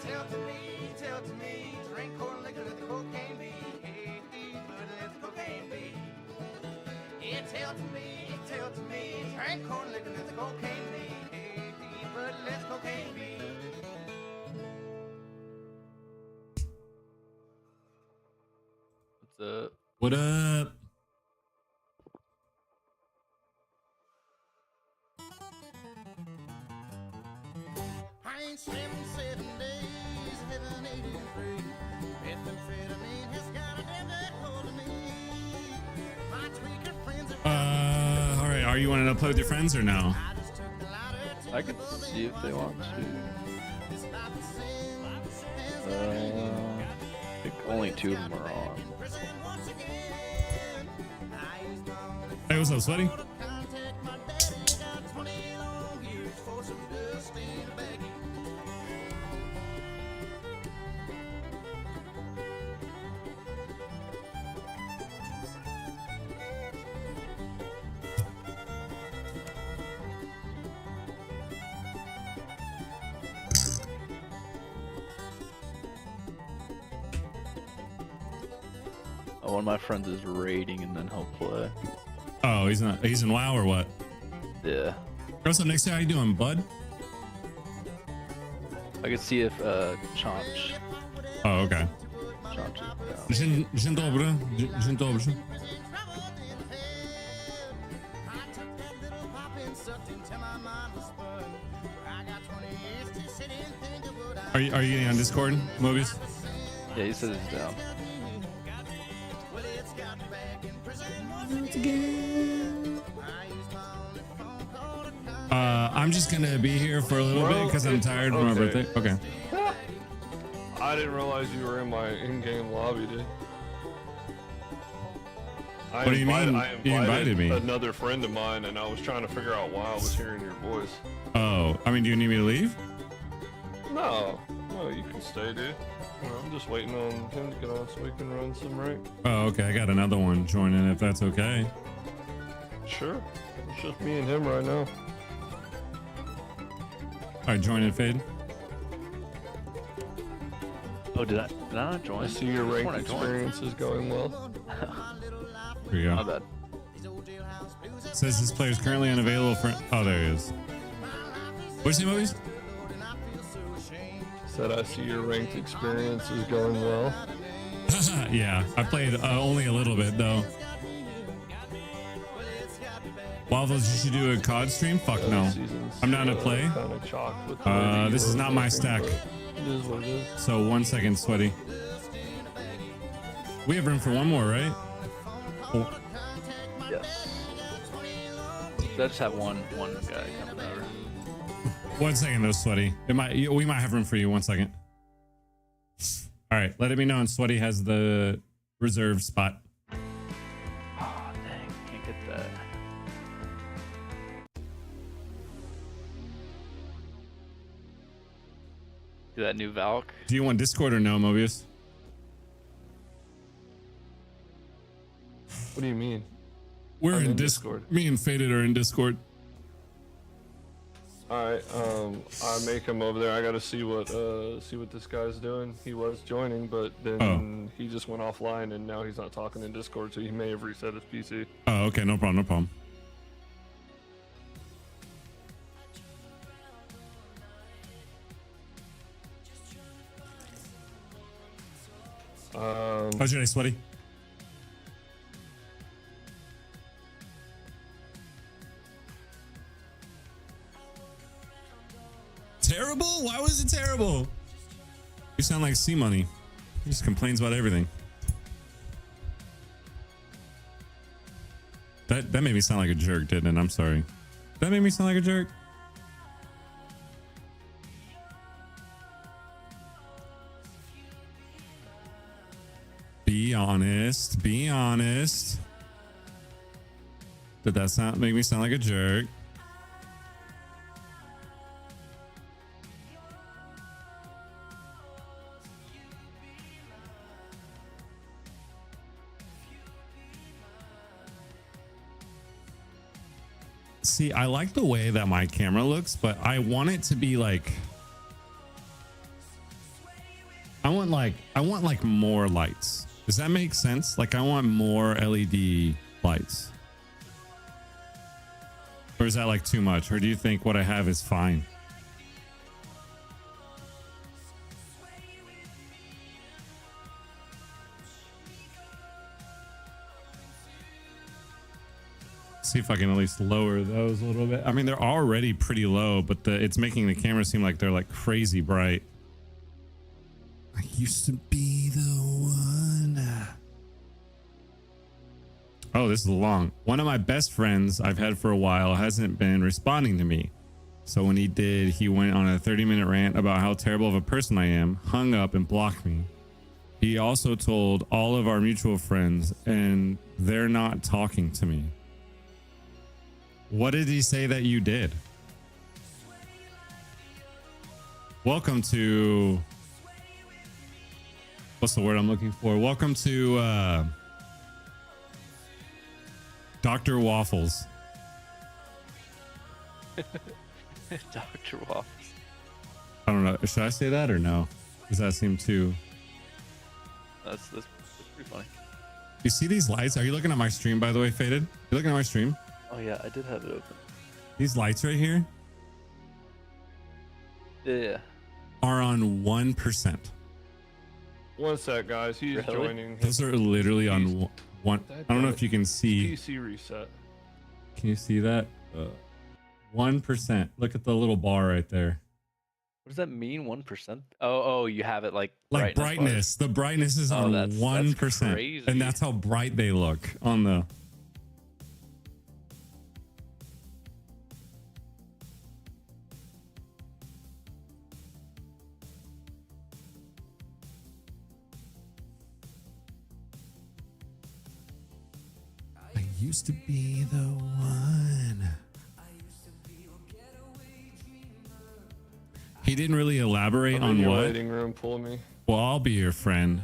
tell to me, drink corn liquor, let the cocaine be. Hey, but let the cocaine be. Yeah, tell to me, drink corn liquor, let the cocaine be. Hey, but let the cocaine be. What's up? What up? I ain't slept in 7 days, living 83. Methamphetamine has got a damn good hold of me. My tweaker friends are All right. Are you wanting to play with your friends or no? I just took the ladder to I could see if they want to. this life is sin. I think only 2 of them are on. Prison once again. I used my only Hey, what's up, Sweaty? contact my daddy. Got 20 long years for some dust in a baggie. Oh, one of my friends is raiding and then he'll play. Oh, he's in WoW or what? Yeah. What's up, Nick? How you doing, bud? I could see if Chomch Oh, okay. is down. Dzień dobry. Dzień dobry. Are you getting on Discord, Mobius? Yeah, he says he's down. I'm just gonna be here for a little bit because I'm tired of my birthday. Okay. I didn't realize you were in my in-game lobby, dude. What do you mean? You invited me. Another friend of mine, and I was trying to figure out why I was hearing your voice. Oh, I mean, do you need me to leave? No, you can stay, dude. I'm just waiting on him to get on so we can run some rank. Oh, okay. I got another one joining if that's okay. Sure. It's just me and him right now. All right, join and fade. Oh, did I not join? I see your I rank sworn I joined. experience is going well. Here you My go. bad. Says this player is currently unavailable for. Oh, there he is. What's your movies? Said I see your ranked experience is going well. Yeah, I played only a little bit though. Waffles, you should do a COD stream. Fuck no, I'm not gonna play. Kinda chalked with the way that you This is were not my looking, stack. but It is what it is. So 1 second, Sweaty. We have room for one more, right? Oh, Yes. I just have one guy coming over. 1 second though, Sweaty. We might have room for you. 1 second. All right, let it be known. Sweaty has the reserve spot. Oh, dang. Can't get that. Do that new Valk. Do you want Discord or no, Mobius? What do you mean? We're I'm in in Discord. Discord. Me and Faded are in Discord. Alright, I make him over there. I gotta see what this guy's doing. He was joining, but then he just went offline and now he's not talking in Discord, so he may have reset his PC. Oh, okay, no problem, no problem. How's your day, Sweaty? Terrible? Why was it terrible? You sound like C Money. He just complains about everything. That made me sound like a jerk, didn't it? I'm sorry. That made me sound like a jerk. Be honest. Be honest. Did that make me sound like a jerk? See, I like the way that my camera looks, but I want it to be like I want like more lights. Does that make sense? Like I want more LED lights. Or is that like too much? Or do you think what I have is fine? See if I can at least lower those a little bit. I mean, they're already pretty low, but it's making the camera seem like they're like crazy bright. I used to be the one. Oh, this is long. One of my best friends I've had for a while hasn't been responding to me. So when he did, he went on a 30-minute rant about how terrible of a person I am, hung up and blocked me. He also told all of our mutual friends, and they're not talking to me. What did he say that you did? Welcome to... What's the word I'm looking for? Welcome to Dr. Waffles. Dr. Waffles. I don't know. Should I say that or no? Does that seem too... That's pretty funny. You see these lights? Are you looking at my stream, by the way, Faded? You looking at my stream? Oh yeah, I did have it open. These lights right here Yeah. are on 1%. One sec, guys. He's Really? joining. Those are literally on one. I don't know if you can see. PC reset. Can you see that? 1%. Look at the little bar right there. What does that mean? 1%? Oh, you have it like Like brightness. The brightness is on that's 1%. crazy. And that's how bright they look on the... I used to be the one. He didn't really elaborate I'm in on your what. waiting room. Pull me. Well, I'll be your friend,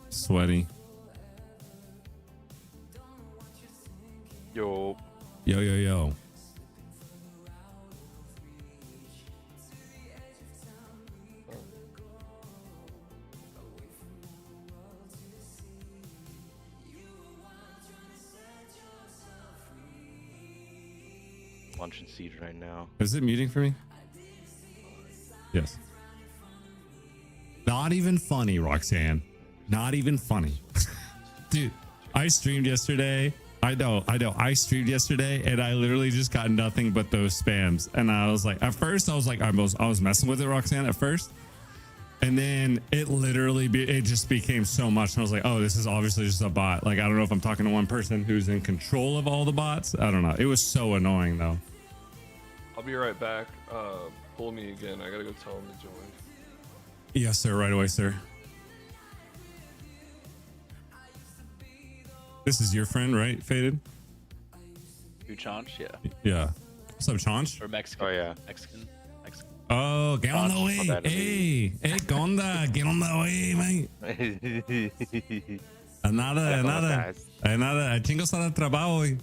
Sweaty. Yo. Yo, yo, yo. Lunch and siege right now. Is it muting for me? Yes. Not even funny, Roxanne. Not even funny. Dude, I streamed yesterday. I know. I streamed yesterday and I literally just got nothing but those spams. And I was like, at first I was like, I was messing with it, Roxanne, at first. And then it literally, it just became so much. And I was like, oh, this is obviously just a bot. Like, I don't know if I'm talking to one person who's in control of all the bots. I don't know. It was so annoying though. I'll be right back. Pull me again. I gotta go tell him to join. Yes, sir. Right away, sir. This is your friend, right? Faded? You Chanch? Yeah. Yeah. What's up, Chanch? Or Mexican. Oh yeah. Mexican. Oh, get on the Chanch. way. Oh, that Hey, Conda, get on the way, mate. Another chingo sa de trabajo hoy.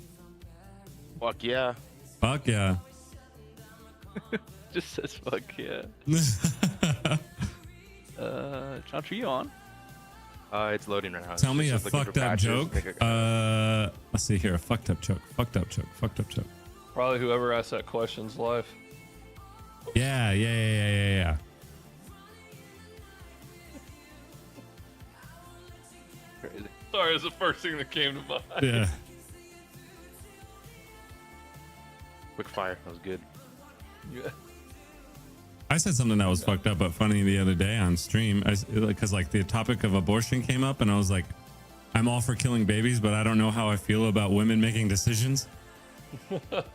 Fuck yeah. Fuck yeah. Just says fuck yeah. Chanch, are you on? It's loading right now. Tell me a Just looking for fucked up patches, joke. make a- Let's see here. A fucked up joke. Fucked up joke. Probably whoever asked that question's live. Yeah. Crazy. Sorry, it's the first thing that came to mind. Yeah. Quick fire. That was good. Yeah. I said something that was fucked up but funny the other day on stream, because like the topic of abortion came up, and I was like, I'm all for killing babies, but I don't know how I feel about women making decisions. That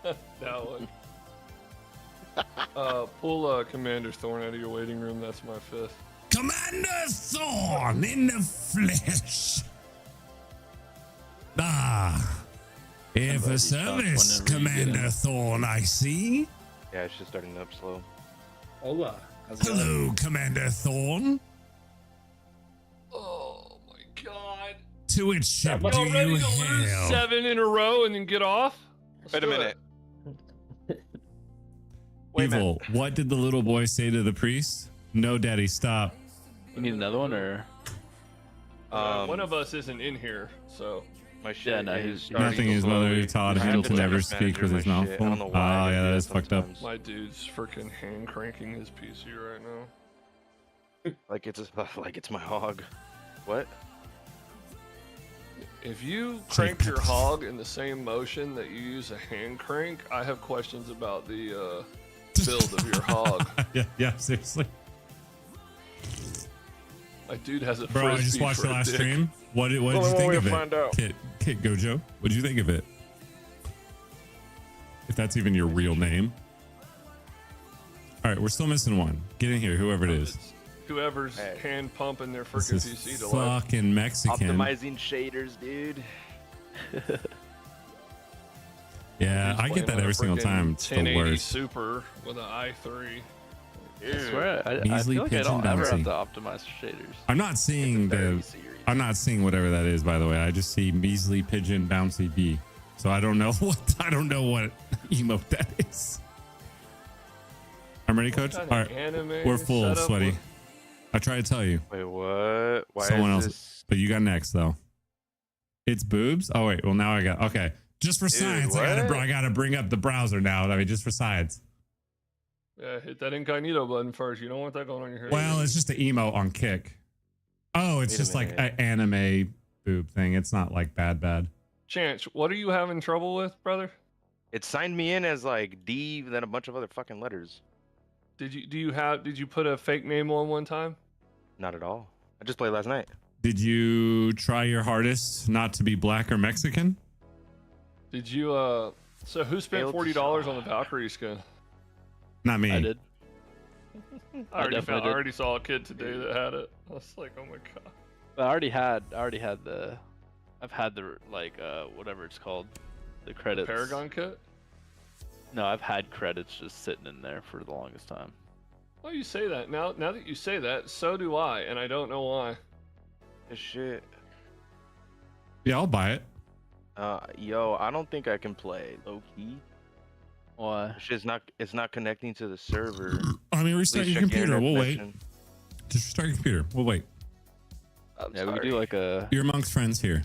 one. Pull Commander Thorn out of your waiting room. That's my fifth. Commander Thorn in the flesh. Here for service, Commander Thorn, I see. Yeah, it's just starting up slow. Hola. How's it going? Hello, Commander Thorn. Oh my god. To which ship You do Y'all ready you to lose hail? 7 in a row and then get off? Let's Wait a do it. minute. Wait a minute. Evil, what did the little boy say to the priest? No, daddy, stop. You need another one or? One of us isn't in here, so. My shit. Yeah, no, is he's starting Nothing to his mother slowly- taught I him have to to never text speak manager with his my mouth shit. full. I don't know Oh, why I yeah, do that is fucked up. sometimes. My dude's freaking hand cranking his PC right now. Like it's my hog. What? If you crank your hog in the same motion that you use a hand crank, I have questions about the build of your hog. Yeah, seriously. My dude has a Bro, I just frisbee watched for the a last dick. stream. What did you Well, think we'll of it? find out. Kit Gojo, what did you think of it? If that's even your real name. All right, we're still missing one. Get in here, whoever it is. It's whoever's Hey. hand pumping their This freaking is PC to life. fucking Mexican. Optimizing shaders, dude. Yeah, I get that every single time. It's the 1080 worst. Super with an i3. I swear, I Measly feel like I pigeon don't ever have bouncy. to optimize shaders. I'm not seeing the. I'm not seeing whatever that is, by the way. I just see measly pigeon bouncy bee. So I don't know what emote that is. I'm ready, coach. All right, we're full, sweaty. I try to tell you. Wait, what? Why Someone is else, this? but you got next though. It's boobs. Oh wait, well now I got okay. Just for science, what? I gotta bring up the browser now. I mean, just for science. Yeah, hit that incognito button first. You don't want that going on your hair. Well, it's just an emo on Kick. Oh, it's Wait a just like minute. an anime boob thing. It's not like bad. Chance, what are you having trouble with, brother? It signed me in as like D, then a bunch of other fucking letters. Did you put a fake name on one time? Not at all. I just played last night. Did you try your hardest not to be black or Mexican? Did you so who spent Failed to $40 saw. on the Valkyrie skin? Not me. I did. I definitely did. already saw a kid today that had it. I was like, oh my god. But I've had the like whatever it's called, the credits. Paragon kit? No, I've had credits just sitting in there for the longest time. Oh, you say that. Now that you say that, so do I, and I don't know why. This shit. Yeah, I'll buy it. Yo, I don't think I can play low key. Why? It's not connecting to the server. I mean, restart Please your check computer. internet We'll wait. connection. Just restart your computer. We'll wait. I'm Yeah, we sorry. could do like a You're amongst friends here.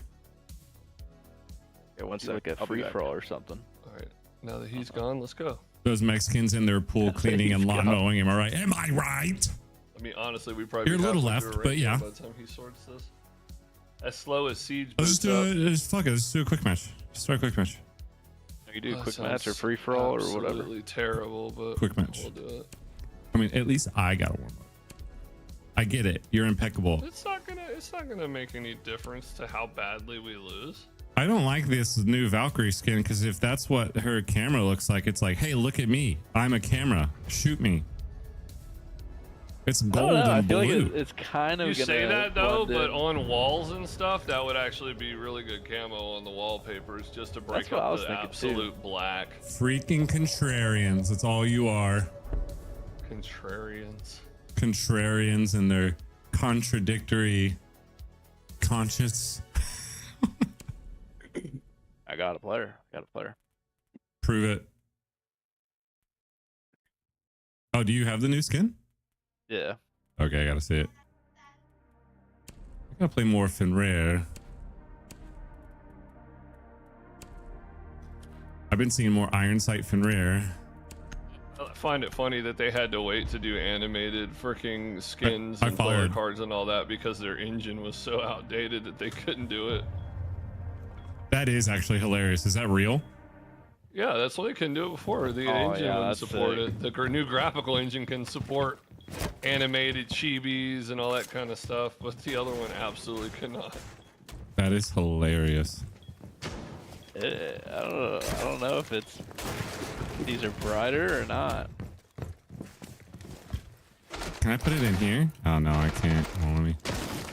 Yeah, one do sec. like a I'll be free back. for all or something. All right. Now that he's gone, let's go. Those Mexicans in their pool cleaning and lawn mowing. Am I right? Am I right? I mean, honestly, we probably You're a little halfway through left, but ranking yeah. By the time he sorts this, as slow as Siege Let's just boots do up. it. Just fuck it. Let's do a quick match. Just start a quick match. We could do a That quick match or sounds free for all or whatever. Absolutely terrible, but Quick match. We'll do it. I mean, at least I got to warm up. I get it. You're impeccable. It's not gonna make any difference to how badly we lose. I don't like this new Valkyrie skin because if that's what her camera looks like, it's like, hey, look at me. I'm a camera. Shoot me. It's I don't gold know, I and feel blue. like it's kind of You gonna say that though, blend but in. on walls and stuff, that would actually be really good camo on the wallpapers, just to break That's what I up was the thinking, too. absolute black. Freaking contrarians. That's all you are. Contrarians. Contrarians and their contradictory conscience. I got a player. Prove it. Oh, do you have the new skin? Yeah. Okay, I gotta see it. I gotta play more Fenrir. I've been seeing more Iron Sight Fenrir. I find it funny that they had to wait to do animated freaking skins I and player followed. cards and all that because their engine was so outdated that they couldn't do it. That is actually hilarious. Is that real? Yeah, that's why they couldn't do it before. The Oh, engine yeah, wouldn't that's support sick. it. The new graphical engine can support animated chibis and all that kind of stuff, but the other one absolutely could not. That is hilarious. I don't know if these are brighter or not. Can I put it in here? Oh no, I can't. Hold on, let me.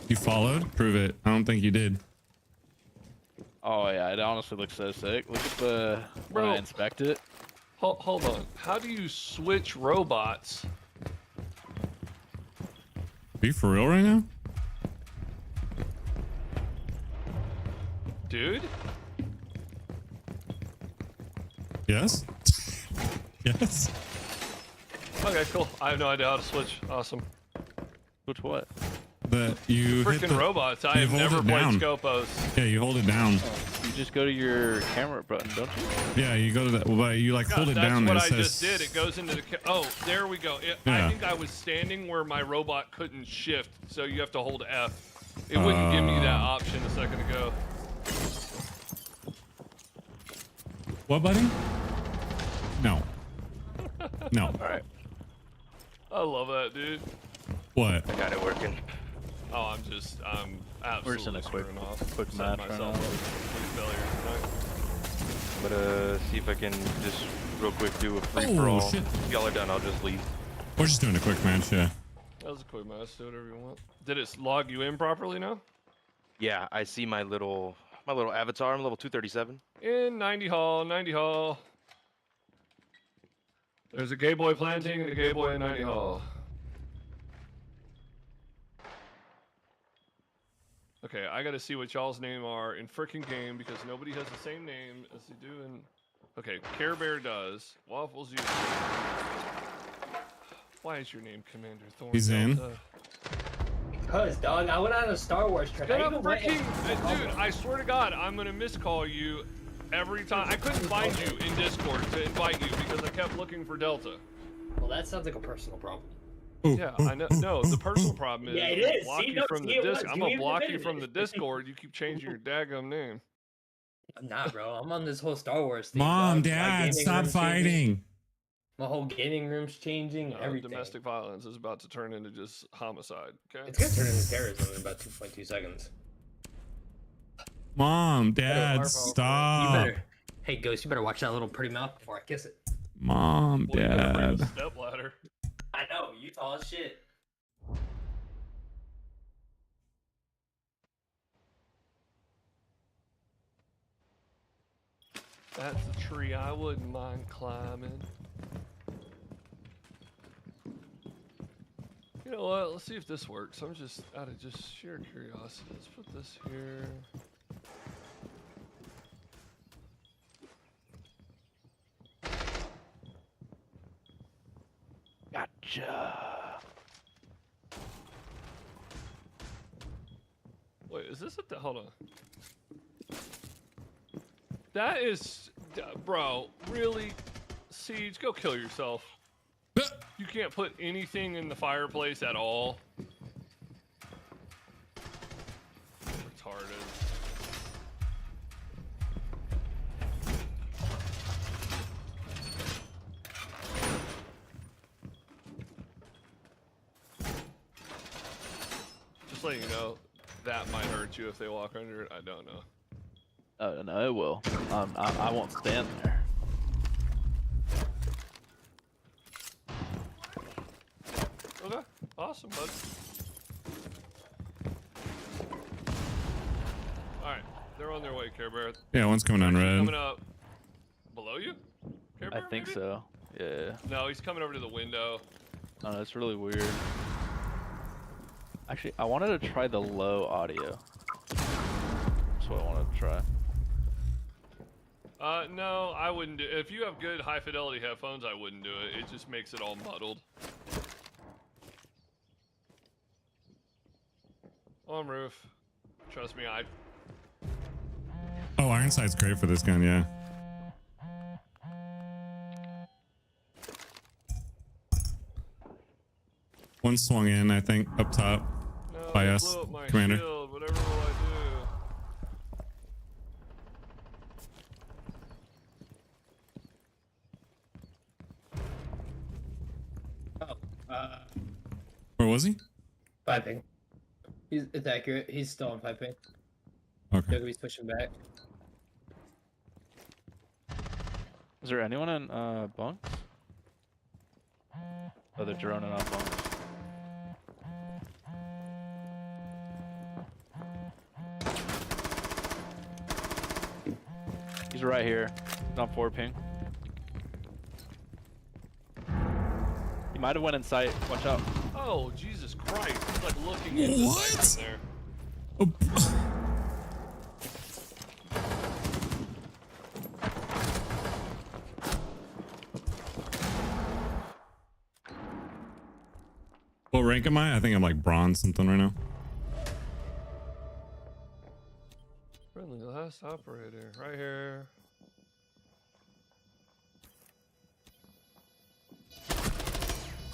You followed? Prove it. I don't think you did. Oh yeah, it honestly looks so sick. Look at the when Bro. I inspect it. Hold on. How do you switch robots? Are you for real right now? Dude? Yes? Yes? Okay, cool. I have no idea how to switch. Awesome. Which what? You hit Freaking the, robots. I have hold never it played down. Scopos. Yeah, you hold it down. You just go to your camera button, don't you? Yeah, you go to that. But you like hold it down. That's what and it I says, just did. It goes into the. Oh, there we go. I Yeah. think I was standing where my robot couldn't shift, so you have to hold F. It wouldn't give me that option a second ago. What, buddy? No. No. All right. I love that, dude. What? I got it working. Oh, I'm We're just in absolutely a quick screwing off. match Setting right myself now. up for complete failure tonight. But see if I can just real quick do a free for all. shit. If y'all are done, I'll just leave. We're just doing a quick match, yeah. That was a quick match. Do whatever you want. Did it log you in properly now? Yeah, I see my little avatar. I'm level 237. In 90 Hall, 90 Hall. There's a gay boy planting and a gay boy in 90 Hall. Okay, I gotta see what y'all's name are in frickin' game because nobody has the same name as they do in... Okay, Care Bear does. Waffles, you... Why is your name Commander Thorn? He's in. Delta? Cause dog, I went on a Star Wars trip. I Get even up, went freaking... Dude, I swear to God, I'm gonna miscall you every time. I couldn't find you in Discord to invite you because I kept looking for Delta. Well, that sounds like a personal problem. Yeah, I know. No, the personal problem is Yeah, it I'm gonna is. block See, you no, from see, the it disc. was. I'm You gonna even block you admitted from it. the Discord. You keep changing your daggum name. Nah, bro, I'm on this whole Star Wars thing. Mom, dog. My Dad, gaming stop room's changing. fighting. My whole gaming room's changing. Everything. Domestic violence is about to turn into just homicide. Okay. It's gonna turn into terrorism in about 2.2 seconds. Mom, our Dad, fault. You stop. better. Hey, Ghost, you better watch that little pretty mouth before I kiss it. Mom, Well, you gotta bring Dad. the step ladder. I know, you tall as shit. That's a tree I wouldn't mind climbing. You know what? Let's see if this works. I'm just out of just sheer curiosity. Let's put this here. Gotcha. Wait, is this at the... Hold on. That is... Bro, really? Siege, go kill yourself. You can't put anything in the fireplace at all. Retarded. Just letting you know, that might hurt you if they walk under it. I don't know. Oh no, it will. I won't stand there. Okay, awesome, bud. Alright, they're on their way, Care Bear. Yeah, one's coming on Coming red. up below you? Care I Bear, think maybe? so. Yeah. No, he's coming over to the window. Oh, that's really weird. Actually, I wanted to try the low audio. That's what I wanted to try. No, I wouldn't do it. If you have good high fidelity headphones, I wouldn't do it. It just makes it all muddled. On roof. Trust me, Oh, Ironside's great for this gun, yeah. One swung in, I think, up top. No, By they us, blew up my Commander. shield. Whatever will I do? Oh, Where was he? piping. It's accurate. He's still on piping. Okay. Joey's pushing back. Is there anyone in bunks? Oh, they're droning off bunks. He's right here. He's on 4 ping. He might have went in sight. Watch out. Oh, Jesus Christ. He's like looking into What? sight from there. Oh, what rank am I? I think I'm like bronze something right now. Friendly last operator, right here.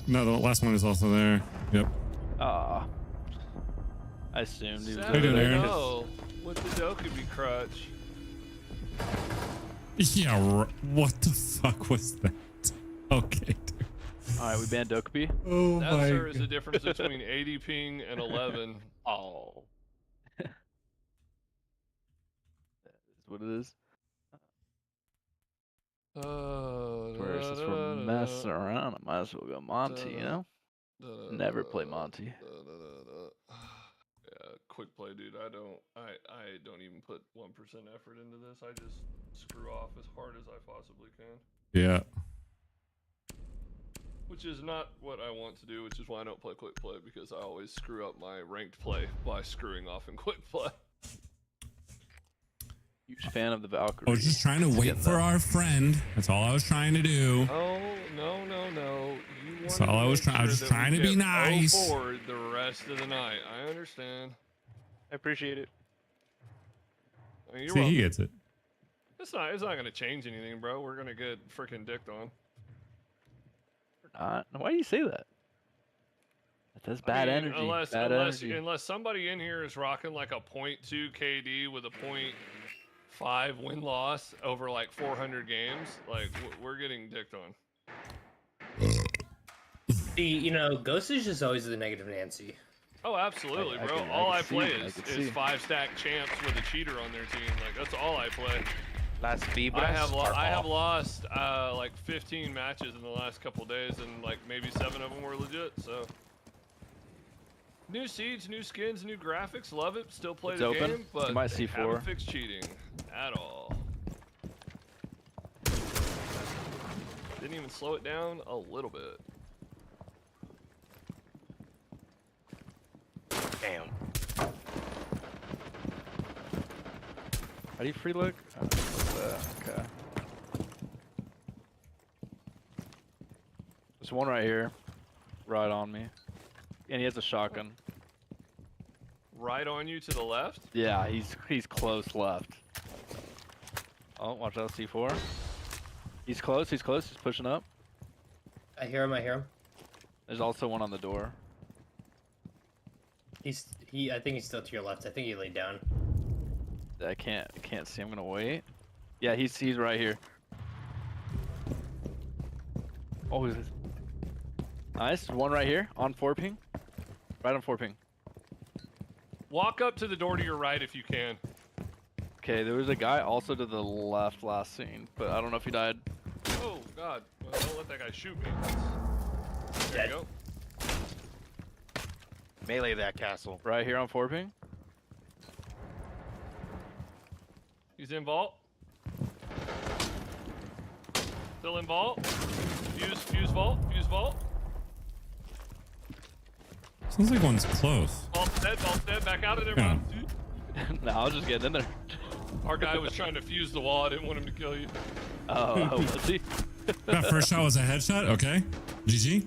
No, the last one is also there. Yep. Ah. I assumed he was How you doing, Aaron? No, with the Dokkaebi crutch. Yeah, what the fuck was that? Okay, dude. Alright, we banned Dokkaebi. Oh That, my sir, is the god. difference between 80 ping and 11. Oh. That's what it is. Whereas since we're messing around, I might as well go Monty, you know? Never play Monty. Yeah, quick play, dude. I don't even put 1% effort into this. I just screw off as hard as I possibly can. Yeah. Which is not what I want to do, which is why I don't play quick play, because I always screw up my ranked play by screwing off in quick play. Huge fan of the Valkyrie. I was just trying to wait for our friend. That's all I was trying to do. Oh, no. You That's wanted all I was to make trying. I was sure just that trying we to be get nice. forward the rest of the night. I understand. I appreciate it. I mean, you're See, he welcome. gets it. It's not gonna change anything, bro. We're gonna get freaking dicked on. Not. Why do you say that? That's bad I mean, energy. Bad energy. Unless somebody in here is rocking like a 0.2 KD with a 0.5 win-loss over like 400 games, like we're getting dicked on. See, you know, Ghost is just always the negative Nancy. Oh, absolutely, I bro. can All I see, play I is can see. 5-stack champs with a cheater on their team. Like that's all I play. Las Vibras I have are off. lost like 15 matches in the last couple days, and like maybe 7 of them were legit. So new seeds, new skins, new graphics. Love it. Still play It's the open. game, but You might they see haven't 4. fixed cheating at all. Didn't even slow it down a little bit. Damn. How do you free look? Okay. There's one right here. Right on me. And he has a shotgun. Right on you to the left. Yeah, he's close left. Oh, watch out, C4. He's close, he's pushing up. I hear him. There's also one on the door. I think he's still to your left. I think he laid down. I can't see, I'm gonna wait. Yeah, he's right here. Oh, nice, one right here, on 4 ping. Right on 4 ping. Walk up to the door to your right if you can. Okay, there was a guy also to the left last scene, but I don't know if he died. Oh God! Well, don't let that guy shoot me. There you go. Melee that castle. Right here on 4 ping. He's in vault. Still in vault. Fuse vault. Sounds like one's close. Vault's dead. Back out of there, Yeah. man. No, I was just getting in there. Our guy was trying to fuse the wall. I didn't want him to kill you. Oh, was he? That first shot was a headshot. Okay. GG.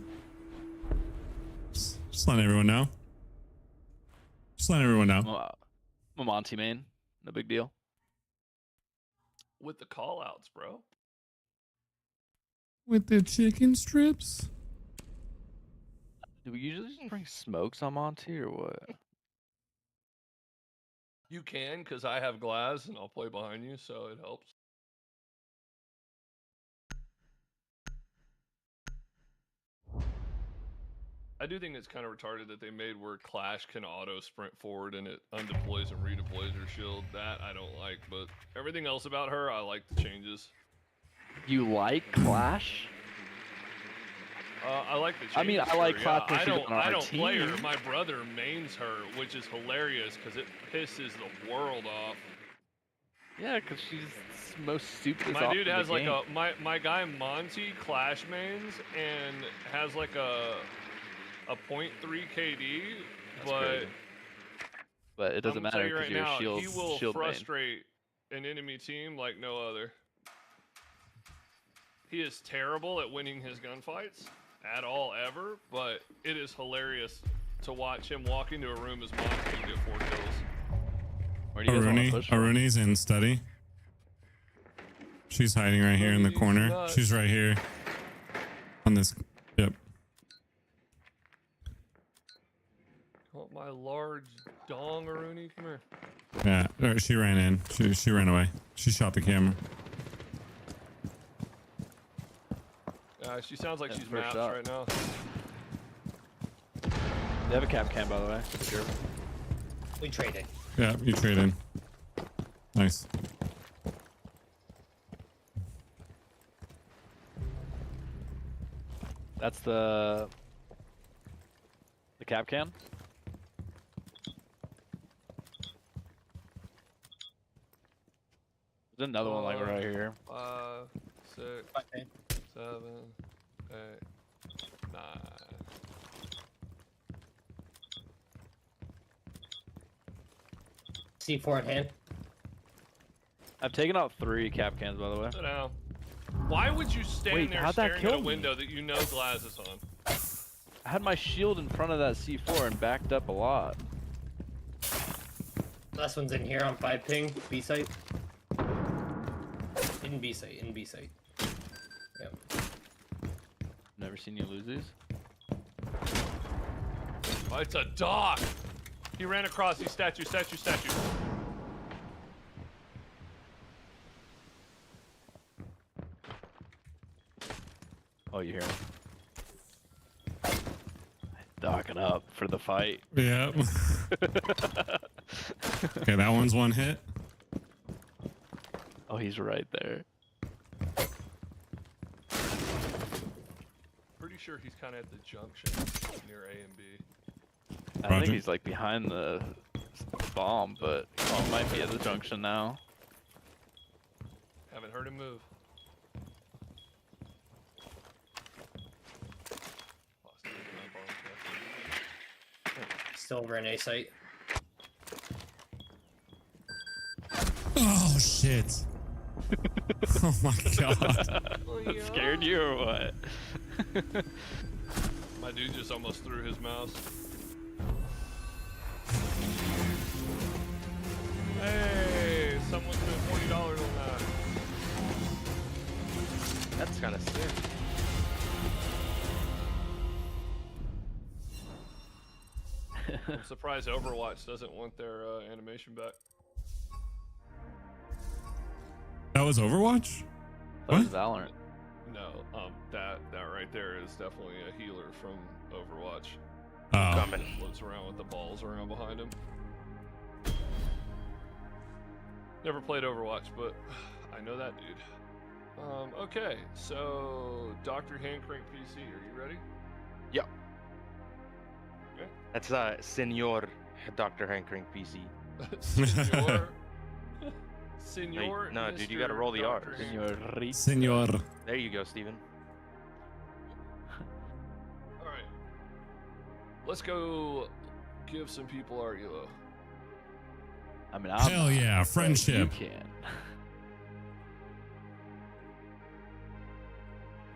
Just letting everyone know. I'm a Monty main. No big deal. With the call outs, bro. With the chicken strips. Do we usually just bring smokes on Monty or what? You can, because I have glass and I'll play behind you, so it helps. I do think it's kind of retarded that they made where Clash can auto sprint forward and it undeploys and redeploys her shield. That I don't like, but everything else about her, I like the changes. You like Clash? I like the changes. I mean, I like Clash when she's on our I don't play her. team. My brother mains her, which is hilarious because it pisses the world off. Yeah, because she's the most stupid. My dude has like my guy Monty Clash mains and has like a 0.3 KD, but it doesn't I'm gonna tell matter you because right you're now, shield. he will shield main. frustrate an enemy team like no other. He is terrible at winning his gunfights at all ever, but it is hilarious to watch him walk into a room as Monty and get 4 kills. Where do you guys want to push from? Aruni's in study. She's hiding right here in the corner. Nuts. She's right here. On this. Yep. Oh, my large dong, Aruni. Come here. Yeah. She ran in. She ran away. She shot the camera. She sounds like That's she's the first mapped shot. right now. They have a cap cam, by the way. Sure. We traded. Yeah, you trade in. Nice. That's the cap cam. There's another one like right here. 5, 6, Okay. 7, 8, 9. C4 in hand. I've taken out 3 cap cams, by the way. Sit down. Why would you stand Wait, there how'd that staring kill at a me? window that you know glass is on? I had my shield in front of that C4 and backed up a lot. Last one's in here on 5 ping. B site. In B site. In B site. Yep. Never seen you lose these. Oh, it's a dog. He ran across. He's statue. Oh, you hear him? Docking up for the fight. Yeah. Okay, that one's one hit. Oh, he's right there. Pretty sure he's kind of at the junction near A and B. I Roger. think he's like behind the bomb, but oh, might be at the junction now. Haven't heard him move. Lost it in my bomb chest. Still over in A site. Oh shit. Oh my god. Scared you or what? My dude just almost threw his mouse. Hey, someone spent $40 on that. That's kind of sick. I'm surprised Overwatch doesn't want their animation back. That was Overwatch? That was What? Valorant. No, that right there is definitely a healer from Overwatch. Oh. Coming. Floats around with the balls around behind him. Never played Overwatch, but I know that dude. Okay, so Dr. Handcrank PC, are you ready? Yep. Okay. That's Senor Dr. Hankering PC. Senor. Senor. no, dude, you Mr. gotta roll the Dr. R's. Señorita. Senor. There you go, Steven. All right. Let's go give some people our elo. I mean, I'm Hell not, yeah, but friendship. You can.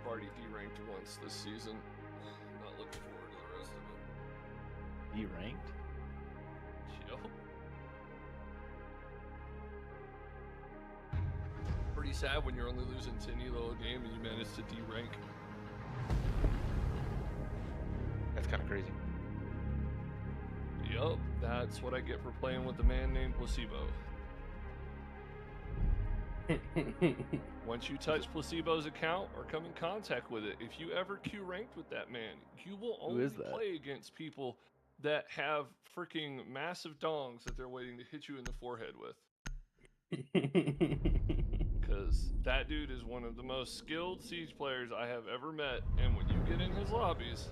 I've already deranked once this season. Not looking forward to the rest of it. Be ranked. Yo. Pretty sad when you're only losing 10 elo a game and you manage to derank. That's kind of crazy. Yup, that's what I get for playing with a man named Placebo. Once you touch Placebo's account or come in contact with it, if you ever Q ranked with that man, you will only is that? play against people that have freaking massive dongs that they're waiting to hit you in the forehead with. Because that dude is one of the most skilled Siege players I have ever met, and when you get in his lobbies,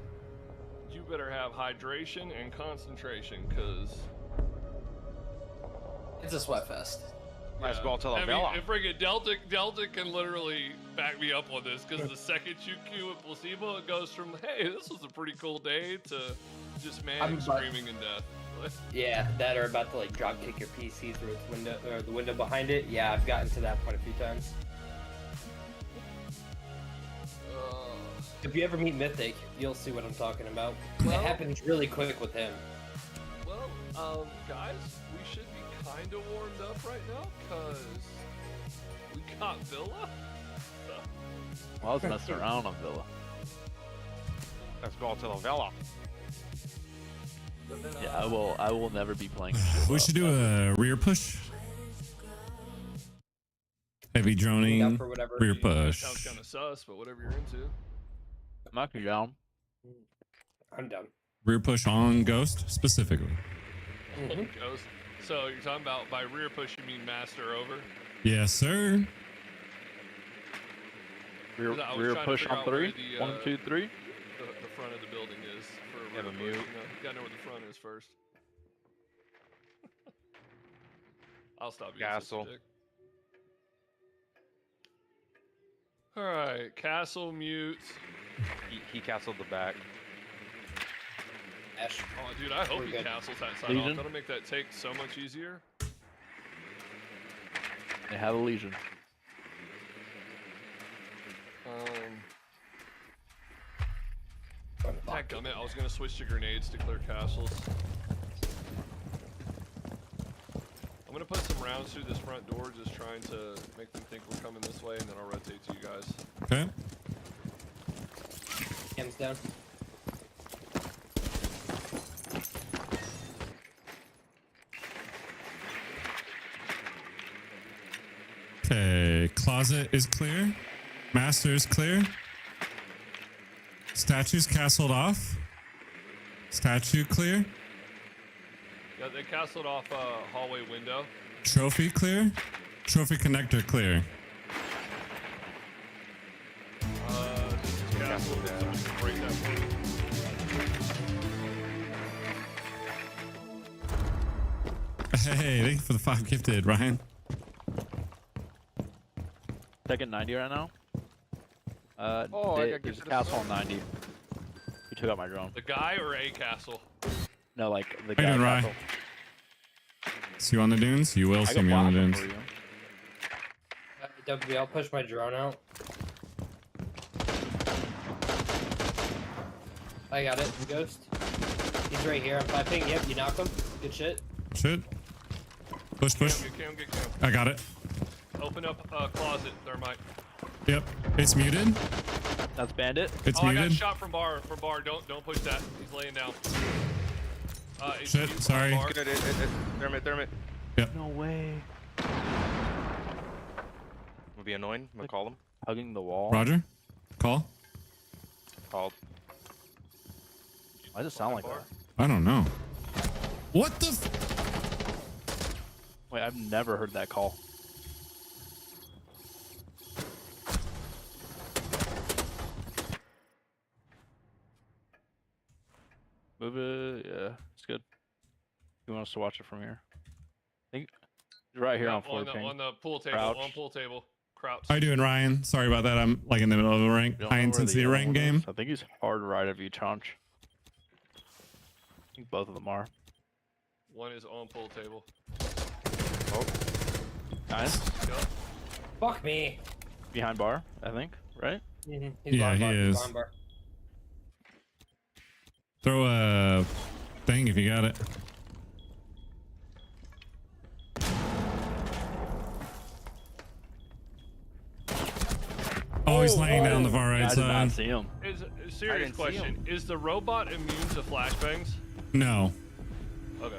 you better have hydration and concentration, because It's a sweat fest. Let's go to I la mean, Vela. if friggin' Delta can literally back me up on this, because the second you queue with Placebo, it goes from, hey, this was a pretty cool day, to just man screaming in death. Yeah, that or about to like drop kick your PC through its window or the window behind it. Yeah, I've gotten to that point a few times. If you ever meet Mythic, you'll see what I'm talking about. Well- It happens really quick with him. Well, guys, we should be kind kind of warmed up right now because we got Villa. So, Well, I was messing around on Villa. Let's go to the Villa. but then, Yeah, I will never be playing. shit We up. should do a rear push. Heavy Down droning. for whatever. Rear that push. sounds kind of sus, but whatever you're into. I'm not gonna down. I'm done. Rear push on Ghost specifically. Goes. So you're talking about by rear push, you mean master over? Yes, sir. Rear, I was rear trying to push figure on out where 3. the, 1, 2, 3. The front of the building is for a Have rear a push. mute. You gotta know where the front is first. I'll stop you. Castle. All right, castle mute. He castled the back. Ash. Oh, dude, I hope We're he good. castles that side Legion? off. That'll make that take so much easier. They have a Legion. Dadgummit, I was gonna switch to grenades to clear castles. I'm gonna put some rounds through this front door, just trying to make them think we're coming this way, and then I'll rotate to you guys. Okay. Hands down. Okay. Closet is clear. Master is clear. Statue's castled off. Statue clear. Yeah, they castled off a hallway window. Trophy clear. Trophy connector clear. This is castle. I'm just gonna break that for you. Hey, thank you for the 5 gifted, Ryan. Second 90 right now. Oh, I got there's a gifted a castle drone. on 90. He took out my drone. The guy or a castle? No, like the How you guy doing, Ryan? castle. See you on the dunes? You will I see got me on the plasma dunes. for you. WB, I'll push my drone out. I got it, Ghost. He's right here. I'm piping. Yep, you knock him. Good shit. Shit. Push, push. Get cam. I got it. Open up closet, thermite. Yep. It's muted. That's Bandit. It's Oh, I got muted. shot from bar. Don't push that. He's laying down. It's Shit, you on sorry. bar. Good. Thermit. No way. Will be annoying. I'm gonna call him. Hugging the wall. Roger. Call. Called. Why does it sound like that? I don't know. What the f- Wait, I've never heard that call. Move it. Yeah, it's good. You want us to watch it from here? I think it's right here on floor ping. on the pool table. Crouch. On pool table. Crouch. How you doing, Ryan? Sorry about that. I'm like in the middle of a rank, You don't high know where the intensity yellow rank one game. is? I think he's hard right of you, Chonch. I think both of them are. One is on pool table. Nice. Go. Fuck me. Behind bar, I think, right? He's Yeah, behind he bar, he's is. behind bar. Throw a thing if you got it. Oh, he's laying down the far I right did not side. see him. Is a serious didn't see question. Is the robot immune to flashbangs? No. Okay.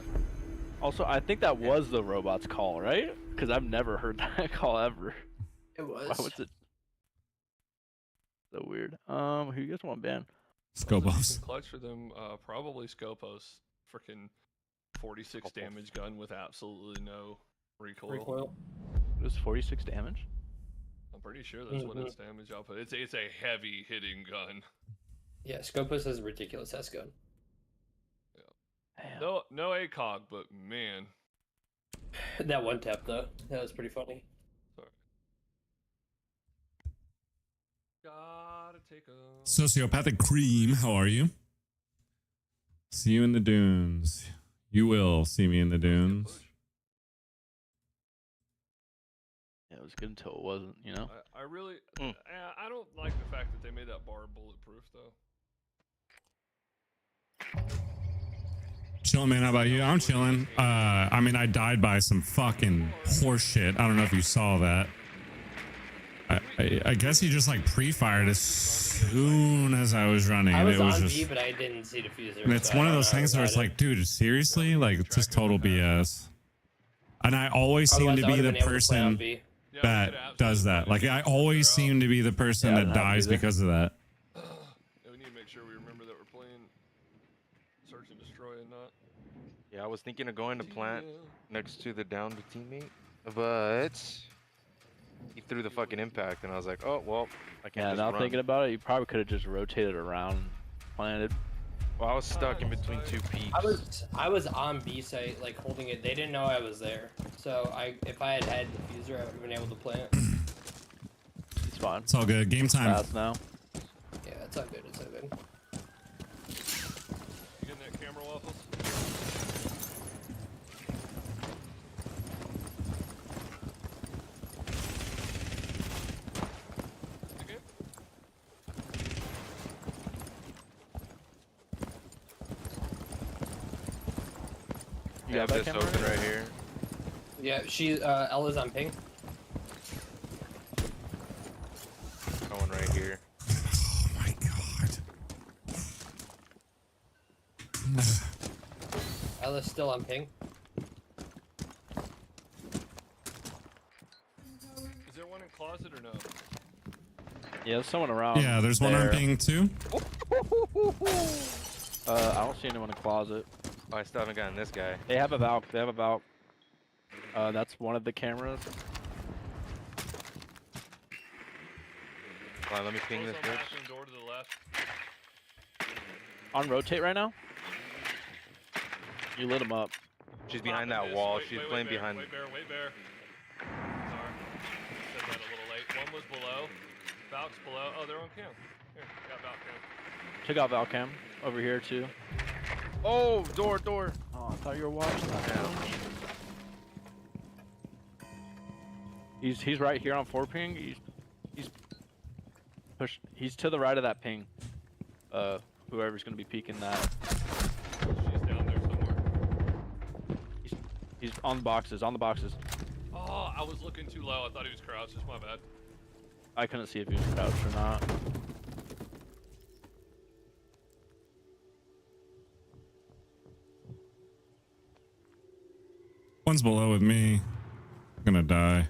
Also, I think that was the robot's call, right? Because I've never heard that call ever. It Why was. was it so weird? Who you guys want to ban? Scopos. Clutch for them. Probably Scopos. Freaking 46 damage gun with absolutely no recoil. Recoil. It was 46 damage. I'm pretty sure that's what its damage output. It's a heavy hitting gun. Yeah, Scopus has a ridiculous S gun. Damn. No ACOG, but man. That one tap though, that was pretty funny. Gotta take a. Sociopathic Cream, how are you? See you in the dunes. You will see me in the dunes. Yeah, it was good until it wasn't, you know? I really. Mm. I don't like the fact that they made that bar bulletproof though. Chilling, man. How about you? I'm chilling. I mean, I died by some fucking horse shit. I don't know if you saw that. I guess he just like pre-fired as soon as I was running. I And was it was on just, B, but I didn't see diffuser. and it's so one I of don't those know things where it's about like, dude, seriously? Like, it's just total BS. And I always it. seem Otherwise, to I be would've the been able to play on person B. Yeah, we that could does that. absolutely Like, I figure always out. seem to be the person Yeah, I that didn't have to dies either. because of that. Yeah, we need to make sure we remember that we're playing search and destroy and not. Yeah, I was thinking of going to plant next to the downed teammate, but he threw the fucking impact, and I was like, oh well, I can't Yeah, just now run. thinking about it, you probably could have just rotated around, planted. Well, I was stuck in between two peaks. I was on B site, like holding it. They didn't know I was there. So if I had had diffuser, I would have been able to plant. It's fine. It's all good. Game time. Fast now. Yeah, it's all good. It's all good. You getting that camera, Waffles? Okay. You I have got that this camera open ready? right here. Yeah, Ella's on ping. Going right here. Oh my god. Ella's still on ping. Is there one in closet or no? Yeah, there's someone around. Yeah, there's one on there. ping too. I don't see anyone in closet. Oh, I still haven't gotten this guy. They have a Valk. They have a Valk. That's one of the cameras. Hold on, let me ping Close this on bitch. bathroom door to the left. On rotate right now. You lit him up. She's behind Popping that this. wall. Wait, She's wait, playing wait, bear, behind. Wait, bear, wait, bear. Sorry. Said that a little late. One was below. Valk's below. Oh, they're on cam. Here, got Valk cam. Check out Valcam over here too. Oh, door. Oh, I thought you were watching that. He's right here on 4 ping. He's to the right of that ping. Whoever's gonna be peeking that. She's down there somewhere. He's on the boxes. On the boxes. Oh, I was looking too low. I thought he was crouched. It's my bad. I couldn't see if he was crouched or not. One's below with me. I'm gonna die.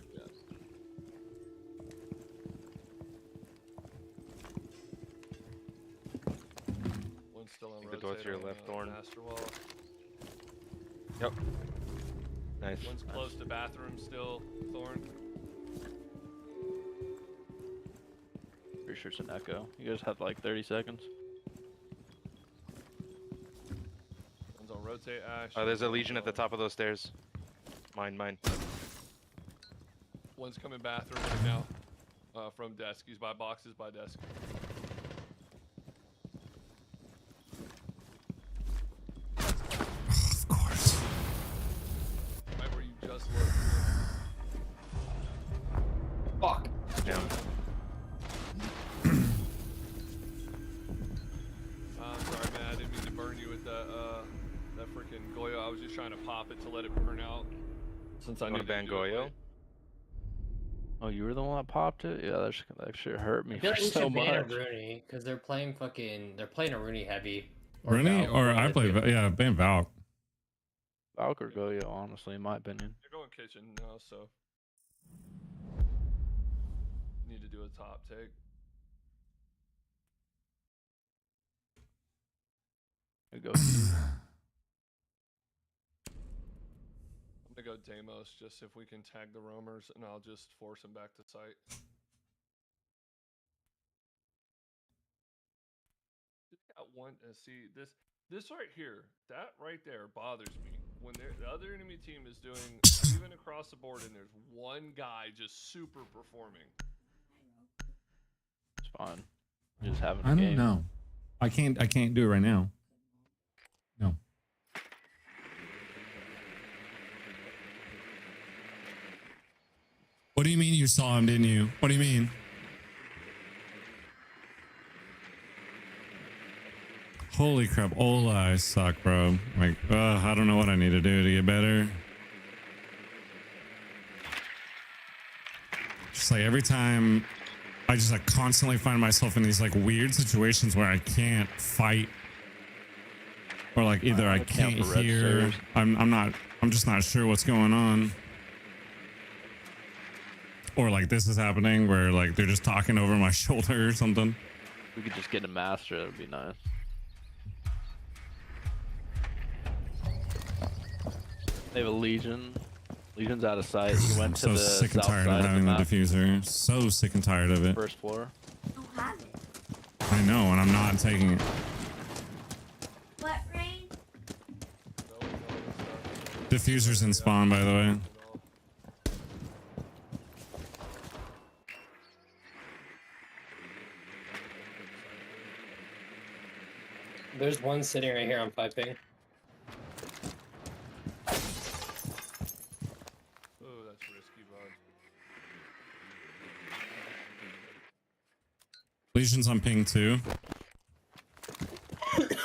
One's still on The door to your rotate on, left, Thorn. master wall. Yep. Nice. One's close to bathroom still, Thorn. Pretty sure it's an echo. You guys have like 30 seconds. One's on rotate, Ash. Oh, there's a Legion at the top of those stairs. Mine. One's coming bathroom right now. From desk. He's by boxes by desk. Of course. Right where you just looked. Fuck. Down. Sorry, man. I didn't mean to burn you with that freaking Goyo. I was just trying to pop it to let it burn out. Since I knew Want to ban you'd do it Goyo? late. Oh, you were the one that popped it? Yeah, that shit hurt me I feel like we so should ban a much. Rooney because they're playing a Rooney heavy. Or Rooney Valk, or one of I the play. two. Yeah, ban Valk. Valk or Goyo, honestly, in my opinion. You're going kitchen now, so. Need to do a top take. You go. I'm gonna go Deimos just if we can tag the roamers, and I'll just force him back to site. Just got one. See this right here. That right there bothers me when the other enemy team is doing even across the board, and there's one guy just super performing. It's fine. Just having a I don't game. know. I can't do it right now. No. What do you mean you saw him, didn't you? What do you mean? Holy crap, Ola, I suck, bro. Like, I don't know what I need to do to get better. Just like every time I just like constantly find myself in these like weird situations where I can't fight, or like either I can't for red hear. stairs. I'm just not sure what's going on. Or like this is happening where like they're just talking over my shoulder or something. We could just get a master. That would be nice. They have a Legion. Legion's out of sight. He I'm went to so the sick and south tired side of having the map, diffuser. So sick and tired of it. first floor. I know, and I'm not taking it. What, Rain? Diffuser's in spawn, by the way. There's one sitting right here on 5 ping. Oh, that's risky, bud. Legion's on ping 2. Cracking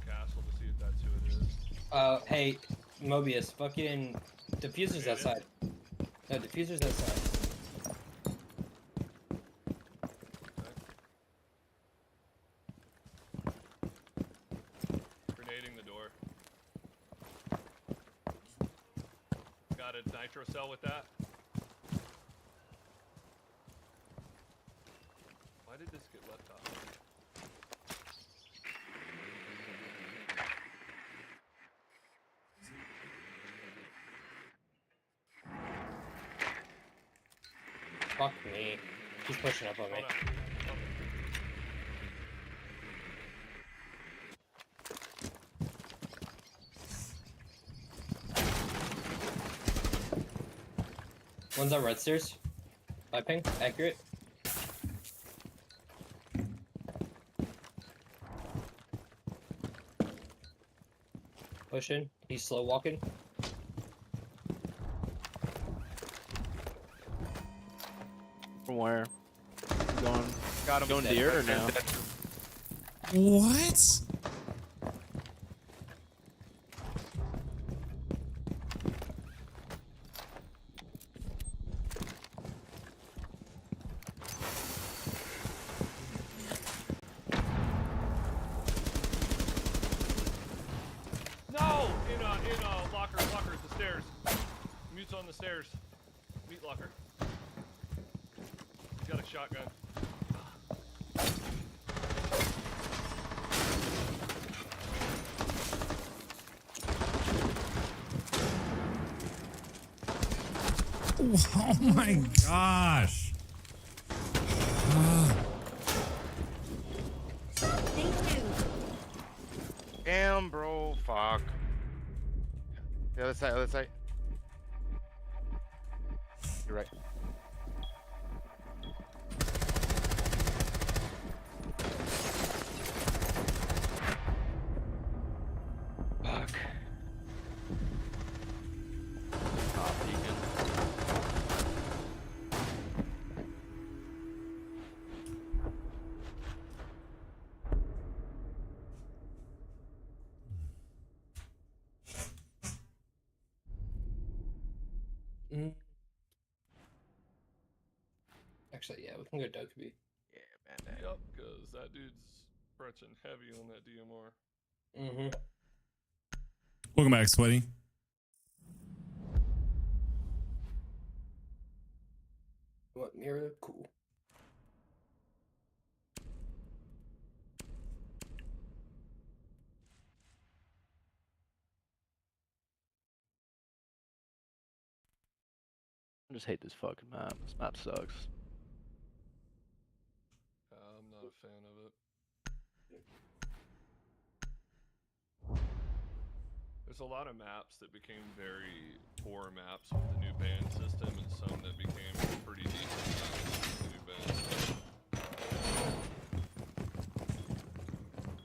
castle to see if that's who it is. Hey, Mobius, fucking diffuser's outside. No, diffuser's outside. Grenading the door. Got a nitro cell with that. Why did this get left off? Fuck me. He's pushing up on me. Hold on. One's on red stairs. 5 ping, accurate. Pushing. He's slow walking. From where? Going, Got him. going deer or no? What? No! In locker, at the stairs. Mute's on the stairs. Meat locker. He's got a shotgun. Oh my gosh. Thank you. Damn, bro. Fuck. The other side, other side. You're right. Fuck. Oh, beacon. Actually, yeah, we can go Dokkaebi. Yeah, man. Yep, because that dude's stretching heavy on that DMR. Mm-hmm. Welcome back, Sweaty. What, mirror? Cool. I just hate this fucking map. This map sucks. I'm not a fan of it. There's a lot of maps that became very poor maps with the new ban system, and some that became pretty decent maps with the new ban system.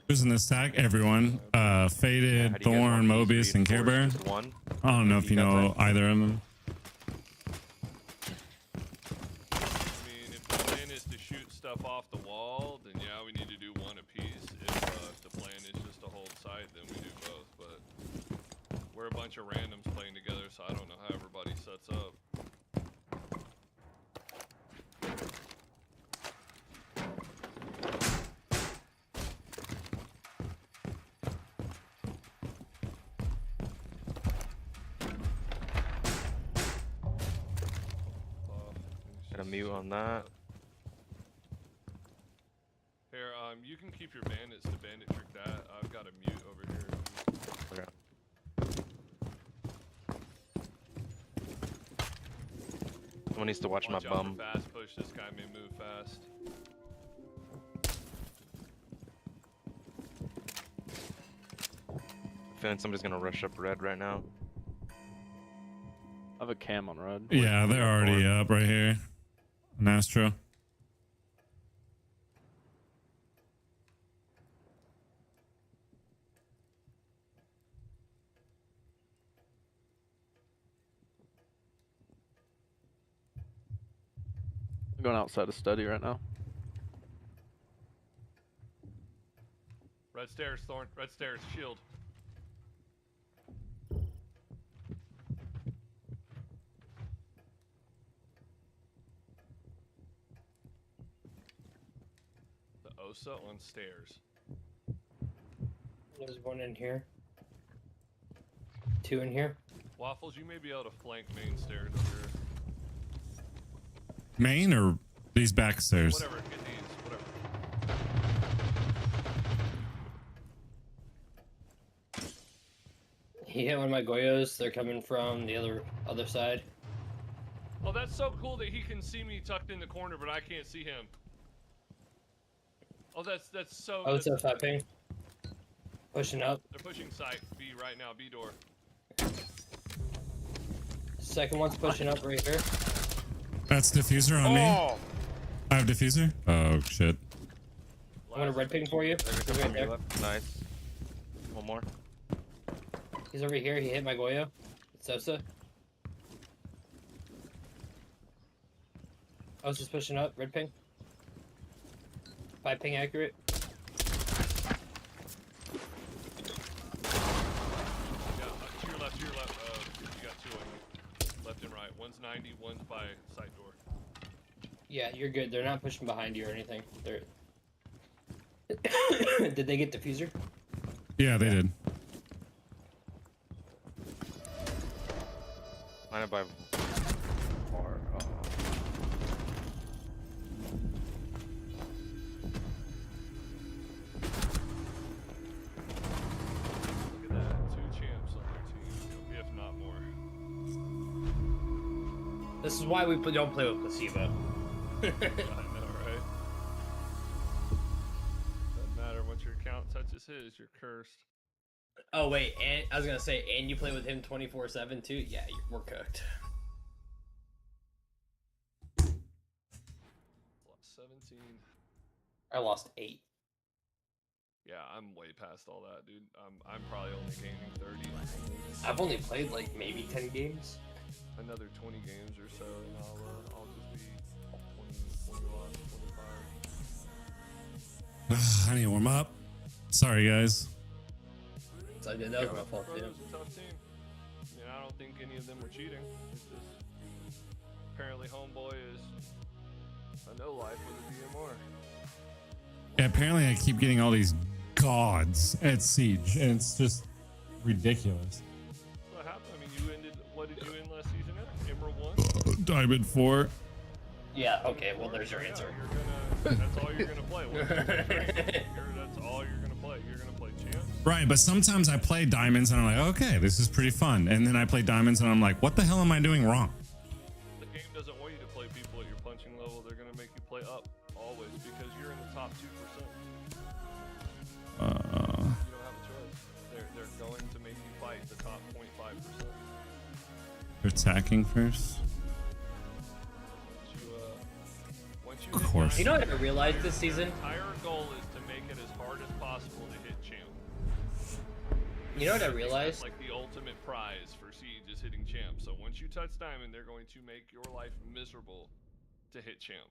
Who's in this tag? Everyone. Faded, How do you guys Thorn, want these Mobius, and Care Bear. reinforced? Just one? I don't know if you know either of them. I mean, if the plan is to shoot stuff off the wall, then yeah, we need to do one apiece. hold site, then we do both. But we're a bunch of randoms playing together, so I don't know how everybody sets up. Got a mute on that. Here, you can keep your bandits to bandit trick that. I've got a mute over here. Okay. Someone needs to watch my Watch out bum. for fast push. This guy may move fast. I'm feeling somebody's gonna rush up red right now. I have a cam on red. Yeah, they're already up right here. An Astro. I'm going outside of study right now. Red stairs, Thorn. Red stairs. Shield. The Osa on stairs. There's one in here. Two in here. Waffles, you may be able to flank main stairs over here. Main or these back stairs? Whatever, get these, whatever. He hit one of my Goyos. They're coming from the other side. Oh, that's so cool that he can see me tucked in the corner, but I can't see him. Oh, that's so. Oh, it's a fat ping. Pushing up. They're pushing site B right now. B door. Second one's pushing up right here. That's diffuser on me. Oh! I have diffuser. Oh shit. I want a red ping for you. He's right there. Nice. One more. He's over here. He hit my Goyo. It's Sosa. Osa's pushing up. Red ping. 5 ping accurate. Yeah, to your left, you got two on you. Left and right. One's 90, one's by side door. Yeah, you're good. They're not pushing behind you or anything. They're. Did they get diffuser? Yeah, they did. Line up by far. Look at that. 2 champs on their team, if not more. This is why we don't play with placebo. I know, right? Doesn't matter. Once your account touches his, you're cursed. Oh wait, and I was gonna say, and you play with him 24/7 too. Yeah, we're cooked. Lost 17. I lost 8. Yeah, I'm way past all that, dude. I'm probably only gaining 30. I've only played like maybe 10 games. Another 20 games or so, and I'll just be 20, 21, 25. I need to warm up. Sorry, guys. So that was my fault Bro, too. it was a tough team. I mean, I don't think any of them were cheating. It's just apparently homeboy is a no life with a DMR. Yeah, apparently I keep getting all these gods at Siege, and it's just ridiculous. What happened? I mean, you ended. What did you end last season at? Emerald 1. Diamond 4. Yeah. Okay. Well, there's your answer. That's all you're gonna play. That's all you're gonna play. You're gonna play champs. Right, but sometimes I play diamonds and I'm like, okay, this is pretty fun. And then I play diamonds and I'm like, what the hell am I doing wrong? The game doesn't want you to play people at your punching level. They're gonna make you play up always because you're in the top 2%. You don't have a choice. They're going to make you fight the top 0.5%. They're attacking first. Once you Of hit course. You know what I realized this season? entire goal is to make it as hard as possible to hit champ. You know what I realized? That's like the ultimate prize for Siege is hitting champ. So once you touch diamond, they're going to make your life miserable to hit champ.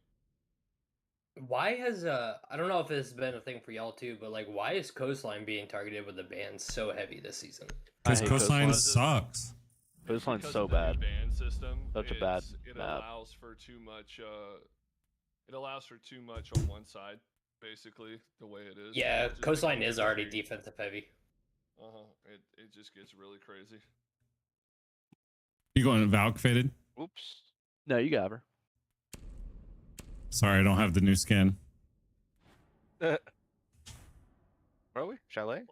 Why has I don't know if this has been a thing for y'all too, but like why is Coastline being targeted with the bans so heavy this season? Because hate Coastline Coastline. sucks. Coastline's Because so of the new bad. ban system. Such a bad It map. allows for too much. It allows for too much on one side, basically the way it is. Yeah, It just Coastline becomes is already very- defensive heavy. It just gets really crazy. You going Valk faded? Oops. No, you got her. Sorry, I don't have the new skin. Where are we? Chalet?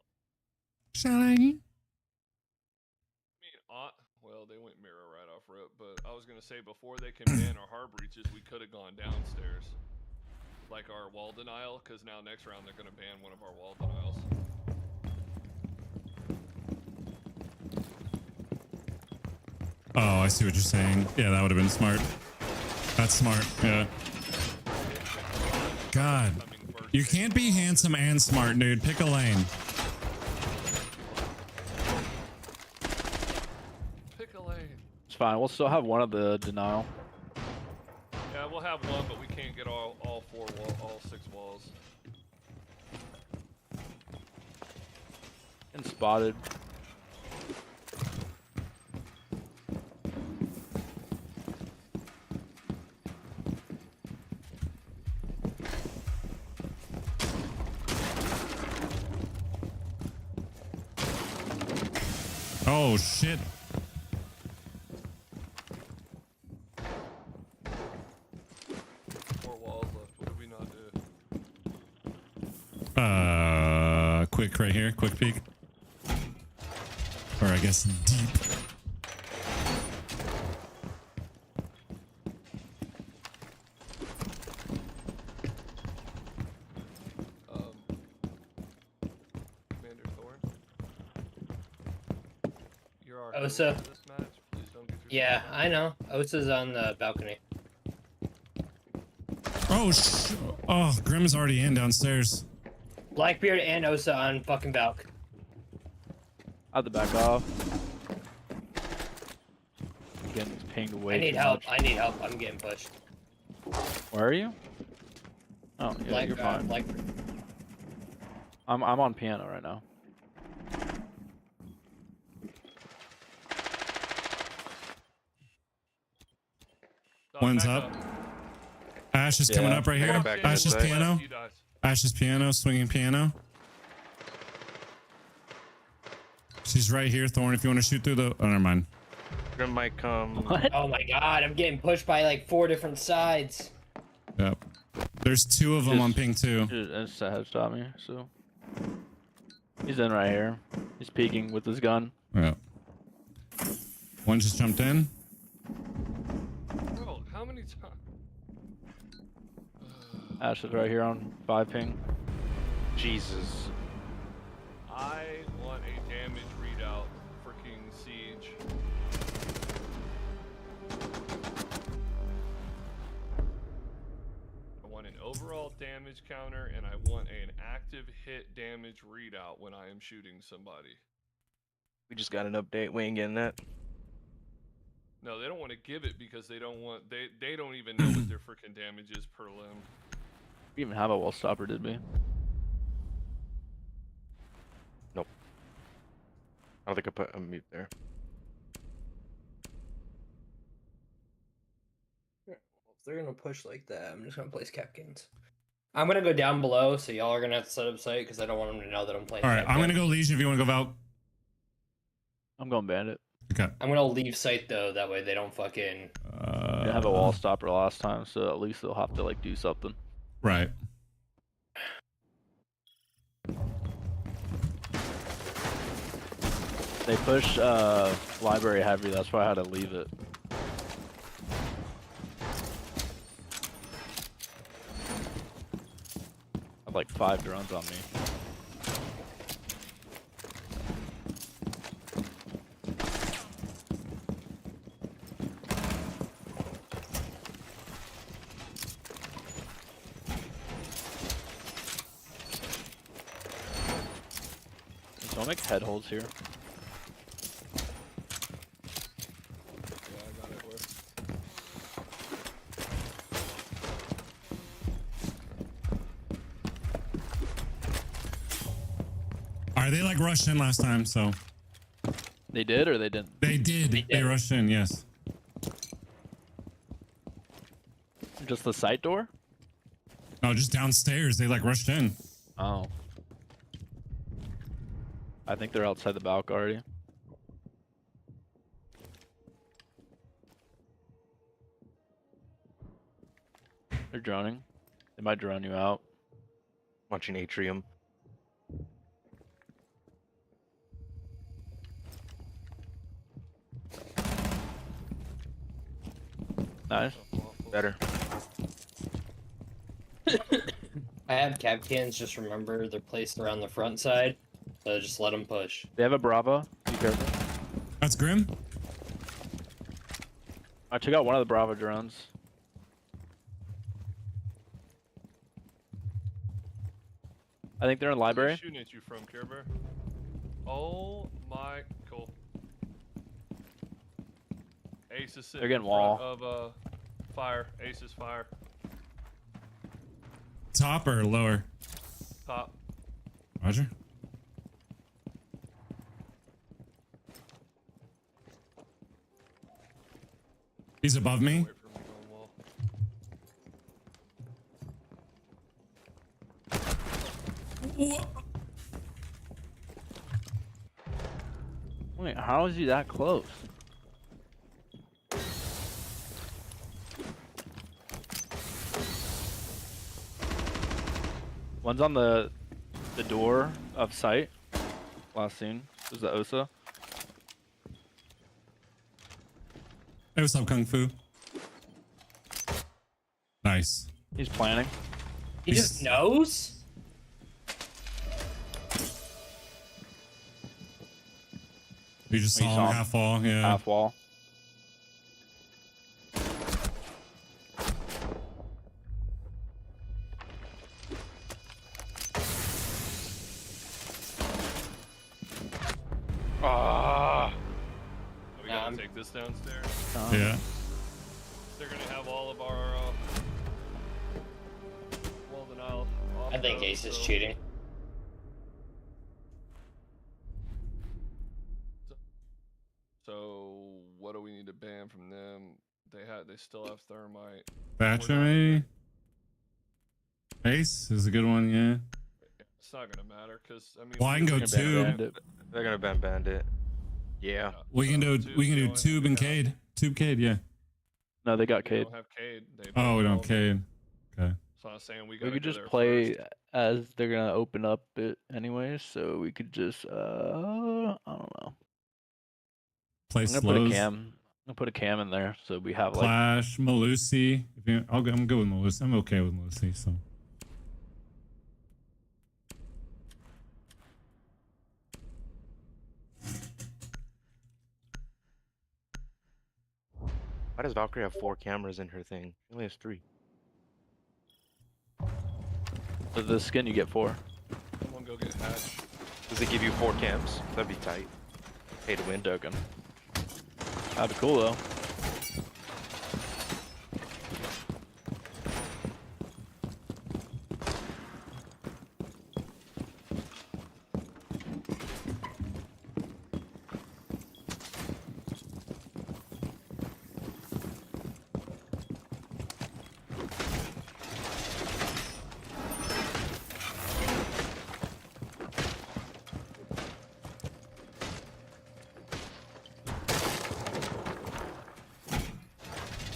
Shiny. I mean, well, they went mirror right off rip, but I was gonna say before they can ban our hard breaches, we could have gone downstairs, like our wall denial, because now next round they're gonna ban one of our wall denials. Oh, I see what you're saying. Yeah, that would have been smart. That's smart. Yeah. God, Coming first you take can't be off. handsome and smart, dude. Pick a lane. Pick a lane. It's fine. We'll still have one of the denial. Yeah, we'll have one, but we can't get all all 6 walls. And spotted. Oh, shit. 4 walls left. What did we not do? Quick right here. Quick peek. Or I guess deep. Commander Thorn. You're our Osa. hero for this match. Please don't get Yeah, yourself I know. Osa's on the balcony. Oh, oh, Grim's already in downstairs. Blackbeard and Osa on fucking balc. I have to back off. Getting pinged away. I need too help. much. I need help. I'm getting pushed. Where are you? Oh, yeah, you're fine. Blackbeard. I'm on piano right now. One's back up. Ash is coming Yeah. up right here. Going back Ash's inside. piano. You guys. Ash's piano. Swinging piano. She's right here, Thorn. If you want to shoot through the... Oh, never mind. Grim might come. What? Oh my god, I'm getting pushed by like 4 different sides. Yep. There's 2 of them on ping too. Just a headshot me, so. He's in right here. He's peeking with his gun. Yep. One just jumped in. Bro, how many times? Ash is right here on 5 ping. Jesus. I want a damage readout for King Siege. I want an overall damage counter, and I want an active hit damage readout when I am shooting somebody. We just got an update. We ain't getting that. No, they don't want to give it because they don't want they don't even know what their freaking damage is per limb. We even have a wall stopper, did we? Nope. I don't think I put a mute there. If they're gonna push like that, I'm just gonna place Capkins. I'm gonna go down below, so y'all are gonna have to set up site because I don't want them to know that I'm playing. All right, I'm Capkins. gonna go Legion if you want to go Valk. I'm going bandit. Okay. I'm gonna leave site though, that way they don't fucking. We didn't have a wall stopper last time, so at least they'll have to like do something. Right. They pushed library heavy, that's why I had to leave it. I have like 5 drones on me. Don't make head holes here. Yeah, I got it. right, they like rushed in last time, so They did or they didn't? they did. They rushed in, yes. Just the side door? No, just downstairs. They like rushed in. Oh. I think they're outside the balcony already. They're droning. They might drone you out. Watching Atrium. Nice. Better. I have cap cans. Just remember they're placed around the front side, so just let them push. They have a Bravo. Be careful. That's Grim. I took out one of the Bravo drones. I think they're in Where are they library. shooting at you from, Care Bear? Oh my, cool. Ace is sitting They're getting in front wall. of fire. Ace is fire. Top or lower? Top. Roger. He's above me. Wait for me on wall. Wait, how is he that close? One's on the door of sight. Last scene was the Osa. Hey, what's up, Kung Fu? Nice. He's planning. He just knows. You just Oh, you saw saw him him. half wall, yeah. Half wall. Ah. Are we Nah, gonna I'm- take this downstairs? Yeah. They're gonna have all of our wall denial. I think off-road, Ace is so- cheating. So what do we need to ban from them? They still have thermite. Thatcher, maybe? Ace is a good one, yeah. It's not gonna matter because I mean. Well, I can go Gonna ban tube. Bandit. They're gonna ban Bandit. Yeah. We can do tube and Cade. Tube Cade, yeah. No, they got They Cade. don't have Cade. They Oh, we don't all of them. Cade. Okay. So I'm saying we We gotta could go just there play first. as they're gonna open up it anyways, so we could just I don't know. Play I'm gonna put a slows. cam. I'm gonna put a cam in there so we have like Clash, Malusi. I'm good with Malusi. I'm okay with Malusi, so. Why does Valkyrie have 4 cameras in her thing? She only has 3. the skin you get for. Someone go get Hatch. Does it give you 4 cams? That'd be tight. Pay to win. Token. That'd be cool though.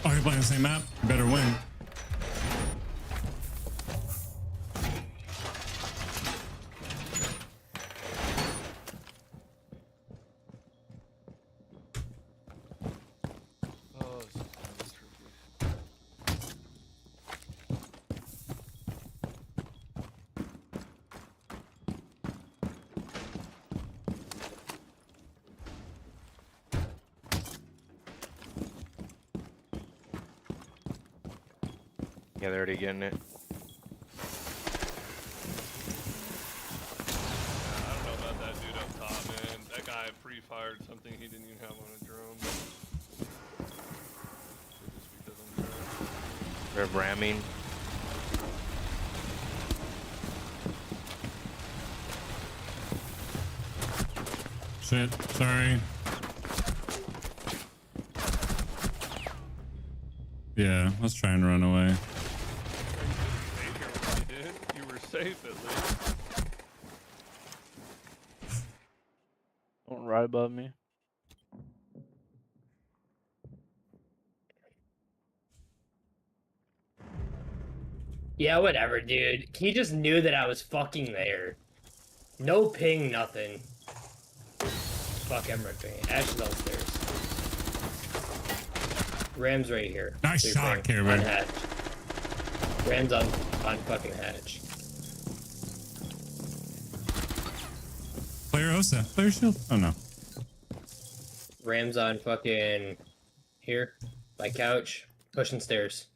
Oh, you're playing the same map? You better win. Oh, this is tricky. Yeah, they're already getting it. I don't know about that dude up top, man. That guy pre-fired something he didn't even have on a drone. Just because I'm drone. They're ramming. Shit. Sorry. Yeah, let's try and run away. You were safe at least. Don't right above me. Yeah, whatever, dude. He just knew that I was fucking there. No ping, nothing. Fuck, I'm ripping. Ash is downstairs. Ram's right here. Nice Three shot, frame, Cameron. on hatch. Ram's on fucking hatch. Player Osa. Player shield. Oh no. Ram's on fucking here. My couch. Pushing stairs.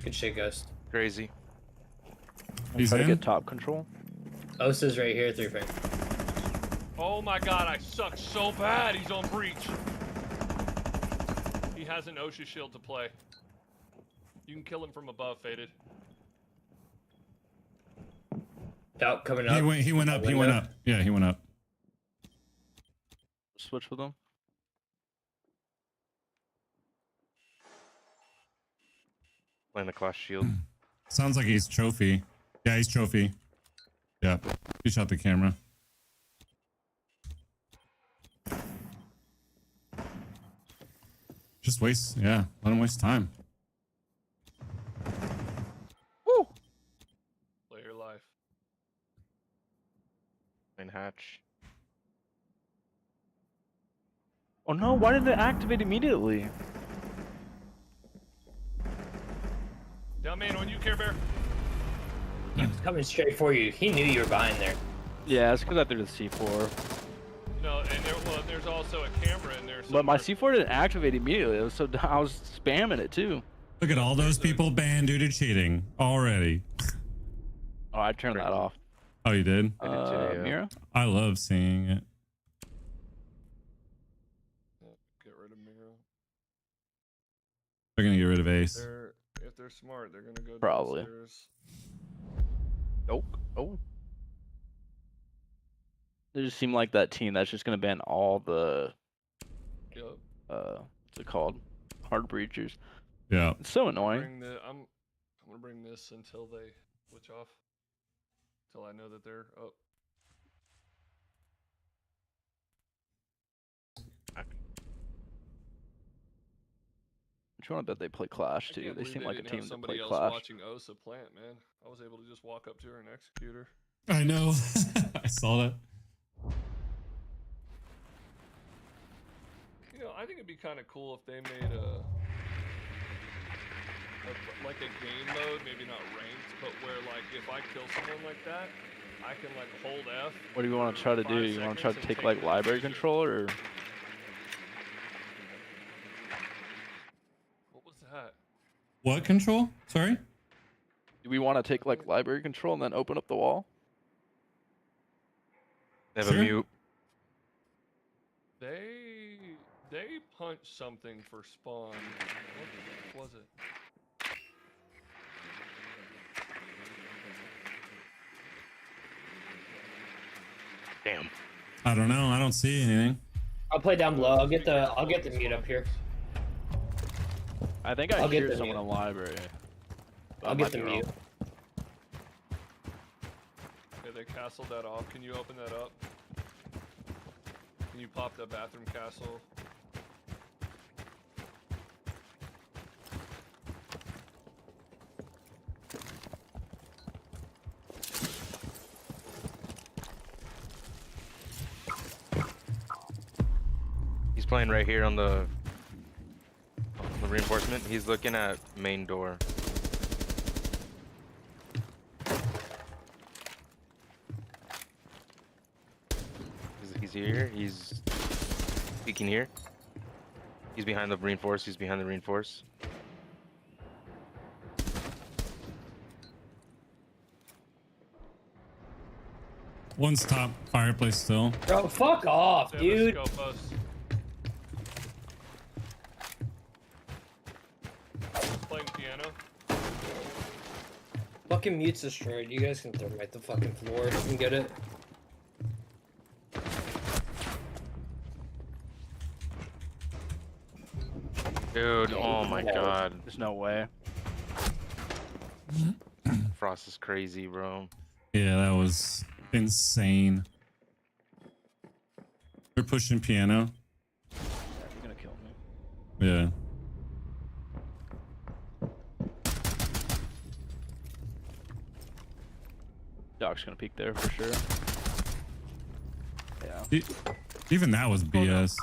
Good shit, Ghost. Crazy. He's Try to in. get top control. Osa's right here, 3 frame. Oh my god, I suck so bad. He's on breach. He has an OSHA shield to play. You can kill him from above, Faded. Out, coming up. He went up. He went up. Yeah, he went up. Switch with them. Playing the class shield. Sounds like he's trophy. Yeah, he's trophy. Yeah, he shot the camera. Just waste. Yeah, let him waste time. Woo! Play your life. Playing hatch. Oh no, why did it activate immediately? Down main on you, Care Bear. He was coming straight for you. He knew you were behind there. Yeah, it's because I threw the C4. No, and there's also a camera in there. But my somewhere. C4 didn't activate immediately. It was so I was spamming it too. Look at all those people banned due to cheating already. Oh, I turned that off. Oh, you did? I did too, yeah. Mira? I love seeing it. Get rid of Miro. They're gonna get rid of Ace. If they're smart, they're gonna go Probably. downstairs. Nope. Oh. They just seem like that team that's just gonna ban all the Yep. what's it called? Hard breachers. Yeah. It's so annoying. I'm gonna bring this until they switch off. Until I know that they're up. I want to bet they play Clash I too. can't They believe seem like a didn't team have that somebody play else Clash. watching Osa plant, man. I was able to just walk up to her and execute her. I know. I saw that. You know, I think it'd be kind of cool if they made like a game mode, maybe not ranked, but where like if I kill someone like that, I can like hold F. What do you want to try to do? You want to try to take like library control or? What was that? What control? Sorry? Do we want to take like library control and then open up the wall? They have Sure. a mute. They punched something for spawn. What the fuck was it? Damn. I don't know. I don't see anything. I'll play down below. I'll get the mute up here. I think I I'll get hear the someone mute. in library. But I I'll might get the be wrong. mute. Okay, they castled that off. Can you open that up? Can you pop the bathroom castle? He's playing right here on the reinforcement. He's looking at main door. He's here. He's peeking here. He's behind the reinforce. He's behind the reinforce. One's top fireplace still. Bro, fuck off, They have a dude. scope us. Playing piano. Fucking mute's destroyed. You guys can thermite the fucking floor if you can get it. Dude, oh my god. There's no way. Frost is crazy, bro. Yeah, that was insane. They're pushing piano. Yeah, you're gonna kill me. Yeah. Doc's gonna peek there for sure. Yeah. Even that was BS.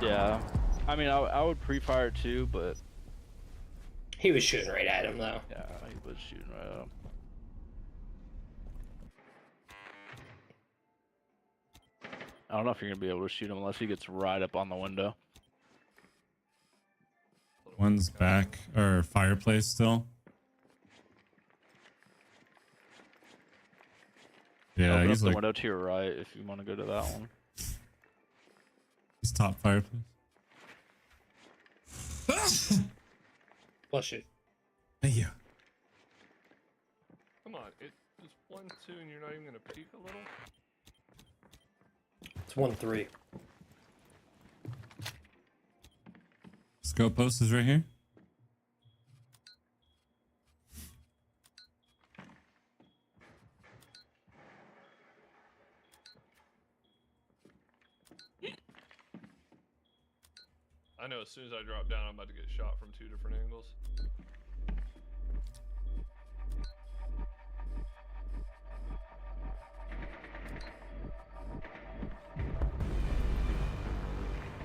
Yeah. I mean, I would pre-fire too, but He was shooting right at him though. yeah, he was shooting right at him. I don't know if you're gonna be able to shoot him unless he gets right up on the window. One's back or fireplace still. Yeah, Open he's up the like window to your right if you want to go to that one. he's top fireplace. Bless you. Thank you. Come on, it's 1-2, and you're not even gonna peek a little. It's 1-3. Scope post is right here. I know as soon as I drop down, I'm about to get shot from 2 different angles.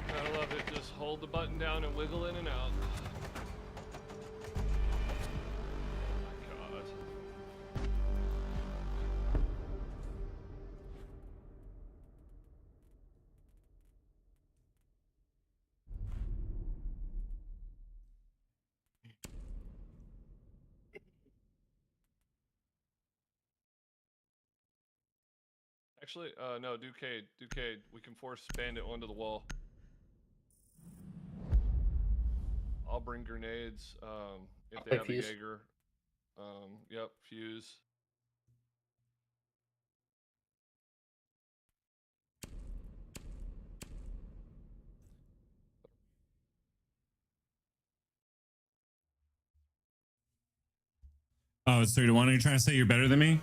I love it. Just hold the button down and wiggle in and out. Oh my god. Actually, no, Ducade, we can force Bandit onto the wall. I'll bring grenades, if they have a Fuse. Jaeger. Yep, fuse. Oh, it's 3-1. Are you trying to say you're better than me?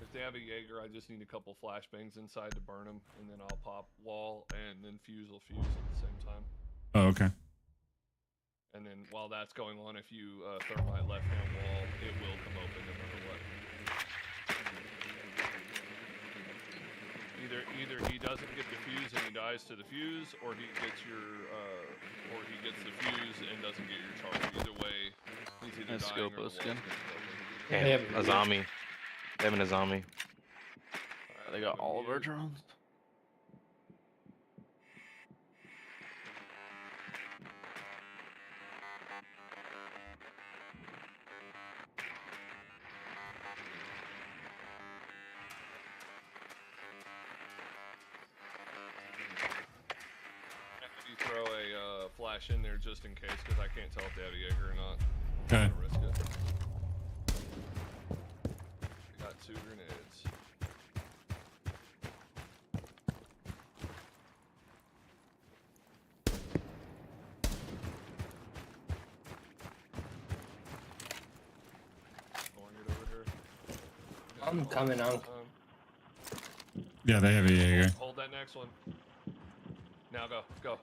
If they have a Jaeger, I just need a couple flashbangs inside to burn them, and then I'll pop wall, and then fuse will fuse at the same time. Oh, okay. And then while that's going on, if you thermite left-hand wall, it will come open no matter what. Either he doesn't get the fuse and he dies to the fuse, or he gets the fuse and doesn't get your charge. Either way, he's either Nice dying scope, or the skin. wall's gonna Damn, They have a zombie. Having a zombie. They got all of our drones. You throw a flash in there just in case, because I can't tell if they have a Jaeger or not. Okay. Don't risk it. We got 2 grenades. Going it over here. I'm coming, Yeah, they have a Jaeger. Hold that next one. Now go, go.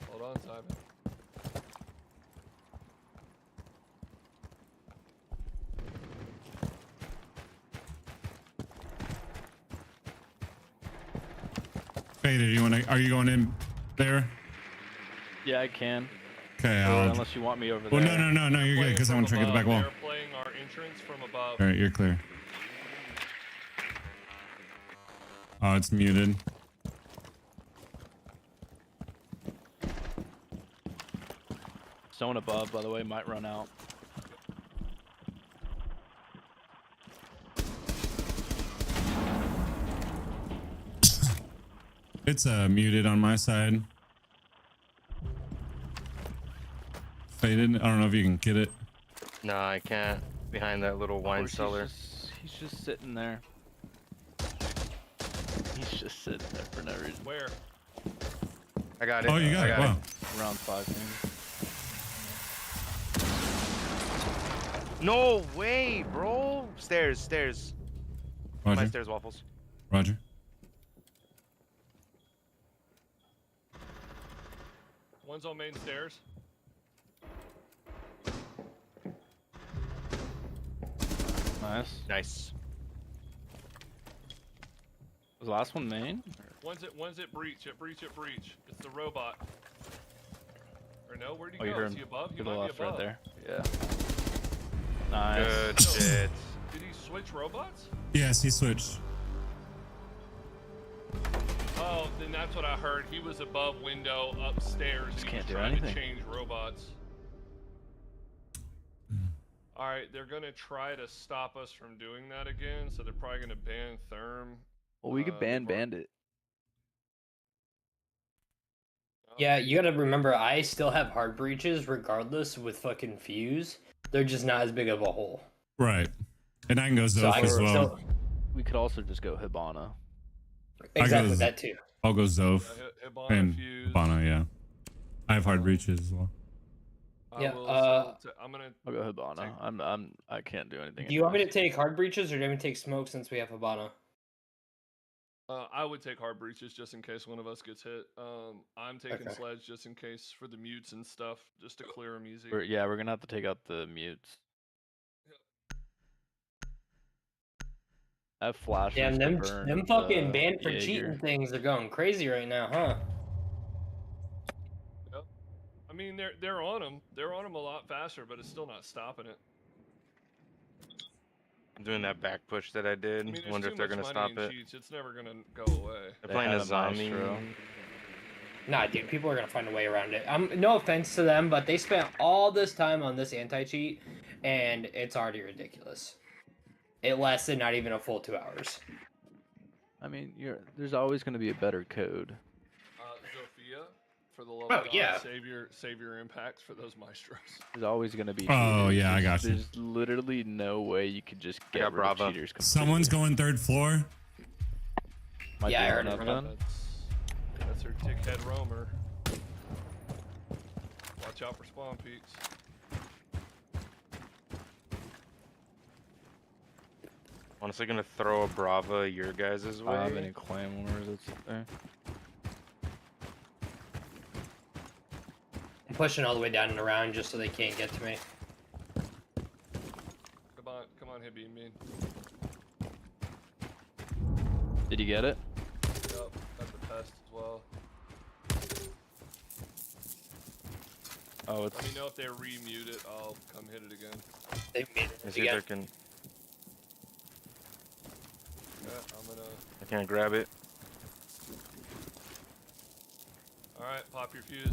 Hold on, Simon. Faded, are you going in there? Yeah, I can. Okay, Unless you want me over well, there. no, you're good, because I want to try to get the back wall. They're playing our entrance from above. All right, you're clear. Oh, it's muted. Someone above, by the way, might run out. It's muted on my side. Faded. I don't know if you can get it. No, I can't. Behind that little wine cellar. He's just sitting there. He's just sitting there for no reason. Where? I got it. Oh, you got it. Wow. Round 5 maybe. No way, bro. Stairs. My Roger. stairs, waffles. Roger. One's on main stairs. Nice. Nice. Was the last one main? One's at breach. At breach. It's the robot. Or no? Where'd he Oh, go? you heard Is him he above? He to the might left be above. right there. Yeah. Nice. Good shit. Did he switch robots? Yes, he switched. Oh, then that's what I heard. He was above window upstairs. Just He can't was do trying anything. to change robots. All right, they're gonna try to stop us from doing that again, so they're probably gonna ban Therm. Well, we could ban Bandit. Yeah, you gotta remember, I still have hard breaches regardless with fucking Fuse. They're just not as big of a hole. Right. And I can go So Zoth I as can well. still... We could also just go Hibana. Exactly, goes- that too. I'll go Zoth Hibana, and Fuse. Hibana, yeah. I have hard breaches as well. Yeah, I'm gonna. I'll go Hibana. I can't do anything. Do you want me to anyways. take hard breaches or do you want me to take smoke since we have Habana? I would take hard breaches just in case one of us gets hit. I'm taking Okay. sledge just in case for the mutes and stuff, just to clear them easy. We're gonna have to take out the mutes. I have flashes. Damn, to them burn fucking the banned for Jaeger. cheating things are going crazy right now, huh? Yep. I mean, they're on them. They're on them a lot faster, but it's still not stopping it. I'm doing that back push that I did. I mean, there's Wonder too if they're much gonna money stop in it. cheats. It's never gonna go away. They're They playing had a a zombie. maestro. Nah, dude, people are gonna find a way around it. No offense to them, but they spent all this time on this anti-cheat, and it's already ridiculous. It lasted not even a full 2 hours. I mean, there's always gonna be a better code. Zofia, for the love Oh, of God, yeah. save your impacts for those maestros. There's always gonna be. Oh, cheaters. yeah, I There's- got you. There's literally no way you could just get got rid of Bravo. cheaters. Someone's completely. going third floor. Might Yeah, be I heard enough it. done. That's her dickhead roamer. Watch out for spawn peaks. Honestly, gonna throw a Brava your guys' I don't way. have any claymores that's there. I'm pushing all the way down and around just so they can't get to me. Come on, hit beam mean. Did you get it? Yep, that's a test as well. Oh, it's. Let me know if they remute it. I'll come hit it again. They made Let's it see if again. I can. Yeah, I'm gonna. I can't grab it. All right, pop your fuse.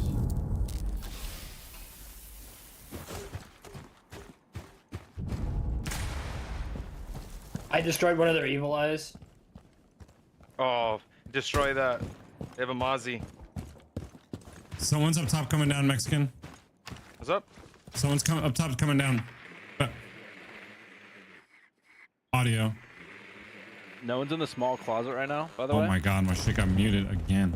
I destroyed one of their evil eyes. Oh, destroy that. They have a Mozzie. Someone's up top coming down, Mexican. What's up? Someone's up top coming down. Audio. No one's in the small closet right now. By the Oh way. my god, my shit got muted again.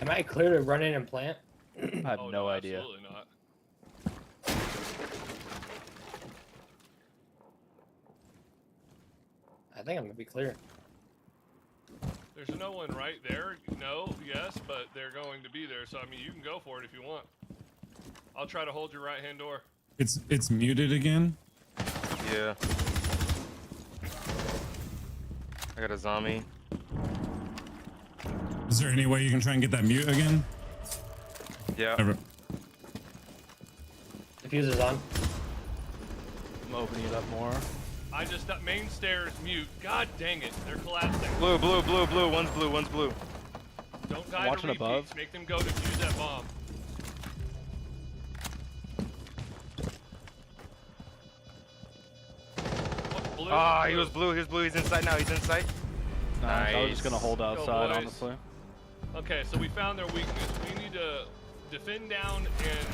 Am I clear to run in and plant? I have Oh, no idea. Absolutely not. I think I'm gonna be clear. There's no one right there. No, yes, but they're going to be there. So I mean, you can go for it if you want. I'll try to hold your right hand door. It's muted again. Yeah. I got a zombie. Is there any way you can try and get that mute again? Yeah. Ever. Diffuser's on. I'm opening it up more. I just that main stairs mute. God dang it, they're collapsing. Blue. One's blue. Don't guide watching a repeat. above. Make them go defuse that bomb. What's blue? Ah, he was blue. He was blue. He's inside now. He's inside. Nice. I was just gonna Nice. hold Go, outside, boys. honestly. Okay, so we found their weakness. We need to defend down and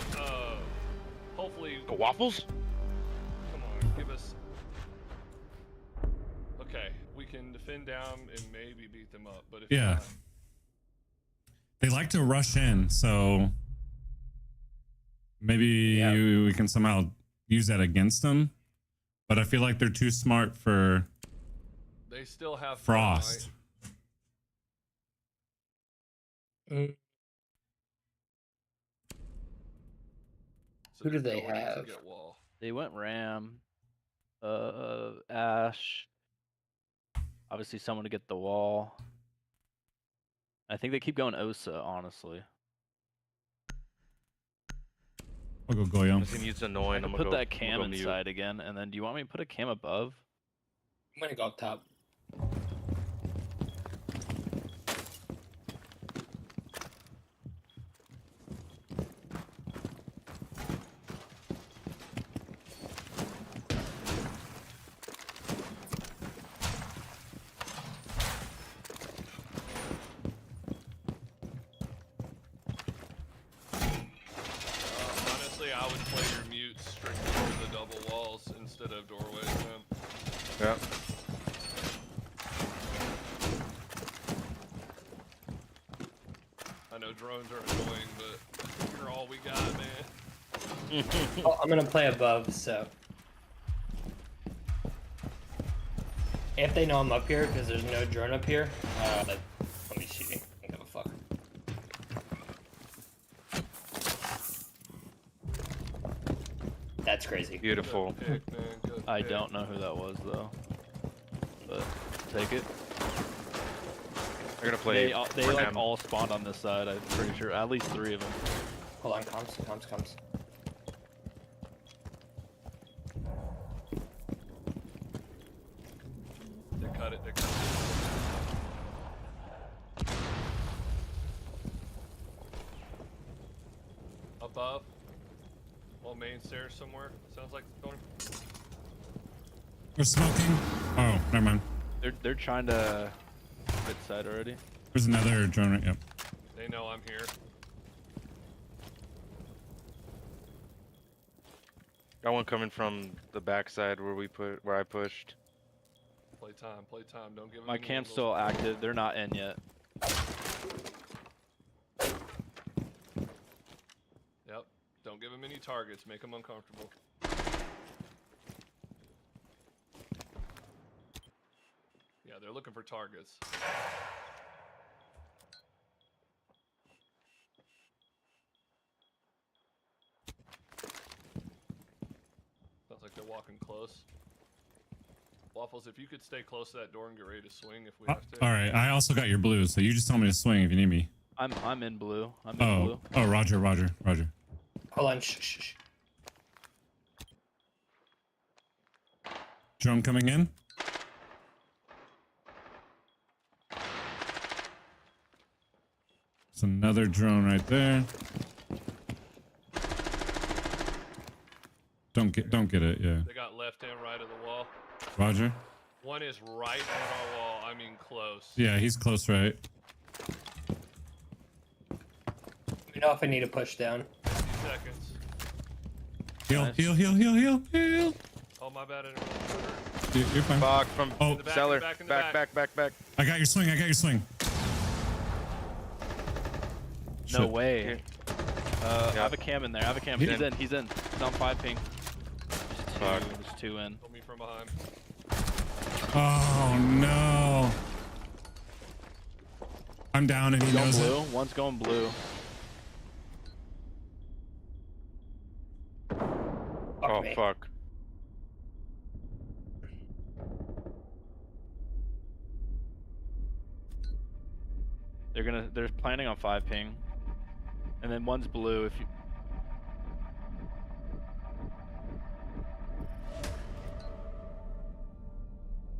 hopefully. Go waffles. Come on, give us. Okay, we can defend down and maybe beat them up, but if Yeah. not, They like to rush in, so maybe we can somehow use that against them. But I feel like they're too smart for they still have Frost. thermite, so Who do they're they going to have? get wall. They went Ram, Ash. Obviously, someone to get the wall. I think they keep going Osa, honestly. I'll go Goyo. This thing is I annoying. can I'm put gonna go, that cam I'm gonna go mute. inside again, and then do you want me to put a cam above? I'm gonna go up top. Honestly, I would play your mutes strictly for the double walls instead of doorways, man. Yeah. I know drones are annoying, but you're all we got, man. Oh, I'm gonna play above, so. If they know I'm up here, because there's no drone up here, let me shoot. I don't give a fuck. That's crazy. Beautiful. Good pick, man. Good I pick. don't know who that was though, but take it. They're gonna play. They for like them. all spawned on this side. I'm pretty sure at least 3 of them. Hold on, comms. They cut it. Above. Well, main stairs somewhere. Sounds like it's going. We're smoking. Oh, never mind. They're trying to mid side already. There's another drone right. Yep. They know I'm here. Got one coming from the backside where I pushed. Play time. Don't give them My any cam's angles. still active. They're not in yet. Yep. Don't give them any targets. Make them uncomfortable. Yeah, they're looking for targets. Sounds like they're walking close. Waffles, if you could stay close to that door and get ready to swing if we have to. All right. I also got your blue, so you just tell me to swing if you need me. I'm in blue. I'm in Oh. blue. Oh, Roger. Hold on, shh. Drone coming in. There's another drone right there. Don't get it. Yeah. They got left and right of the wall. Roger. One is right on our wall. I mean, close. Yeah, he's close, right? Let me know if I need to push down. 50 seconds. Heal. Oh, my bad. You're fine. Fuck from Oh. In the back, cellar. in the back, in the Back. I got your swing. No Shit. way. Here. I Yeah. have a cam in there. He's He's in. He's on 5 ping. Fuck. There's 2 in. Pull me from behind. Oh no. I'm down and he Going knows blue. it. One's going blue. Oh me. fuck. They're planning on 5 ping. And then one's blue if you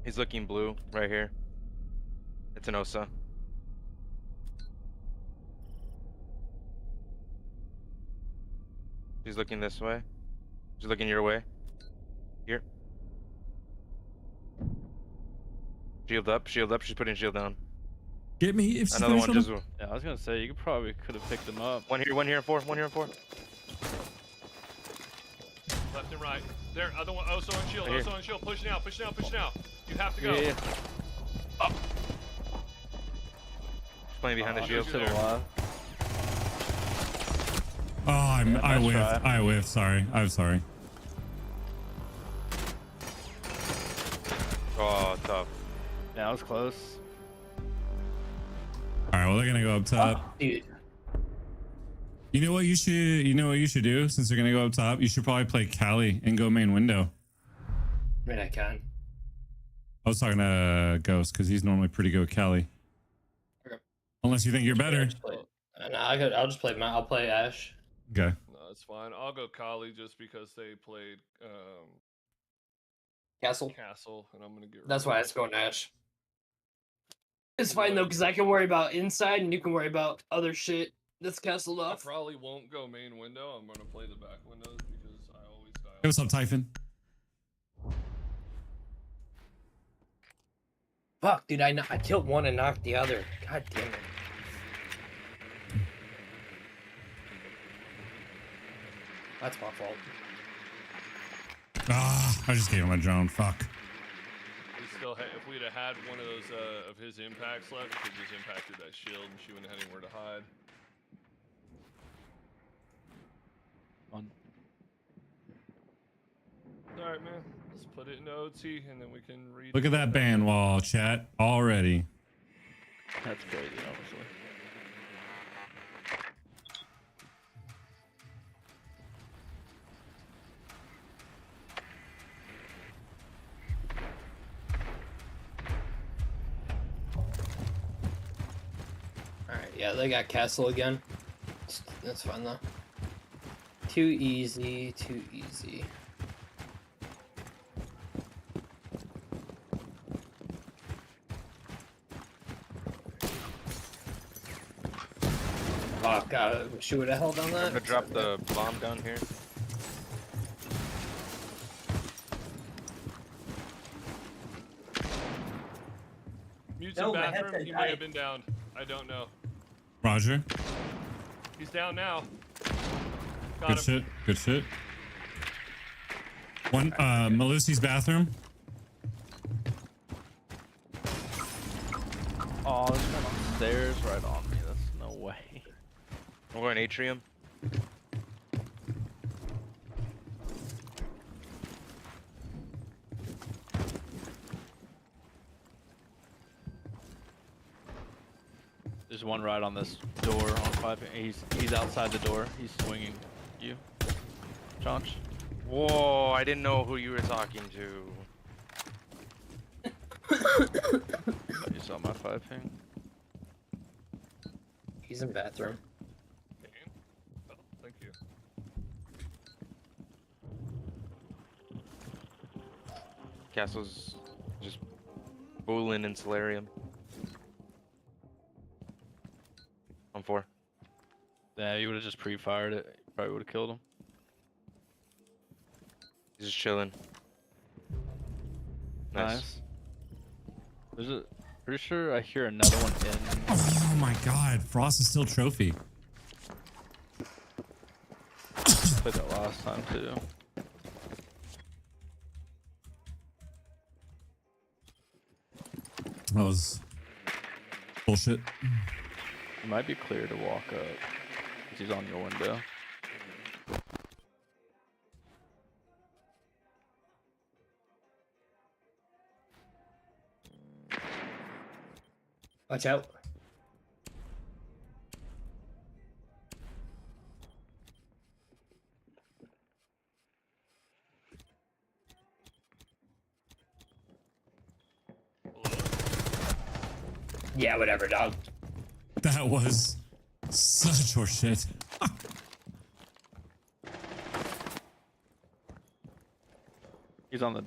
He's looking blue right here. It's an Osa. She's looking this way. She's looking your way. Here. Shield up, shield up. She's putting shield down. Get me if she's Another one putting just. shield Yeah, I was gonna say you probably could have picked him up. One here and four. One here and four. Left and right. There, other one. Also on shield. Right Also on shield. Pushing out. Pushing out. Pushing out. You have to go. Yeah. She's playing behind the shield. Still alive. Oh, I nice whiffed. try. I whiffed. Sorry. I'm sorry. Oh, tough. Yeah, I was close. All right. Well, they're gonna go up top. Oh, dude. You know what you should. You know what you should do since they're gonna go up top. You should probably play Cali and go main window. I mean, I can. I was talking to Ghost because he's normally pretty good with Cali. Okay. Unless you think you're better. No, I'll just play. I'll play Ash. Okay. No, it's fine. I'll go Kali just because they played Castle. Castle, and I'm gonna get. That's rid why I of was going Ash. It's fine though, because I can worry about inside, and you can worry about other shit that's castled I off. probably won't go main window. I'm gonna play the back windows because I always die. Hey, what's up, Typhon? Fuck, dude, I killed one and knocked the other. God damn it. That's my fault. Ah, I just gave him a drone. Fuck. We still if we'd have had one of those of his impacts left, we could just impacted that shield, and she wouldn't have anywhere to hide. Fun. All right, man. Let's put it in OT, and then we can read. Look at that band wall, chat. Already. That's crazy, obviously. Alright, yeah, they got castle again. That's fine though. Too easy, too easy. Fuck, she would have held on I'm that. gonna drop the bomb down here. Mute's No, in my bathroom. headset He may died. have been down. I don't know. Roger. He's down now. Got Good him. shit. Good shit. One, Malusi's bathroom. Oh, there's one upstairs right on me. That's no way. I'm going atrium. There's one right on this door on 5. He's outside the door. He's swinging you, Josh. Whoa, I didn't know who you were talking to. You saw my 5 ping. He's in bathroom. Oh, thank you. Castle's just booling in Solarium. On 4. Yeah, you would have just pre-fired it. Probably would have killed him. He's just chilling. Nice. There's a. Pretty sure I hear another one in. Oh my god. Frost is still trophy. Played that last time too. That was bullshit. It might be clear to walk up. 'Cause he's on your window. Watch out. Yeah, whatever, dog. That was such horseshit. He's on the.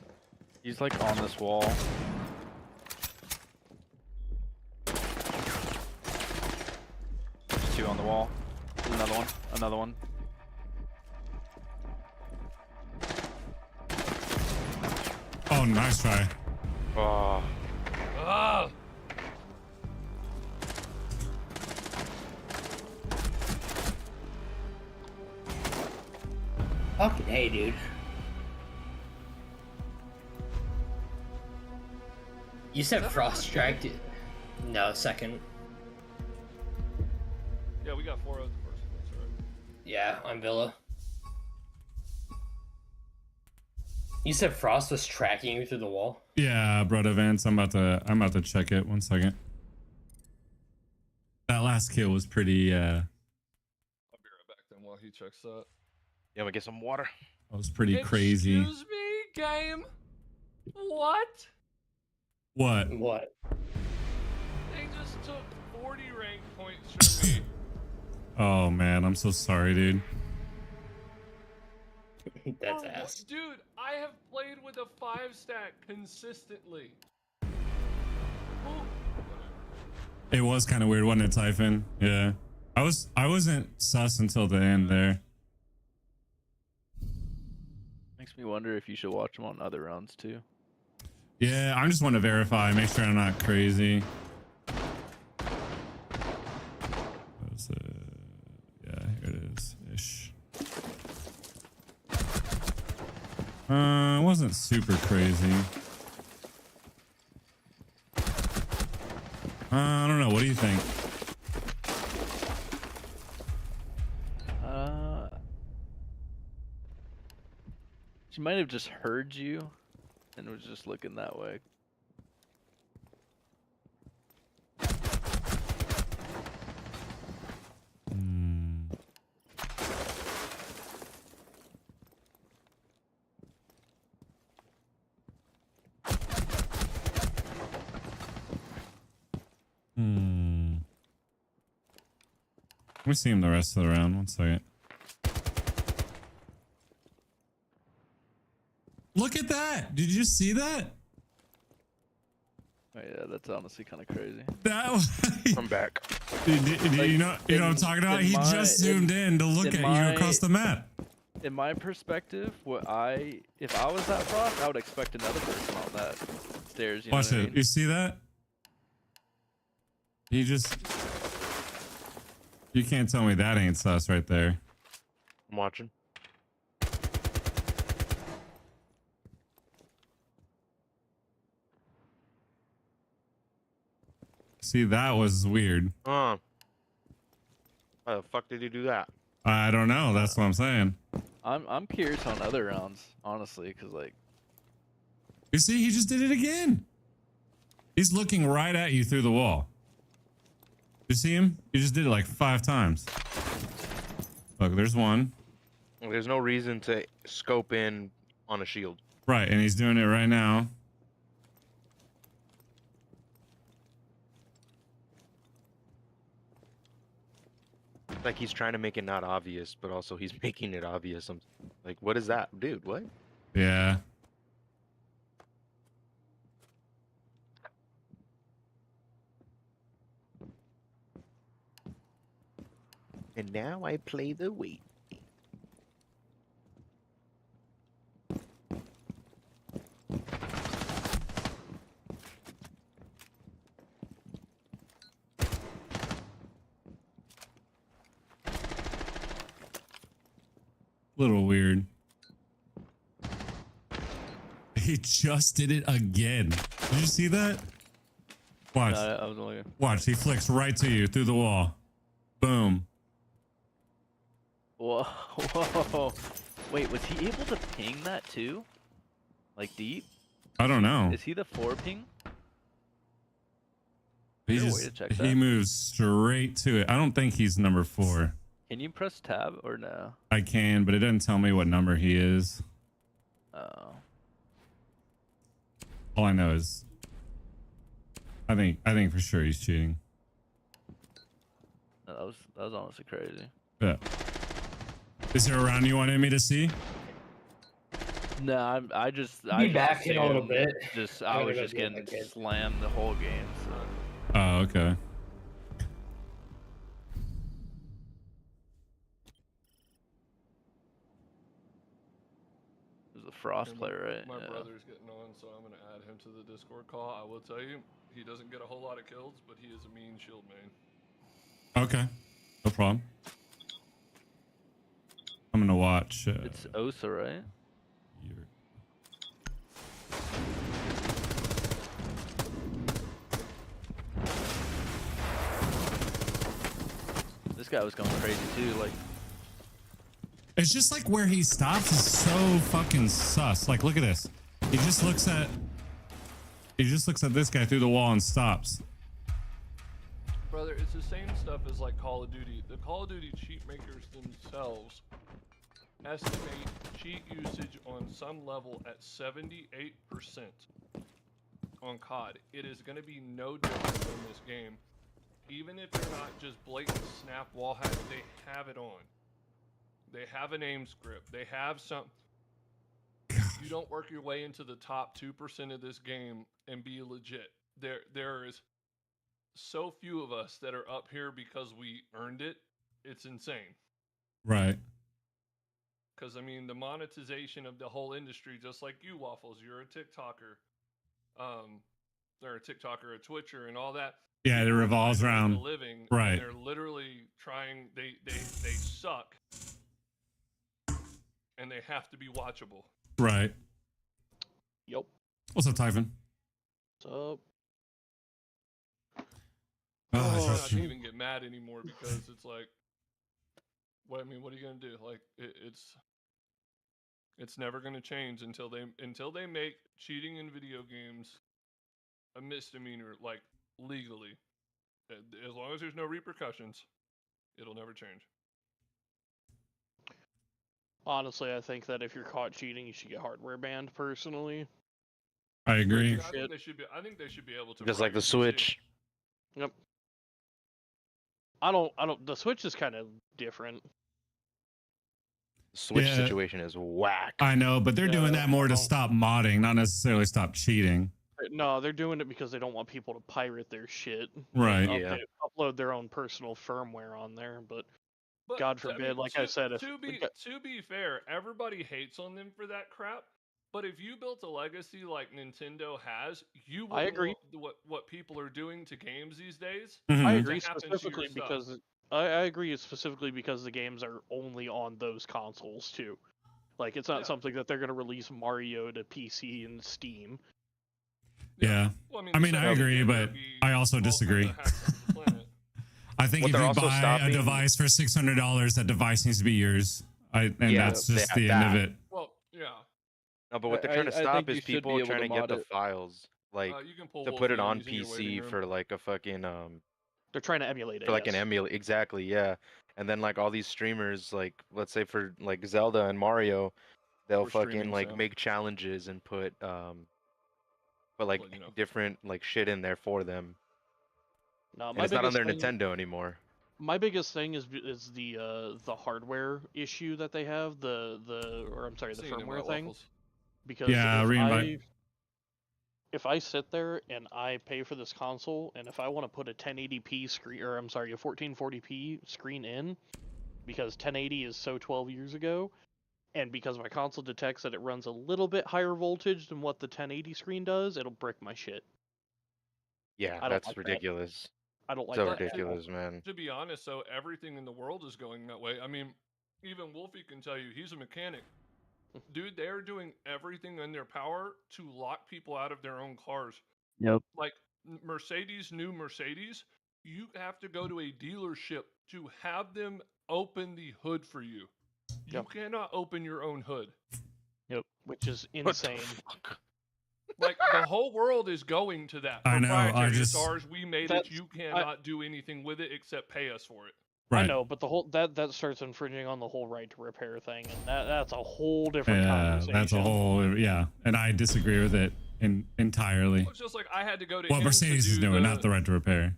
He's like on this wall. There's 2 on the wall. There's another one. Another one. nice try. Oh, Ah! Fucking hey, dude. You said Frost Strike? No, second. Yeah, we got 4 of the first one. That's right. Yeah, on Villa. You said Frost was tracking you through the wall? Yeah, brother Vance, I'm about to check it. 1 second. That last kill was pretty I'll be right back then while he checks that. yeah, I'm gonna get some water. that was pretty crazy. Excuse me, game? What? What? What? They just took 40 rank points from me. Oh man, I'm so sorry, dude. That's For what- ass. Dude, I have played with a 5-stack consistently. Who- It was kind of weird, wasn't it, Typhon? Yeah. I wasn't sus until the end there. Makes me wonder if you should watch them on other rounds too. Yeah, I just want to verify, make sure I'm not crazy. Yeah, here it is. Ish. It wasn't super crazy. I don't know. What do you think? She might have just heard you and was just looking that way. Let me see him the rest of the round. 1 second. Look at that! Did you see that? Oh yeah, that's honestly kind of crazy. That was, I'm back. you know what I'm talking about? He just zoomed in to look at you across the map. In my perspective, if I was that Frost, I would expect another person on that stairs. You know Watch what I it. mean? You see that? He just... You can't tell me that ain't sus right there. I'm watching. See, that was weird. How the fuck did he do that? I don't know. That's what I'm saying. I'm curious on other rounds, honestly, because like You see, he just did it again. He's looking right at you through the wall. You see him? He just did it like 5 times. Look, there's one. There's no reason to scope in on a shield. Right, and he's doing it right now. Like he's trying to make it not obvious, but also he's making it obvious. I'm like, what is that, dude? What? Yeah. And now I play the wait. Little weird. He just did it again. Did you see that? Watch. I was only. Watch. He flicks right to you through the wall. Boom. Whoa, whoa. Wait, was he able to ping that too? Like deep? I don't know. Is he the 4 ping? He Is there a way just to check he that? moves straight to it. I don't think he's number 4. Can you press tab or no? I can, but it doesn't tell me what number he is. Oh. All I know is I think for sure he's cheating. No, that was honestly crazy. Yeah. Is there a round you wanted me to see? No, I just Be back in a little assumed bit. I gotta was go just get my getting kid. slammed the whole game. So. Oh, okay. It was a Frost Here, player, right? My Yeah. brother's getting on, so I'm gonna add him to the Discord call. I will tell you, he doesn't get a whole lot of kills, but he is a mean shield main. Okay, no problem. I'm gonna watch. It's Osa, right? your- This guy was going crazy too. Like, It's just like where he stops is so fucking sus. Like, look at this. He just looks at this guy through the wall and stops. Brother, it's the same stuff as like Call of Duty. The Call of Duty cheat makers themselves estimate cheat usage on some level at 78% on COD. It is going to be no different in this game. Even if they're not just blatant snap wall hacks, they have it on. They have an aim script. They have some. You don't work your way into the top 2% of this game and be legit. There is so few of us that are up here because we earned it. It's insane. Right. Because, I mean, the monetization of the whole industry, just like you, Waffles, you're a TikToker, or a TikToker, a Twitcher, and all that. Yeah, it revolves People are around. making a living, right. And they're literally trying. They suck, and they have to be watchable. Right. Yep. What's up, Typhon? What's up? Oh, I I trust don't you. even get mad anymore because it's like, what are you gonna do? Like, it's never gonna change until they make cheating in video games a misdemeanor, like legally. As long as there's no repercussions, it'll never change. Honestly, I think that if you're caught cheating, you should get hardware banned. Personally, I agree. I think they should be. I think they should be able to. Just fry like the your PC. Switch. yep. I don't. The Switch is kind of different. The Switch Yeah. situation is whack. I know, but they're doing Yeah, that more I to don't- stop modding, not necessarily stop cheating. No, they're doing it because they don't want people to pirate their shit. Right. Yeah. Upload their own personal firmware on there, but But, God I mean, forbid, like I said, if to be fair, everybody hates on them for that crap. But if you built a legacy like Nintendo has, you will I agree. know what people are doing to games these days. Mhm. I to agree happen to specifically your stuff. because I agree specifically because the games are only on those consoles too. Like it's not Yeah. something that they're gonna release Mario to PC and Steam. Yeah. Well, I mean, the I second agree, game but would be I also all disagree. kinds of hacks on the planet. I think What if they're you also buy stopping- a device for $600, that device needs to be yours. And Yeah, that's just they the have end of that. it. Well, yeah. No, but what they're I- trying to I stop think you is should be people able trying to to get mod the it. files, like You can pull to put it on Wolfie's in your waiting PC room. for like a fucking They're trying to emulate it. for like an yes. emulate. Exactly, yeah. And then like all these streamers, like let's say for like Zelda and Mario, they'll We're fucking streaming, like so. make challenges and put like Let you know. different like shit in there for them. No, And it's not on their Nintendo anymore. My biggest thing is the hardware issue that they have, the Seeing him firmware at thing. Waffles. Because Yeah, if I sit there and I pay for this console, and if I want to put a 1080p screen, or I'm sorry, a 1440p screen in, because 1080 is so 12 years ago, and because my console detects that it runs a little bit higher voltage than what the 1080 screen does, it'll brick my shit. Yeah, I don't that's like that. ridiculous. I don't like So that at all. ridiculous, man. To be honest, so everything in the world is going that way. I mean, even Wolfie can tell you he's a mechanic. Dude, they're doing everything in their power to lock people out of their own cars. Yep. Like new Mercedes, you have to go to a dealership to have them open the hood for you. You Yep. cannot open your own hood. Yep, which is What the insane. fuck? Like the whole world is going to that. I know, I Proprietary, just- it's ours. We made it. That's- You cannot do anything with it except pay us for it. Right. I know, but the whole that starts infringing on the whole right to repair thing, and that's a whole different Yeah, conversation. that's a whole, yeah. And I disagree with it entirely. It's just like I had to go to What him Mercedes to is do doing, not the right to repair.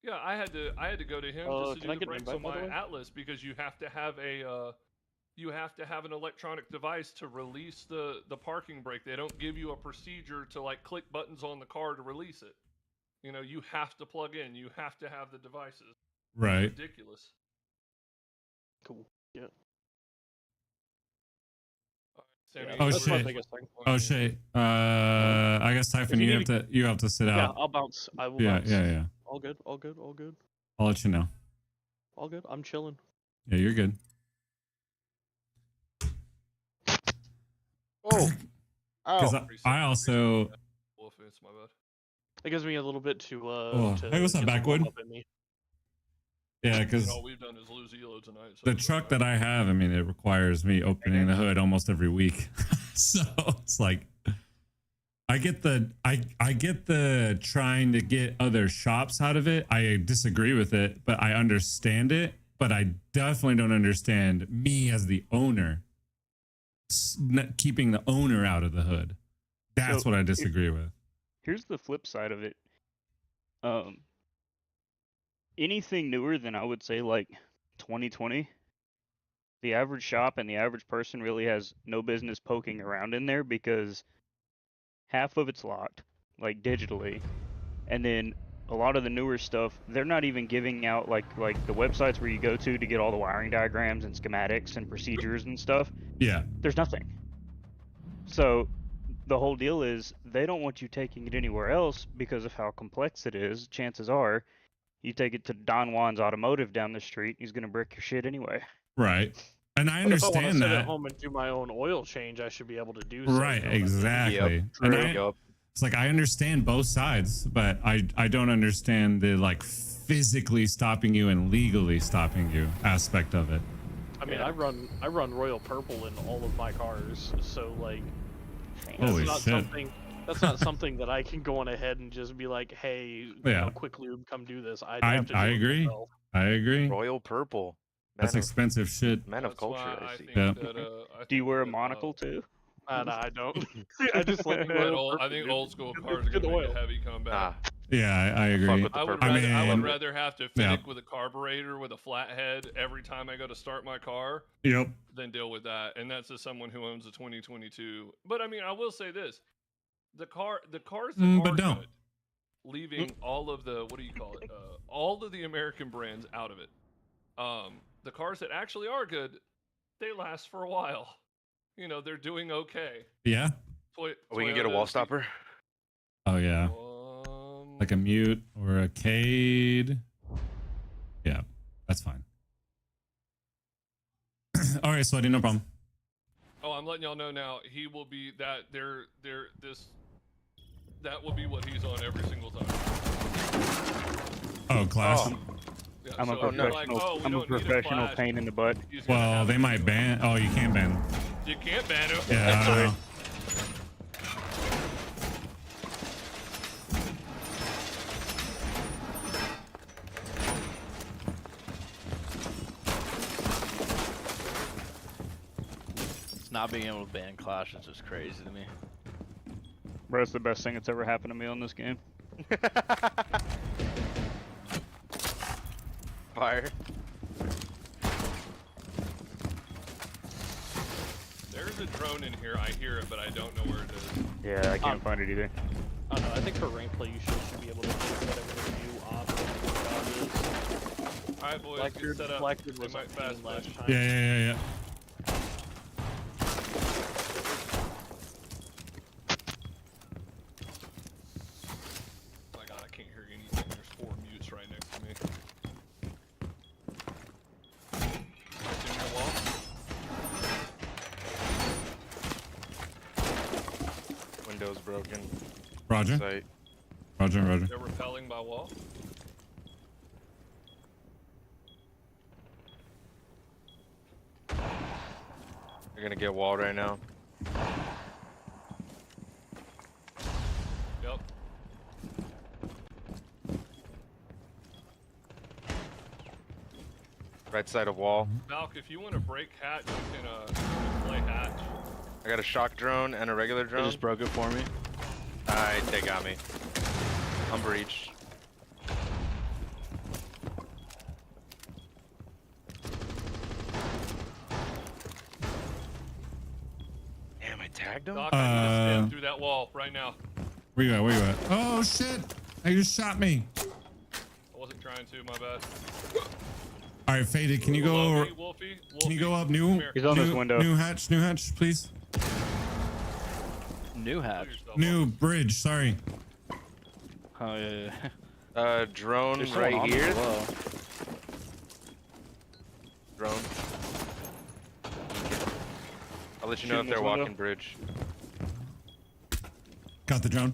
Yeah, I had to go to him just to can I do the get an brakes invite, on by the my way? Atlas because you have to have an electronic device to release the parking brake. They don't give you a procedure to like click buttons on the car to release it. You know, you have to plug in. You have to have the devices. Right. Ridiculous. Cool. Yeah. Sammy, Oh, you shit. were my biggest thing. Oh shit. I guess Typhon, you you need have to sit Yeah, out. I'll bounce. I will Yeah, bounce. yeah. All good. All good. All good. I'll let you know. All good. I'm chilling. Yeah, you're good. Oh. Because Oh. I also. Wolf, it's my bad. It gives me a little bit to Hey, what's up, get some Backwood? warm up in me. Yeah, because All we've done is lose Elo tonight. So the truck that I have, I mean, it requires me opening the hood almost every week. So it's like, I get the trying to get other shops out of it. I disagree with it, but I understand it. But I definitely don't understand me as the owner keeping the owner out of the hood. That's So, what I disagree with. Here's the flip side of it. Anything newer than I would say like 2020, the average shop and the average person really has no business poking around in there because half of it's locked, like digitally, and then a lot of the newer stuff, they're not even giving out like the websites where you go to get all the wiring diagrams and schematics and procedures and stuff. Yeah. There's nothing. So the whole deal is they don't want you taking it anywhere else because of how complex it is. Chances are you take it to Don Juan's Automotive down the street, he's going to brick your shit anyway. Right. And I But if I want to understand sit at that. home and do my own oil change, I should be able to do so. Right, exactly. Yep. And Yep. it's like I understand both sides, but I don't understand the like physically stopping you and legally stopping you aspect of it. I mean, I run Royal Purple in all of my cars, so like, Holy not shit. something. That's not something that I can go on ahead and just be like, hey, you know, quick lube, come do this. I have to do I it agree. myself. I agree. Royal Purple. That's expensive shit. Man of That's why culture, I see. think Yeah. that, I Do you think wear a that, monocle too? No, I don't. I just like I think old school cars are Good gonna make oil. a heavy comeback. Yeah, I Fuck agree. with the I would, purple. rather, I would mean- rather have to Yeah. finick with a carburetor with a flat head every time I go to start my car Yep. than deal with that. And that's as someone who owns a 2022. But I mean, I will say this: the cars that but are don't. good, leaving all of the all of the American brands out of it. The cars that actually are good, they last for a while. You know, they're doing okay. Yeah. We can get a wall stopper. Oh yeah. Like a mute or a Cade. Yeah, that's fine. All right, Sweaty, no problem. Oh, I'm letting y'all know now. He will be that. That will be what he's on every single time. Oh, class. Yeah, I'm a so if you're professional. like, oh, we I'm a don't need professional flash, pain in the butt. he's gonna Well, have they it. might ban. Oh, you can ban. You can't ban him. Yeah, I don't know. Not being able to ban Clash is just crazy to me. Bro, it's the best thing that's ever happened to me on this game. Fire. There's a drone in here. I hear it, but I don't know where it is. Yeah, I can't find it either. I don't know. I think for rank play, you should be able to do whatever the new option is. All right, boys, Blackbeard, get set up. Blackbeard They was might on fast team last flash. time. Yeah. Oh my god, I can't hear anything. There's 4 mutes right next to me. See me on the wall? Windows broken. Roger. Site. Roger. They're repelling by wall. They're gonna get walled right now. Yep. Right side of wall. Valk, if you want to break hatch, you can play hatch. I got a shock drone and a regular They drone. just broke it for me. Alright, they got me. I'm breached. Damn, I tagged him? Doc, I need to stand through that wall right now. Where you at? Oh shit! They just shot me. I wasn't trying to, my bad. All right, Faded, can you go over? Wolfie, Can you go up come new? here. He's on this new- window. New hatch, please. New hatch. New bridge. Sorry. Oh yeah. Drone There's someone right on here. below. Drone. I'll let you know Shooting if they're this window. walking bridge. Got the drone.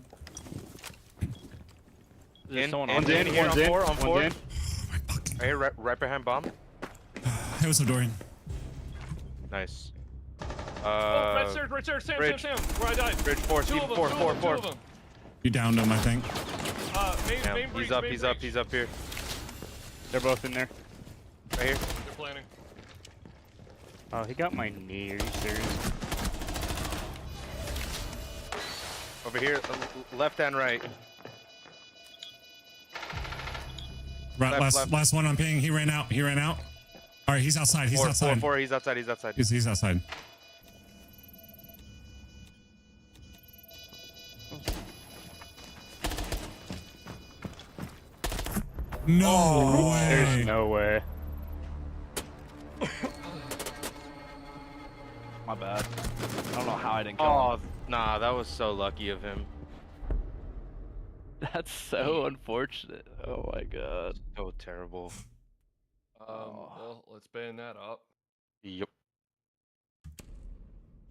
There's In, someone in, on in, there. here on four, on one's four. in. Right here, right behind bomb. Hey, what's up, Dorian? Nice. Oh, right stairs, Sam, bridge. Sam, where I died. Bridge 4, Two of them, four, two four, of them, four. two of them. You downed him, I think. Main breach, He's up, main he's up, breach. he's up here. They're both in there. Right here. They're planning. Oh, he got my knee. Are you serious? Over here, left and right. Right, Left. last one on ping. He ran out. All right, he's outside. He's outside. Four, he's outside, he's outside. He's outside. No way. There's no way. My bad. I don't know how I didn't kill Oh, him. nah, that was so lucky of him. That's so unfortunate. Oh my god. So terrible. Well, let's ban that up. Yep.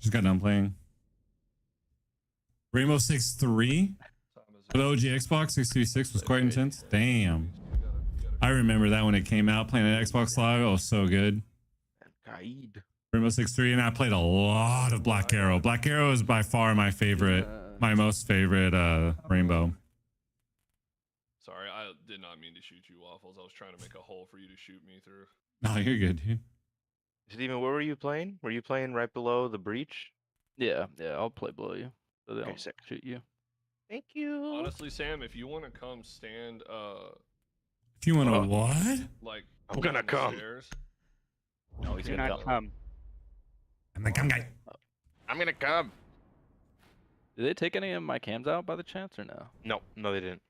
Just got done playing. Rainbow Six 3? The OG Xbox 636 was quite intense. Damn. I remember that when it came out, playing at Xbox Live. It was so good. Kaid. Rainbow Six 3, and I played a lot of Black Arrow. Black Arrow is by far my favorite, my most favorite Rainbow. Sorry, I did not mean to shoot you, Waffles. I was trying to make a hole for you to shoot me through. No, you're good, dude. Steven, where were you playing? Were you playing right below the breach? Yeah, I'll play below you. So they Okay, don't sick. shoot you. Thank you. Honestly, Sam, if you want to come stand, If you want to what? like, I'm gonna on the come. stairs, No, he's Do gonna not come. come. I'm the come guy. I'm gonna come. Did they take any of my cams out by the chance or no? No, they didn't.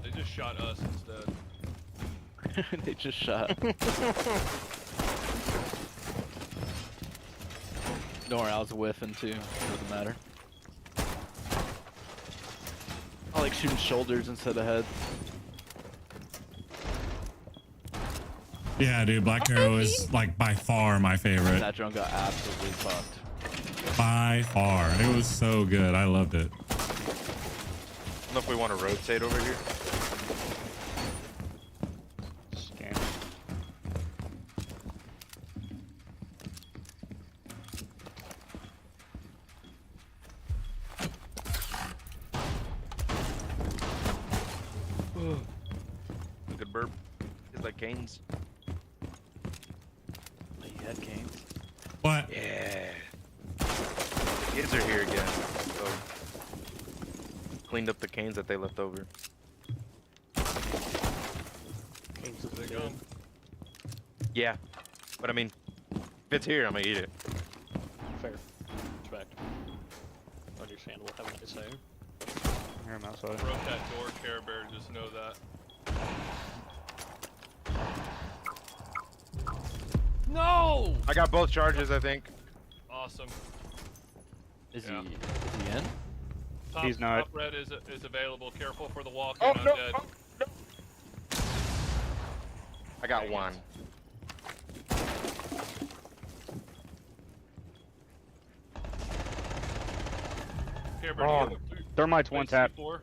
they just shot us instead. They just shot. Don't worry, I was whiffing too. Doesn't matter. I like shooting shoulders instead of heads. Yeah, dude, Black Arrow is like by far my favorite. That drone got absolutely fucked. By far. It was so good. I loved it. I don't know if we want to rotate over here. Scan. Good burp. It's like canes. Oh, you had canes. What? Yeah. The kids are here again. So cleaned up the canes that they left over. Canes is They good. come. Yeah. But I mean, if it's here, I'm gonna eat it. Fair. Respect. Understandable. Having to say. Here, I'm outside. Broke that door, Care Bear. Just know that. No! I got both charges, I think. Awesome. Is Yeah. he in? Top, He's not. Top red is available. Careful for the walk Oh, in no, undead. oh, no. I got Dang one. it. Care Bear, Oh, do you have a Thermite's one tap. C4?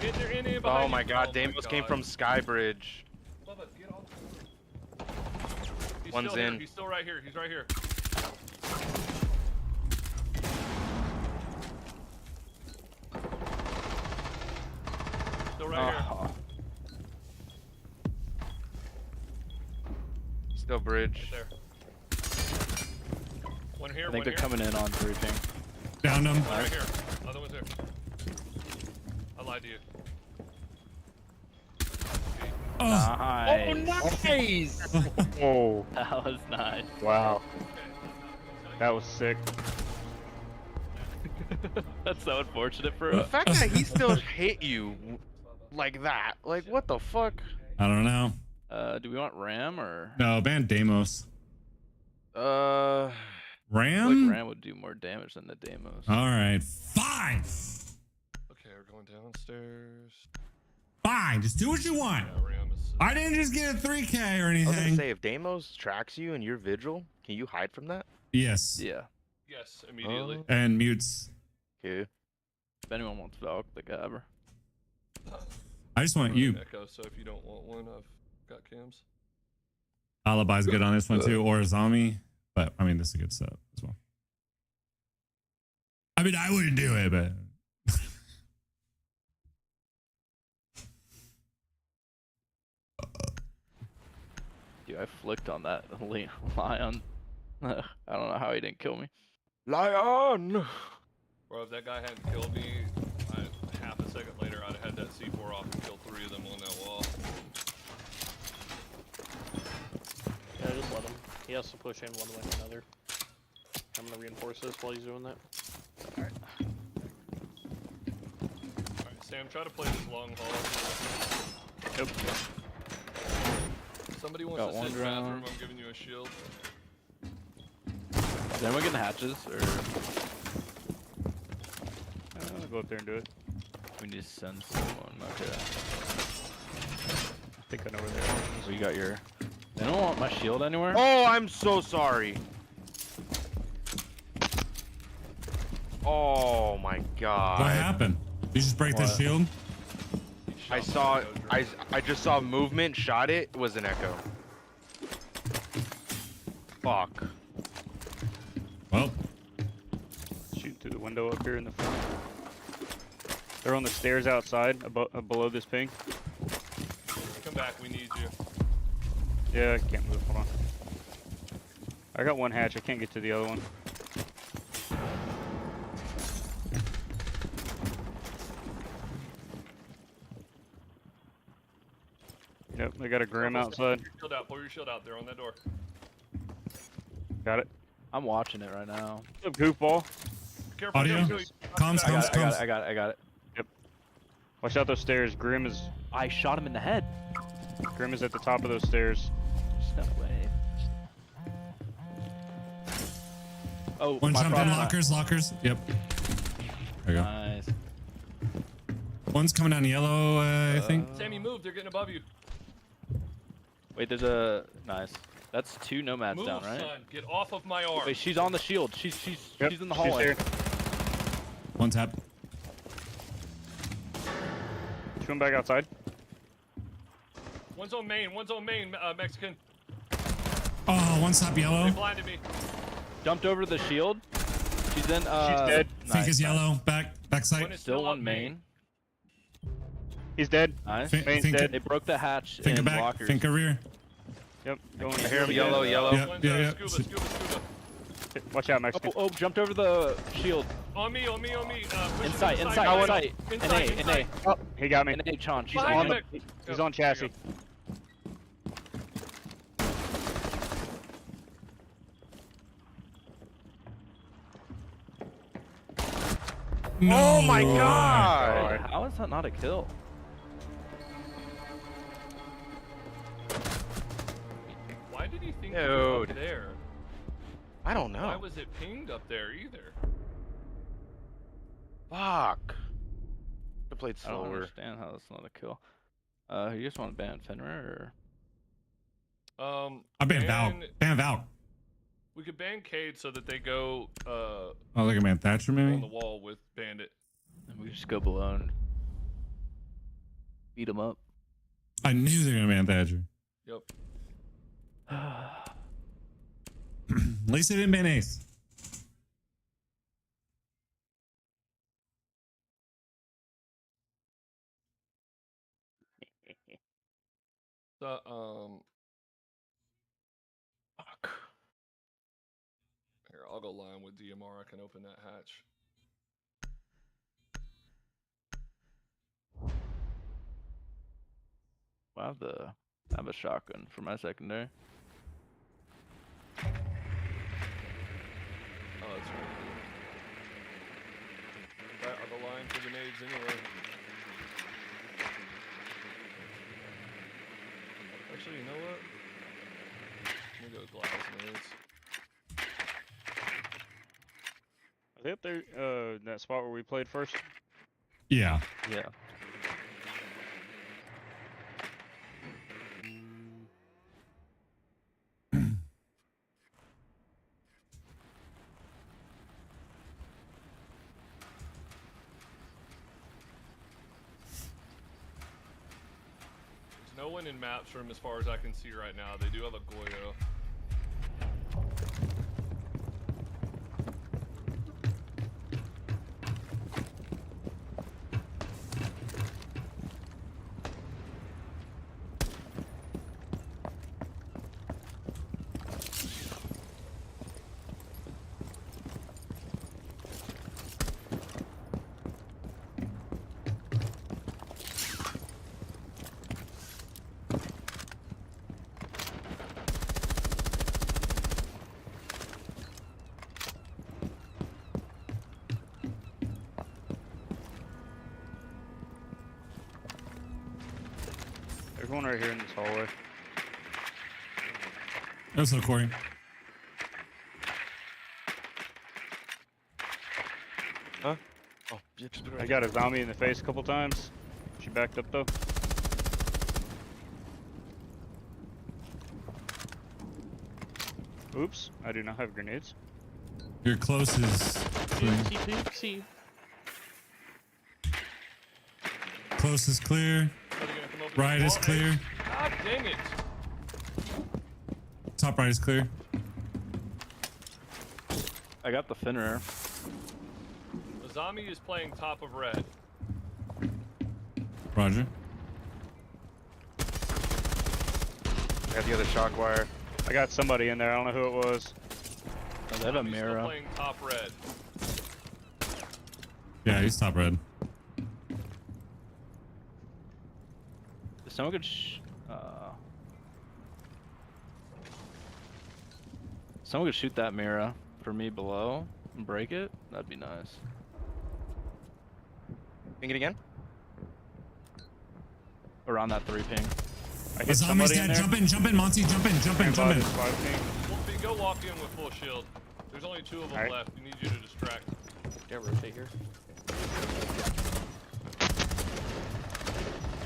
Get there, in behind Oh my you. god, Oh Damos came God. from Skybridge. Bubba, get off the board. He's One's still in. Here. He's still right here. He's right here. Still right here. Oh, Still bridge. Right there. One here, I one think they're here. coming in on breaching. Downed him. One right here. Other one's here. I lied to you. Oh, Nice. Nice! Oh, That was nice. wow. That was sick. That's so unfortunate for The us. fact that he still hit you like that, like what the fuck? I don't know. Do we want Ram or No, ban Deimos. I Ram? feel like Ram would do more damage than the Deimos. All right, fine. Okay, we're going downstairs. Fine, just do what you want. Yeah, Ram is. I didn't just get a 3K or I was gonna anything. say, if Deimos tracks you and you're vigil, can you hide from that? Yes. Yeah. Yes, immediately. And mutes. Okay. If anyone wants Valk, they got her. I just want you. Echo, so if you don't want one, I've got cams. Alibi's good on this one too, or Zami. But I mean, this is a good setup as well. I mean, I wouldn't do it, but Dude, I flicked on that lion. I don't know how he didn't kill me. Lion! Bro, if that guy hadn't killed me, half a second later, I'd have had that C4 off and killed 3 of them on that wall. Yeah, just let him. He has to push in one way or another. I'm gonna reinforce this while he's doing that. Alright, Sam, try to play this long haul. Nope. Somebody wants Got to one sit in the bathroom, drone. I'm giving you a shield. Is anyone getting hatches or I'll go up there and do it. we need to send someone? Okay. I think I know where they are. So you got your. Anyone want my shield anywhere? Oh, I'm so sorry. Oh my god. what happened? Did you just break the What? shield? I saw, I just saw movement, shot it, it was an echo. Fuck. Well, Shooting through the window up here in the front. They're on the stairs outside, below this ping. Come back, we need you. Yeah, I can't move. Hold on. I got one hatch. I can't get to the other one. Yep, they got a Grim outside. Pull your shield out, pull your shield out there on that door. Got it. I'm watching it right now. What's up, goofball? Careful, Audio? careful, Comms, I got comms, it. I got comms. it. I got it. I got it. Watch out those stairs. Grim is shot him in the head. at the top of those stairs. Just got away. Oh, One my jumped in problem. lockers. Yep. There you go. Nice. One's coming down yellow, I think. Sammy, move, they're getting above you. Wait, there's a nice. That's 2 nomads Move, down, right? son, get off of my arm. Wait, she's on the shield. She's Yep, in the she's hallway. there. One tap. Swim back outside. One's on main, Mexican. Oh, one stop They yellow. blinded me. Jumped over the shield. She's in. She's dead. Think is yellow. Back One sight. is Still up on main. He's dead. Nice. Think They broke the hatch Think in back. lockers. Think a rear. Yep. Going I hear him yellow, yellow. Yep, One's yeah. scuba. Watch out, Mexican. Oh, jumped over the shield. On me. Push Inside. him NA. inside. Oh, he got me. NA, Chon. She's Behind on you, the. Nick. He's Go, on there you chassis. No. Oh my god! How is that not a kill? Why did he think you were up Dude. there? I don't Why know. was it pinged up there either? Fuck. I played I don't slower. understand how that's not a kill. You just want to ban Fenrir I ban Val. Ban Val. We could ban Cade so that they go Oh, look at man Thatcher on the maybe. wall with Bandit. and we just go below and beat him up. I knew they were gonna ban Thatcher. Yep. At least they didn't ban Ace. The Fuck. Here, I'll go line with DMR. I can open that hatch. I have a shotgun for my secondary. Oh, that's right. That are the line for grenades anyway. Actually, you know what? Let me go glass nades. Are they up there? That spot where we played first? Yeah. Yeah. There's no one in maps room as far as I can see right now. They do have a Goyo. There's one right here in this hallway. That's so Corey. Huh? Oh, yeah, just put it I right got a zombie in the face a couple times. She backed up though. Oops, I do not have grenades. Your closest clear. See. Closest clear. Are they gonna come open Right the is wall? clear. Hey, God dang it! Top right is clear. I got the Finner. The zombie is playing top of red. Roger. I got the other shock wire. I got somebody in there. I don't know who it was. Oh, they have a Zombie's still mirror. playing top red. Yeah, he's top red. Someone could someone could shoot that mirror for me below and break it. That'd be nice. Ping it again? Around that 3 ping. I The hit zombie's somebody in dead. there. Jump in, Monty. Jump in. Grandpa just spotted me. Wolfie, go walk in with full shield. There's only 2 of them Alright. left. We need you to distract. Yeah, rotate here.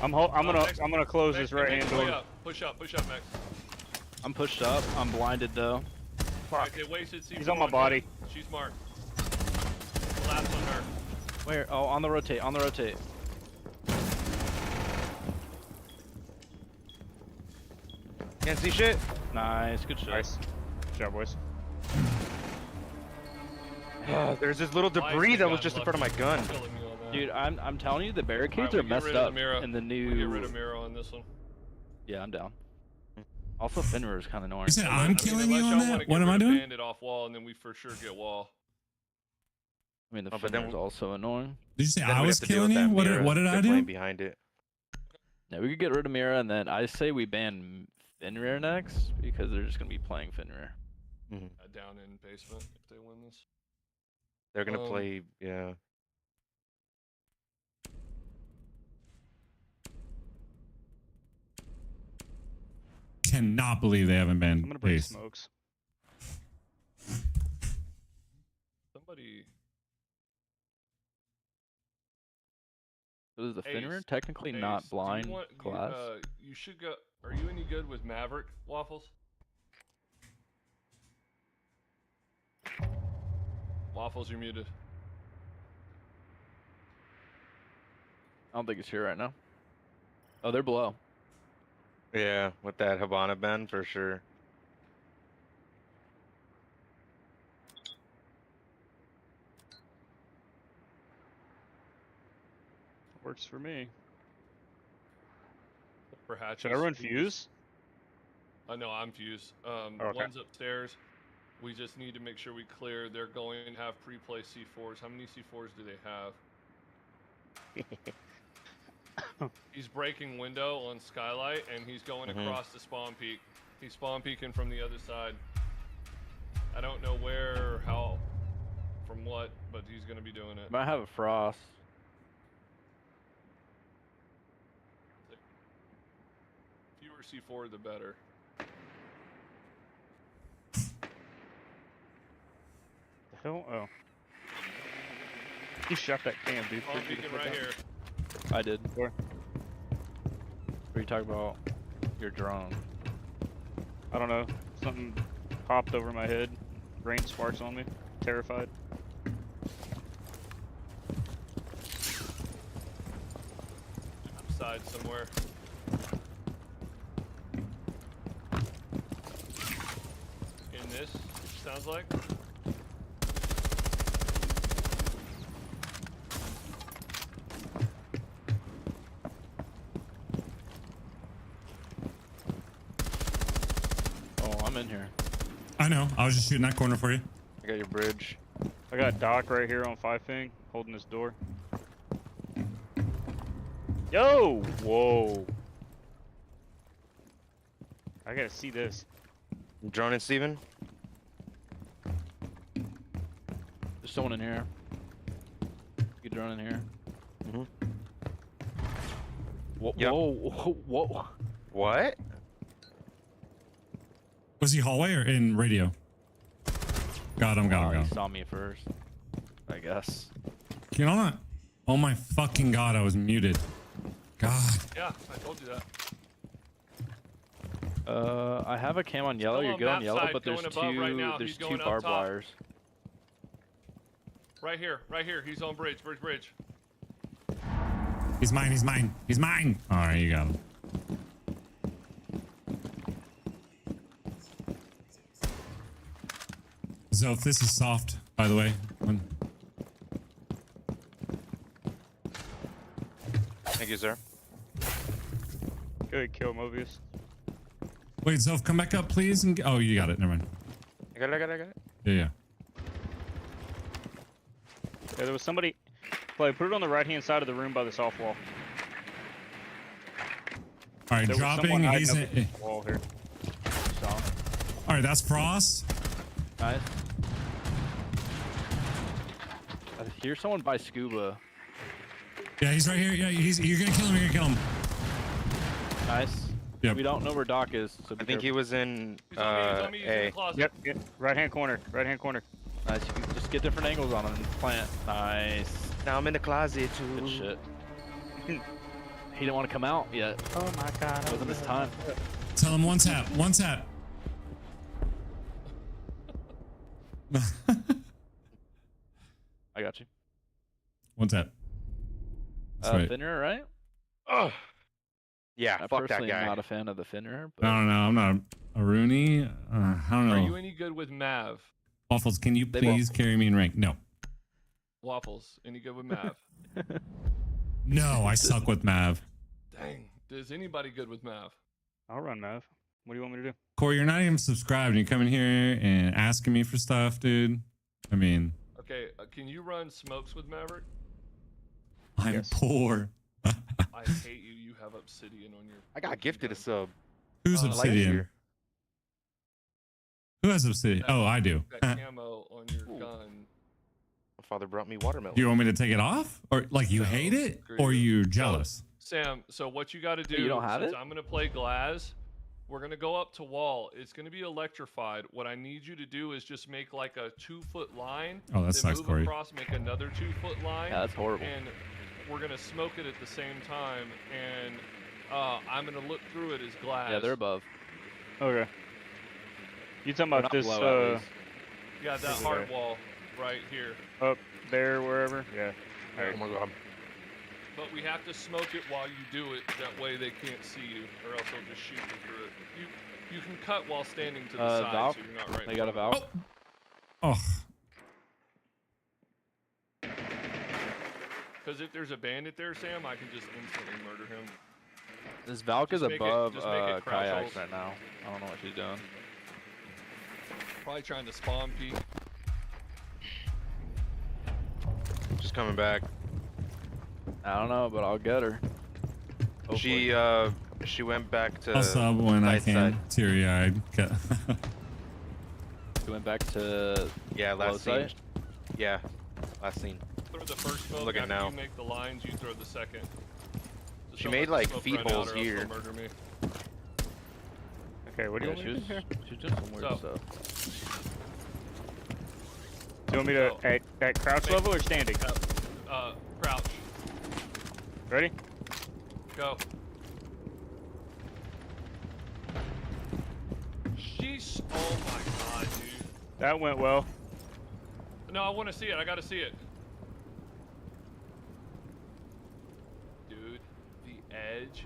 I'm Max, gonna close Max, this right Max, hand way door. up. Push up, Max. I'm pushed up. I'm blinded though. Alright, they wasted C4 He's on my him. body. She's marked. The last on her. Where? Oh, on the rotate. On the rotate. Can't see shit? Nice. Good shot. Nice. Good job, boys. There's this little Why is debris the that was guy just in front of my lucky? gun. Killing me on that. Dude, I'm telling you, the barricades Alright, are we get messed rid of the up mirror. in the new. We get rid of Miro on this one. Yeah, I'm down. Also, Finner is kind of annoying. You said I'm killing you unless on y'all wanna that? get What am rid I of doing? Bandit off wall, and then we for sure get wall. I mean, the Oh, but then Finner is also annoying. Did you say Then I we'd was have to deal with killing you? that mirror What did they're I playing do? behind it. Yeah, we could get rid of Mira, and then I say we ban Finrear next because they're just gonna be playing Finrear. Down in basement if they win this. They're gonna play, yeah. Cannot believe they haven't I'm been gonna bring base. smokes. Somebody. So is the Ace, Finrear technically Ace, not do blind you want, glass? You should go. Are you any good with Maverick waffles? Waffles, you're muted. I don't think it's here right now. Oh, they're below. Yeah, with that Habana bend for sure. Works for me. For hatches. Should I run fuse? No, I'm fused. okay. One's upstairs. We just need to make sure we clear. They're going to have pre-play C4s. How many C4s do they have? He's breaking window on skylight, and he's going across the spawn peak. He's spawn peeking from the other side. I don't know where or how, from what, but he's going to be doing it. Might have a frost. If you were C4, the better. The hell? Oh. You shot that cam, dude. Oh, beacon right here. I did. Where? What are you talking about? Your drone. I don't know. Something popped over my head. Rain sparks on me. Terrified. Side somewhere. In this, sounds like. Oh, I'm in here. I know. I was just shooting that corner for you. I got your bridge. I got Doc right here on 5-ping, holding this door. Yo! Whoa. I gotta see this. Drone and Steven. There's someone in here. You drone in here. Mhm. Whoa, Yep. whoa, whoa. What? Was he hallway or in radio? Got him, got him, got He him. saw me first. I guess. You know what? Oh my fucking god, I was muted. God. Yeah, I told you that. I have a cam on yellow. Still You're on good on map yellow, side, but there's going above right now. there's He's two going up barbed top. wires. Right here, right here. He's on bridge, bridge. He's mine, he's mine, he's mine. Alright, you got him. So if this is soft, by the way. Thank you, sir. Good kill, Mobius. Wait, Zoph, come back up, please. And oh, you got it. Never mind. I got it. Yeah, yeah. Yeah, there was somebody. Play, put it on the right-hand side of the room by the soft wall. All right, There was dropping. someone hiding He's up in. against the wall here. All right, that's Frost. Nice. I hear someone by scuba. Yeah, he's right here. Yeah, you're gonna kill him. You're gonna kill him. Nice. Yep. We don't know where Doc is. So I think he was in He's on me, he's in the A. closet. Yep. Right-hand corner. Right-hand corner. Nice. You can just get different angles on him and plant. Nice. Now I'm in the closet too. Good shit. He didn't want to come out yet. Oh my god. It wasn't his time. Tell him one tap. One tap. I got you. One tap. That's right. Finner, right? Ugh. Yeah, I fuck that personally am guy. not a fan of the Finner, but I don't know. I'm not a Rooney. I don't Are know. you any good with Mav? Waffles, can you They please carry me in rank? No. Waffles, any good with Mav? No, I suck with Mav. Dang. Is anybody good with Mav? I'll run, Mav. What do you want me to do? Corey, you're not even subscribed. And you're coming here and asking me for stuff, dude. I mean, Okay, can you run smokes with Maverick? I'm Yes. poor. I hate you. You have obsidian on your. I got gifted a sub. Who's last Obsidian? year. Who has Obsidian? Oh, I do. That camo on your gun. My father brought me watermelon. Do you want me to take it off? Or like you No, hate it? screw Or you. you jealous? Sam, so what you got to do? You don't have since it? I'm gonna play Glaz. We're gonna go up to wall. It's gonna be electrified. What I need you to do is just make like a 2-foot line. Oh, that then sucks, move Corey. across, make another 2-foot line. yeah, that's horrible. And we're gonna smoke it at the same time. And I'm gonna look through it as glass. Yeah, they're above. Okay. You talking They're about not this, below, at least. Yeah, that over hard there. wall right here. up there, wherever? Yeah. Oh my god. But we have to smoke it while you do it. That way they can't see you, or else they'll just shoot you through it. You can cut while standing to the side, Valve? so you're not right. They got a valve. Oh, Because if there's a bandit there, Sam, I can just instantly murder him. This Valk is Just make it- above just make it crouch kayaks holes. right now. I don't know what she's doing. Probably trying to spawn peek. Just coming back. I don't know, but I'll get her. Hopefully. She went back to. I'll sub when I side can. side. Teary-eyed. She went back to Yeah, low last scene. site. Yeah, last scene. Throw the first smoke. Looking After now. you make the lines, you throw the second. So She don't made, let the like, smoke feet run out holes or else here. they'll murder me. Okay, what do you Yeah, want me to do here? she was doing some weird So- stuff. Do you want me to at crouch Make- level or standing? Crouch. Ready? Go. Sheesh. Oh my god, dude. That went well. No, I want to see it. I got to see it. Dude, the edge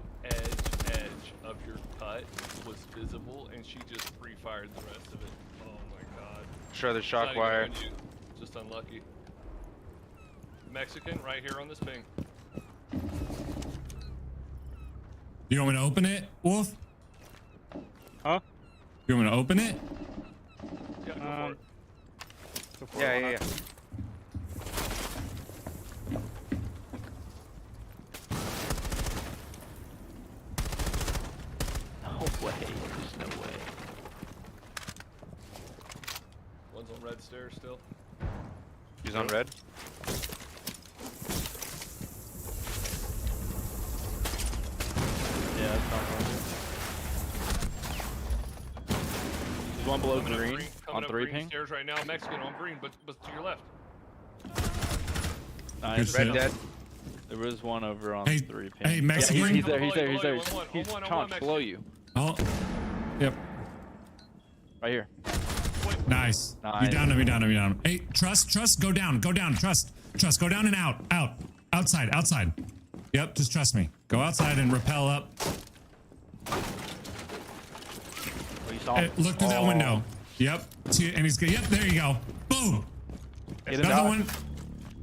of your cut was visible, and she just free-fired the rest of it. Oh my god. Sure, the It's shock not even wire. on you. Just unlucky. Mexican, right here on this ping. You want me to open it, Wolf? Huh? You want me to open it? Yeah, go for it. Go for it, Yeah, why yeah, not? yeah. No way. There's no way. One's on red stairs still. She's on red. Yeah, that's not wrong. There's one below Coming up green coming on up 3 green ping. stairs right now. Mexican on green, but to your left. Nice. Good Red shit. dead. There was one over on Hey, 3 ping. hey, Yeah, Mexican. he's there. He's there. He's Below there. you, He's, on one, he's on one, trying to slow you. Oh. Yep. Right here. Nice. You Nice. down him, you down him, you down him. Hey, trust, go down, trust, go down and out, outside. Yep, just trust me. Go outside and rappel up. Oh, you saw Hey, him. look through that Oh. window. Yep. See, and he's good. Yep, there you go. Boom. Get him Another out. one.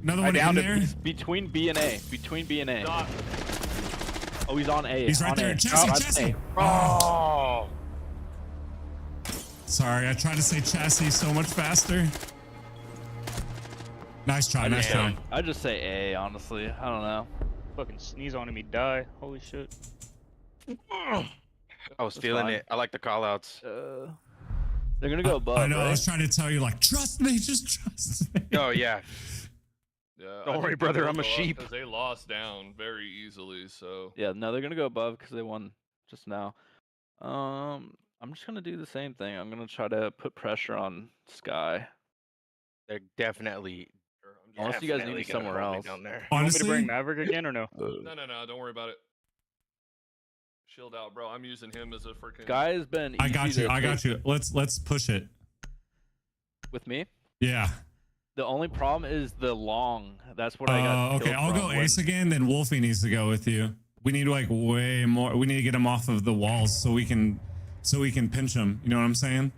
Another I one in downed there. him. He's between B and A. Between B and A. Dot. Oh, he's on A. He's right on there. A. Jesse, Oh, that's Jesse. A. Oh. Sorry, I tried to say chassis so much faster. Nice try, nice try. I just say A, honestly. I don't know. Fucking sneeze on him, he die. Holy shit. I was That's feeling fine. it. I like the call outs. They're gonna go above. I know. I right? was trying to tell you, like, trust me, just trust me. Oh, yeah. Yeah, Don't worry, brother, I'm a sheep. Because they lost down very easily, so. Yeah, no, they're gonna go above because they won just now. I'm just gonna do the same thing. I'm gonna try to put pressure on Sky. They're definitely. Unless you guys need me definitely gonna somewhere hold me else. down there. You want me to Honestly, bring Maverick again or no? No, don't worry about it. Shield out, bro. I'm using him as a freaking. Sky has been. I got easy you. to I got take you. Let's push it. with me. Yeah. The only problem is the long. That's what I got. Okay, killed I'll from go when- Ace again. Then Wolfie needs to go with you. We need like way more. We need to get him off of the walls so we can pinch him. You know what I'm saying?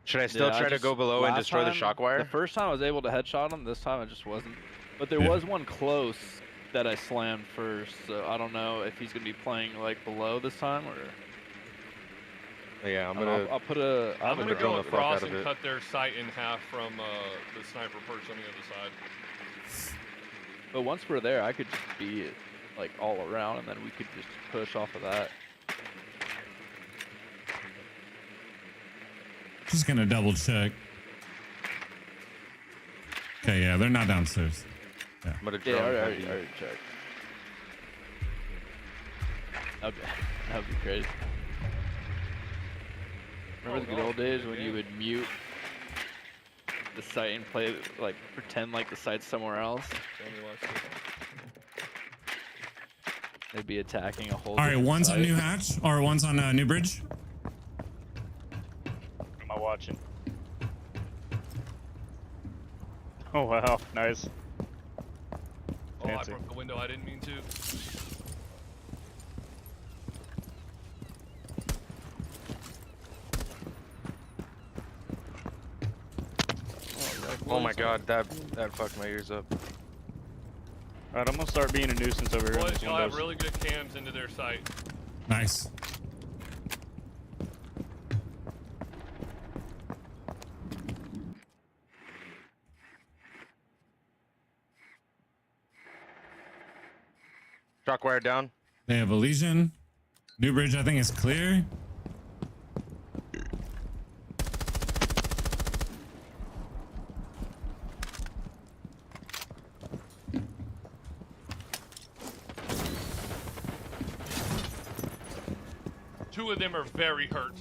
Should I still Yeah, I try to just- go below and last destroy the time- shock wire? The first time I was able to headshot him. This time I just wasn't. But there Yeah. was one close that I slammed first. So I don't know if he's gonna be playing like below this time or. Yeah, I'm I don't know, gonna. I'll put a. I'm I'm gonna gonna drill go the fuck across out of and it. cut their sight in half from the sniper perch on the other side. But once we're there, I could just be like all around, and then we could just push off of that. Just gonna double check. Okay, yeah, they're not downstairs. I'm gonna Yeah, drill. I them already heavy. checked. Okay, that would be crazy. Remember the good old days when you would mute the site and play, like, pretend like the site's somewhere else? Tell me why. They'd be attacking a whole. All right, different one's on site. New Hatch or one's on New Bridge. What am I watching? Oh wow, nice. Oh, I Fancy. broke the window. I didn't mean to. Oh my god, that fucked my ears up. Alright, I'm gonna start being a nuisance over here. in Boys, these y'all have windows. really good cams into their sight. Nice. Shock wire down. They have Elysian. New Bridge, I think, is clear. Two of them are very hurt.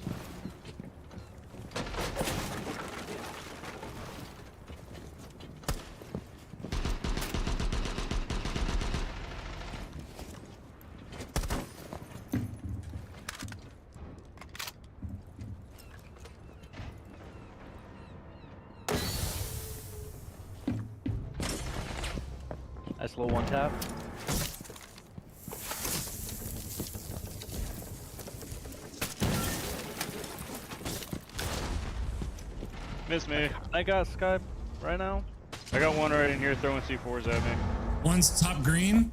Nice little one tap. Miss me. I got Skype right now. I got one right in here throwing C4s at me. One's top green.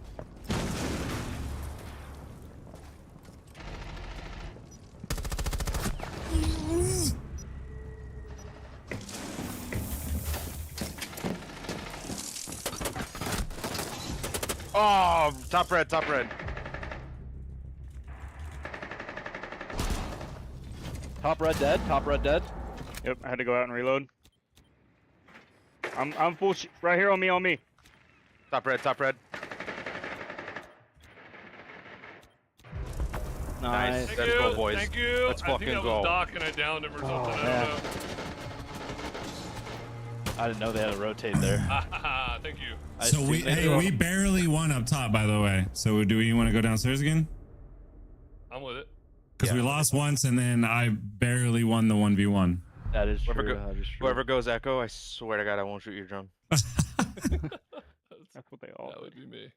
Oh, top red, top red. Top red dead. Top red dead. Yep, I had to go out and reload. I'm full right here on me. Top red, top red. Nice. Thank Let's you. go, boys. Thank you. Let's I think fucking that go. was Doc and I downed him or something. I yeah. don't know. I didn't know they had to rotate there. Thank you. I So assumed they hey, were- we barely won up top, by the way. So do we want to go downstairs again? I'm with it. Because we lost once, and then I barely won the 1v1. That is Whoever true. go- That is true. Whoever goes Echo, I swear to God, I won't shoot your drone. That's what they all That would be me.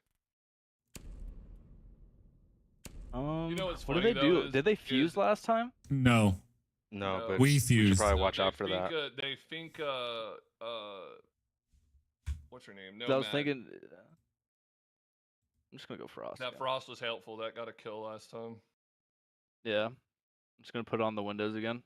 Um, You know what's what funny, did they do? though, is- Did they fuse is- last time? No. No, No. but We we should fused. probably No, watch they out for that. They think what's her name? No, I was thinking. I'm just gonna go Frost. that again. Frost was helpful. That got a kill last time. Yeah. I'm just gonna put it on the windows again.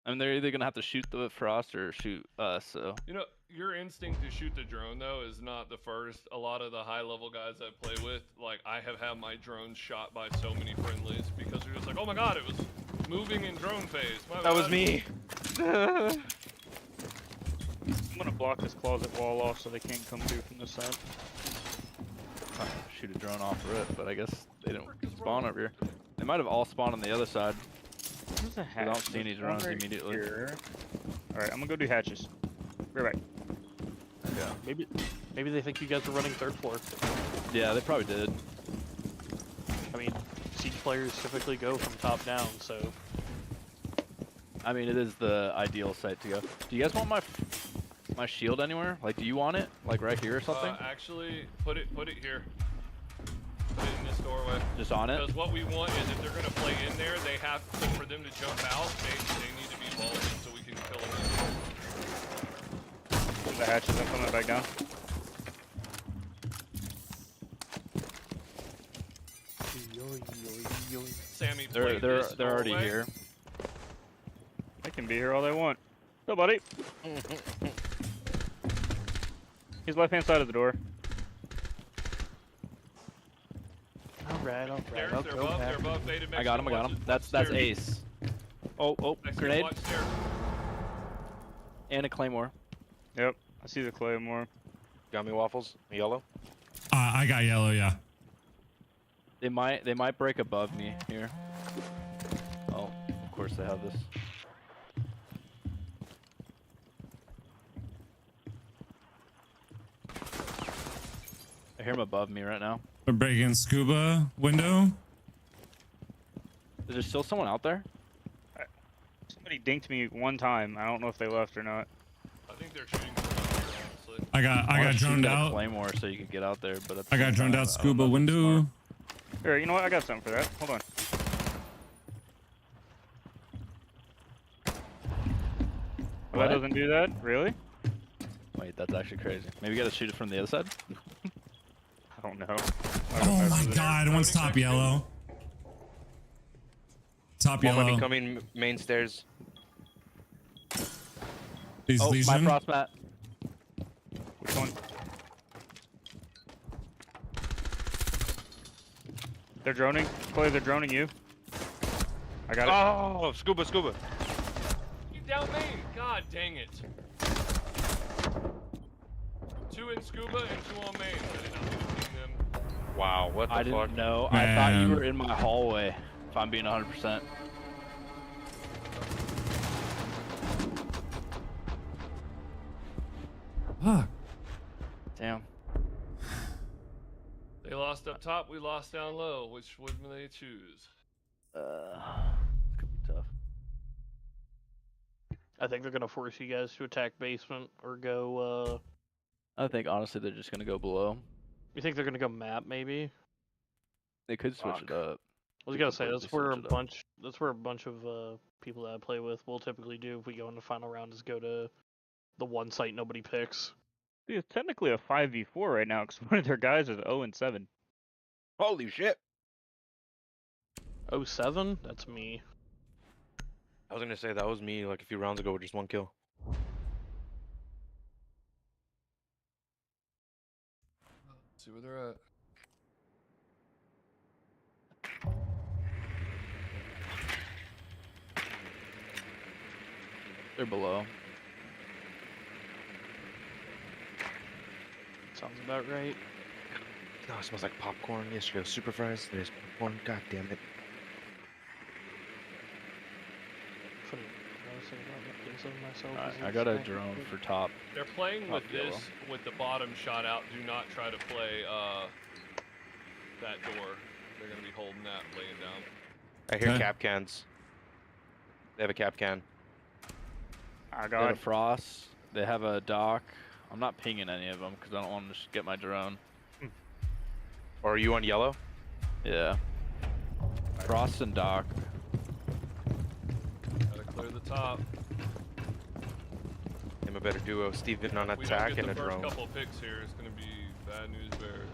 I mean, they're either gonna have to shoot the Frost or shoot us. So You know, your instinct to shoot the drone though is not the first. A lot of the high level guys I play with, like I have had my drones shot by so many friendlies because they're just like, oh my god, it was moving in drone phase. My That was bad." me. I'm gonna block this closet wall off so they can't come through from this side. I'm gonna shoot a drone off rip, but I guess they didn't spawn up here. They might have all spawned on the other side. There's a I hatch. don't see any There's one drones right immediately. here. All right, I'm gonna go do hatches. Right back. Yeah. Maybe they think you guys are running third floor. Yeah, they probably did. I mean, Siege players typically go from top down, so I mean, it is the ideal site to go. Do you guys want my shield anywhere? Like, do you want it? Like right here or something? Actually, put it here. Put it in this doorway. Just on it? Because what we want is if they're gonna play in there, they have to, for them to jump out. They need to be vaulted so we can kill them. The hatches, I'm coming back down. Sammy, They're play this already doorway. here. They can be here all they want. So, buddy. He's left hand side of the door. alright, Stairs, I'll they're go above, back. they're above. Faded I got him. I got him. That's ace. Oh, grenade Watch stairs. and a claymore. Yep, I see the claymore. Got me waffles. Yellow. I got yellow, yeah. They might break above me here. Oh, of course they have this. I hear him above me right now. We're breaking scuba window. Is there still someone out there? Somebody dinked me one time. I don't know if they left or not. I think they're shooting from up here, honestly. I wanna got shoot droned that out. Claymore so you can get out there, but at the I got same droned time, out I don't scuba know if it's window. smart. Here, you know what? I got something for that. Hold on. Oh, What? that doesn't do that? Really? Wait, that's actually crazy. Maybe you gotta shoot it from the other side? I don't know. Oh my god, one's top yellow. Top One might be yellow. coming main stairs. These Oh, my Legion. frost mat. Which one? They're droning. Clay, they're droning you. I got it. Oh, scuba, scuba. You down main. God dang it. 2 in scuba and 2 on main. I did not mean to ping them. Wow, what the I fuck? didn't know. I thought you Man. were in my hallway, if I'm being 100%. Fuck. Damn. They lost up top, we lost down low. Which would they choose? This could be tough. I think they're gonna force you guys to attack basement or go. I think honestly they're just gonna go below. You think they're gonna go map maybe? They could switch it up. I was Could gonna say completely that's where a switch it up. bunch. That's where a bunch of people that I play with will typically do if we go in the final round is go to the one site nobody picks. See, it's technically a 5v4 right now because one of their guys is 0-7. Holy shit! 07? That's me. I was gonna say that was me like a few rounds ago with just 1 kill. Let's see where they're at. They're below. Sounds about right. No, it smells like popcorn. Yesterday was super fries. Today's popcorn. God damn it. Funny, I was thinking about making some myself. Alright, as I got a snack drone food. for top. They're playing with Top yellow. this with the bottom shot out. Do not try to play that door. They're gonna be holding that, laying down. I hear Okay. cap cans. They have a cap can. Oh They have god. a frost. They have a dock. I'm not pinging any of them because I don't want to just get my drone. Or are you on yellow? Yeah. Frost and dock. Gotta clear the top. I'm a better duo. Steven on If we attack don't get and a the first drone. couple picks here, it's gonna be bad news bears.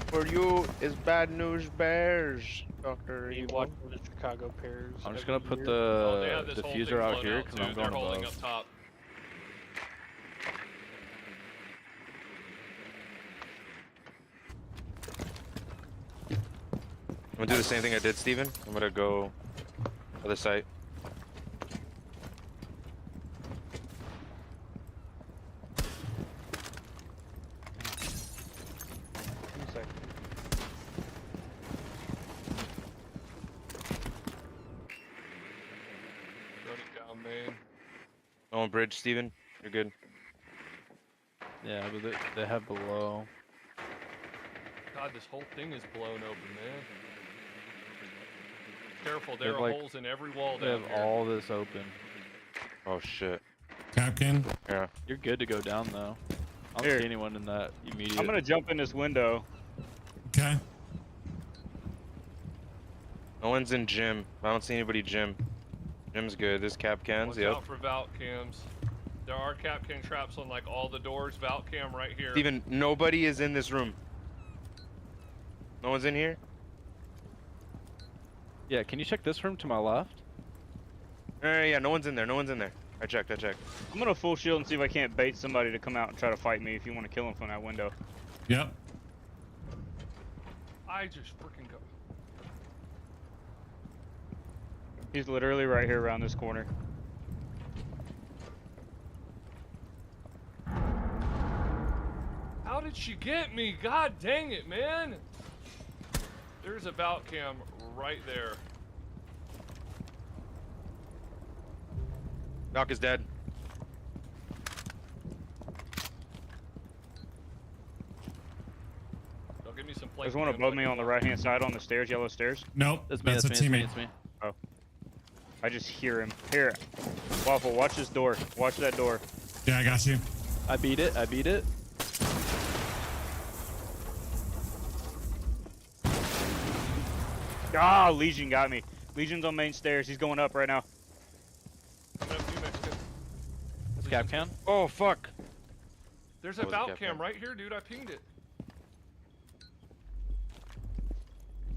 For you is bad news bears, Doctor Me Evil. watching the Chicago Bears. I'm just every gonna put year. Oh, they the have this whole thing diffuser out blown here out because too. I'm They're going holding above. up top. I'm gonna do the same thing I did, Steven. I'm gonna go other side. One sec. Running down main. No on bridge, Steven. You're good. Yeah, but they have below. God, this whole thing is blown open, man. Careful, They there have, are like- holes in every wall They down have here. all this open. Oh shit. Capcan. Yeah. You're good to go down though. I don't Here. see anyone in that immediate. I'm gonna jump in this window. Okay. No one's in gym. I don't see anybody gym. Gym's good. This cap cans. Watch Yep. out for vault cams. There are Capcan traps on like all the doors. Vault cam right here. Steven, nobody is in this room. No one's in here? Yeah, can you check this room to my left? Yeah, no one's in there. No one's in there. I checked. I'm gonna full shield and see if I can't bait somebody to come out and try to fight me if you want to kill him from that window. Yep. I just freaking go. He's literally right here around this corner. How did she get me? God dang it, man! There's a vault cam right there. Doc is dead. Don't give me some There's flank one cams above like me you on the want. right hand side on the stairs, yellow stairs. Nope. That's me. That's a That's me. teammate. That's me. That's me. I just hear him. Here, Waffle, watch this door. Watch that door. Yeah, I got you. I beat it. I beat it. Ah, Legion got me. Legion's on main stairs. He's going up right now. Coming up to you, Mexican. It's Capcan. Oh, fuck. There's That a was a vault Capcan. cam right here, dude. I pinged it.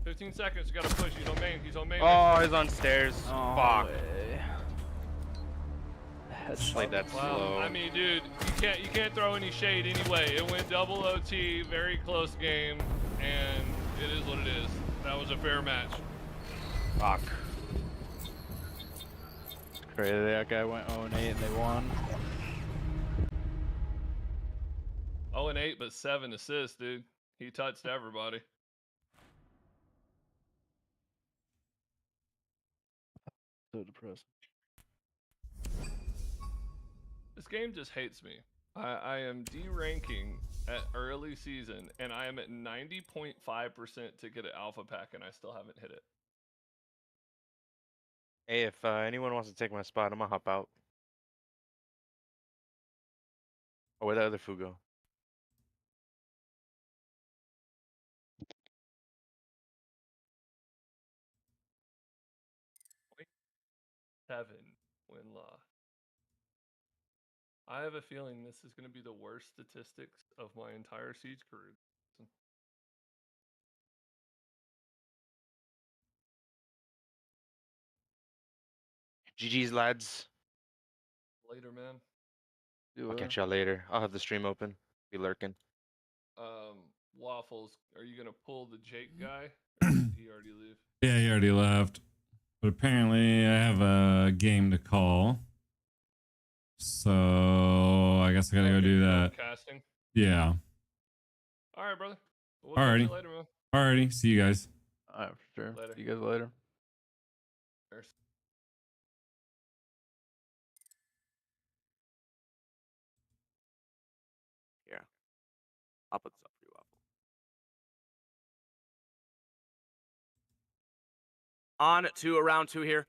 15 seconds. You gotta push. He's on main. He's on main. Oh, he's on stairs. Oh, Fuck. way. Played that Wow. slow. I mean, dude, you can't throw any shade anyway. It went double OT, very close game, and it is what it is. That was a fair match. Fuck. Crazy. That guy went 0-8 and they won. 0-8, but 7 assists, dude. He touched everybody. So depressed. This game just hates me. I am D-ranking at early season, and I am at 90.5% to get an alpha pack, and I still haven't hit it. Hey, if anyone wants to take my spot, I'm gonna hop out. Oh, where'd the other food go? win-loss. I have a feeling this is going to be the worst statistics of my entire Siege career. GG's, lads. Later, man. I'll catch y'all later. I'll have the stream open. Be lurking. Waffles, are you going to pull the Jake guy? Or did he already leave? Yeah, he already left. But apparently I have a game to call. So I guess I gotta go do that. Casting? Yeah. All right, brother. We'll Alrighty. catch you later, man. Alrighty. See you guys. All right, for sure. Later. See you guys later. Cheers. Here. I'll put this up for you, Waffle. On to round 2 here.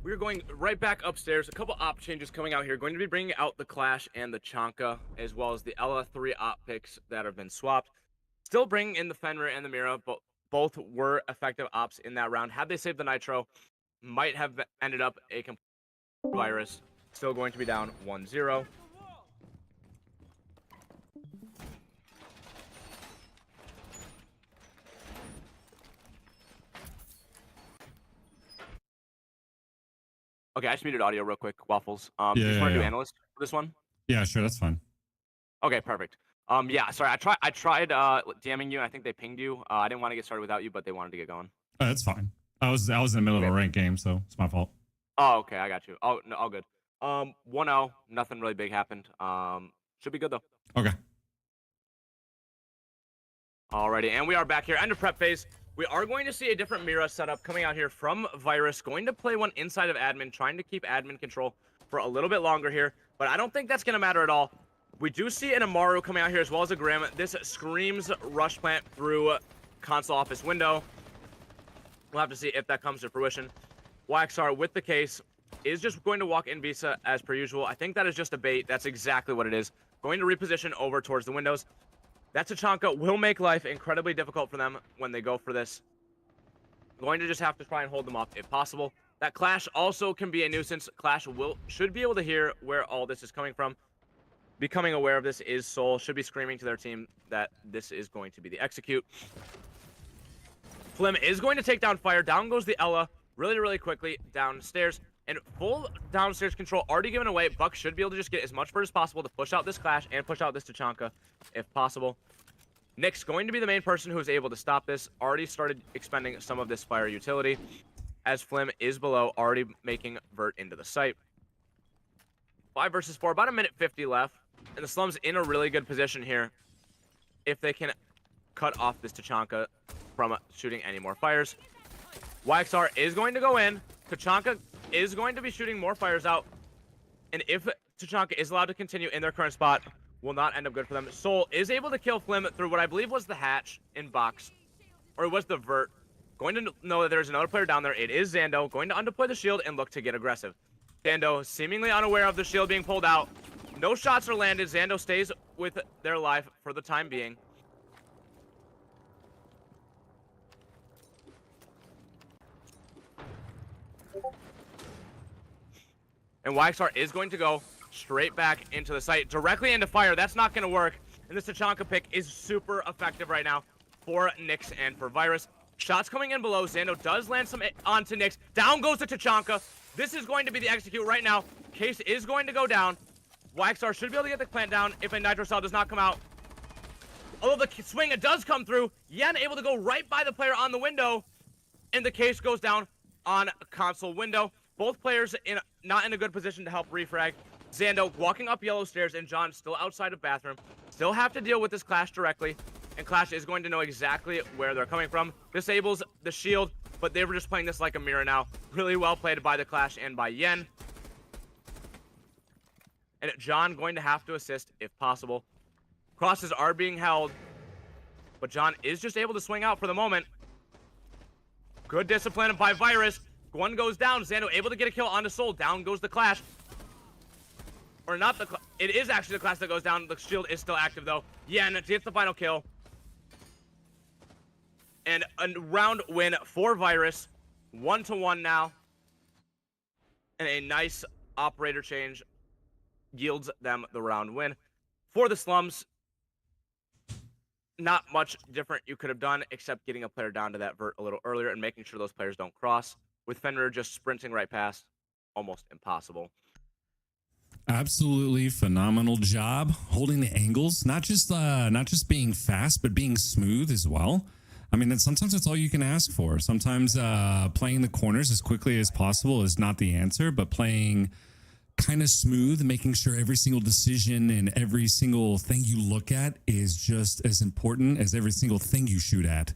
We're going right back upstairs. A couple op changes coming out here. Going to be bringing out the Clash and the Chanka, as well as the Ella 3 op picks that have been swapped. Still bringing in the Fenrir and the Mira, but both were effective ops in that round. Had they saved the Nitro, might have ended up a complete virus. Still going to be down 1-0. Okay, I just muted audio real quick, Waffles. Do you just want to do analyst for this one? Yeah, sure, that's fine. Okay, perfect. Yeah, sorry, I tried DMing you, and I think they pinged you. I didn't want to get started without you, but they wanted to get going. Oh, that's fine. I was in the middle of a ranked game, so it's my fault. Oh, okay, I got you. Oh, no, all good. 1-0, nothing really big happened. Should be good though. Okay. Alrighty, and we are back here. End of prep phase. We are going to see a different Mira setup coming out here from Virus. Going to play one inside of admin, trying to keep admin control for a little bit longer here. But I don't think that's going to matter at all. We do see an Amaru coming out here as well as a Grim. This screams Rush Plant through console office window. We'll have to see if that comes to fruition. YXR with the case is just going to walk in Visa as per usual. I think that is just a bait. That's exactly what it is. Going to reposition over towards the windows. That Tachanka will make life incredibly difficult for them when they go for this. Going to just have to try and hold them off if possible. That Clash also can be a nuisance. Clash should be able to hear where all this is coming from. Becoming aware of this is Soul. Should be screaming to their team that this is going to be the execute. Flim is going to take down Fire. Down goes the Ella really, really quickly downstairs. And full downstairs control already given away. Buck should be able to just get as much first as possible to push out this Clash and push out this Tachanka if possible. Nyx going to be the main person who is able to stop this. Already started expending some of this fire utility. As Flim is below, already making Vert into the site. 5 versus 4, about a minute 50 left. And the Slum's in a really good position here if they can cut off this Tachanka from shooting any more fires. YXR is going to go in. Tachanka is going to be shooting more fires out. And if Tachanka is allowed to continue in their current spot, will not end up good for them. Soul is able to kill Flim through what I believe was the hatch in box. Or it was the Vert. Going to know that there's another player down there. It is Zando. Going to undeploy the shield and look to get aggressive. Zando seemingly unaware of the shield being pulled out. No shots are landed. Zando stays with their life for the time being. And YXR is going to go straight back into the site, directly into fire. That's not going to work. And this Tachanka pick is super effective right now for Nyx and for Virus. Shots coming in below. Zando does land some onto Nyx. Down goes the Tachanka. This is going to be the execute right now. Case is going to go down. YXR should be able to get the plant down if a Nitro Cell does not come out. Although the swing does come through, Yen able to go right by the player on the window, and the case goes down on a console window. Both players not in a good position to help refrag. Zando walking up yellow stairs, and John still outside of bathroom. Still have to deal with this Clash directly, and Clash is going to know exactly where they're coming from. Disables the shield, but they were just playing this like a mirror now. Really well played by the Clash and by Yen. And John going to have to assist if possible. Crosses are being held, but John is just able to swing out for the moment. Good discipline by Virus. One goes down. Zando able to get a kill onto Soul. Down goes the Clash. Or not the it is actually the Clash that goes down. The shield is still active though. Yen gets the final kill. And a round win for Virus. 1-1 now. and a nice operator change yields them the round win. For the Slums, not much different you could have done except getting a player down to that vert a little earlier and making sure those players don't cross. With Fenrir just sprinting right past, almost impossible. Absolutely phenomenal job holding the angles, not just being fast, but being smooth as well. I mean, sometimes that's all you can ask for. Sometimes playing the corners as quickly as possible is not the answer, but playing kind of smooth, making sure every single decision and every single thing you look at is just as important as every single thing you shoot at.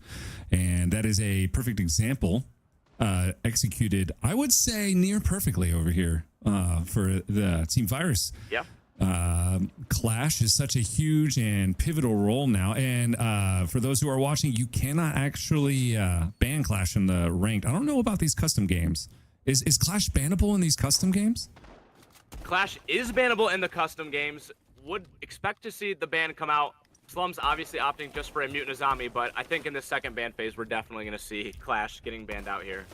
And that is a perfect example executed, I would say, near perfectly over here for the Team Virus. Yeah. Clash is such a huge and pivotal role now. And for those who are watching, you cannot actually ban Clash in the ranked. I don't know about these custom games. Is Clash bannable in these custom games? Clash is bannable in the custom games. Would expect to see the ban come out. Slums obviously opting just for a Mutant Azami, but I think in the second ban phase, we're definitely going to see Clash getting banned out here.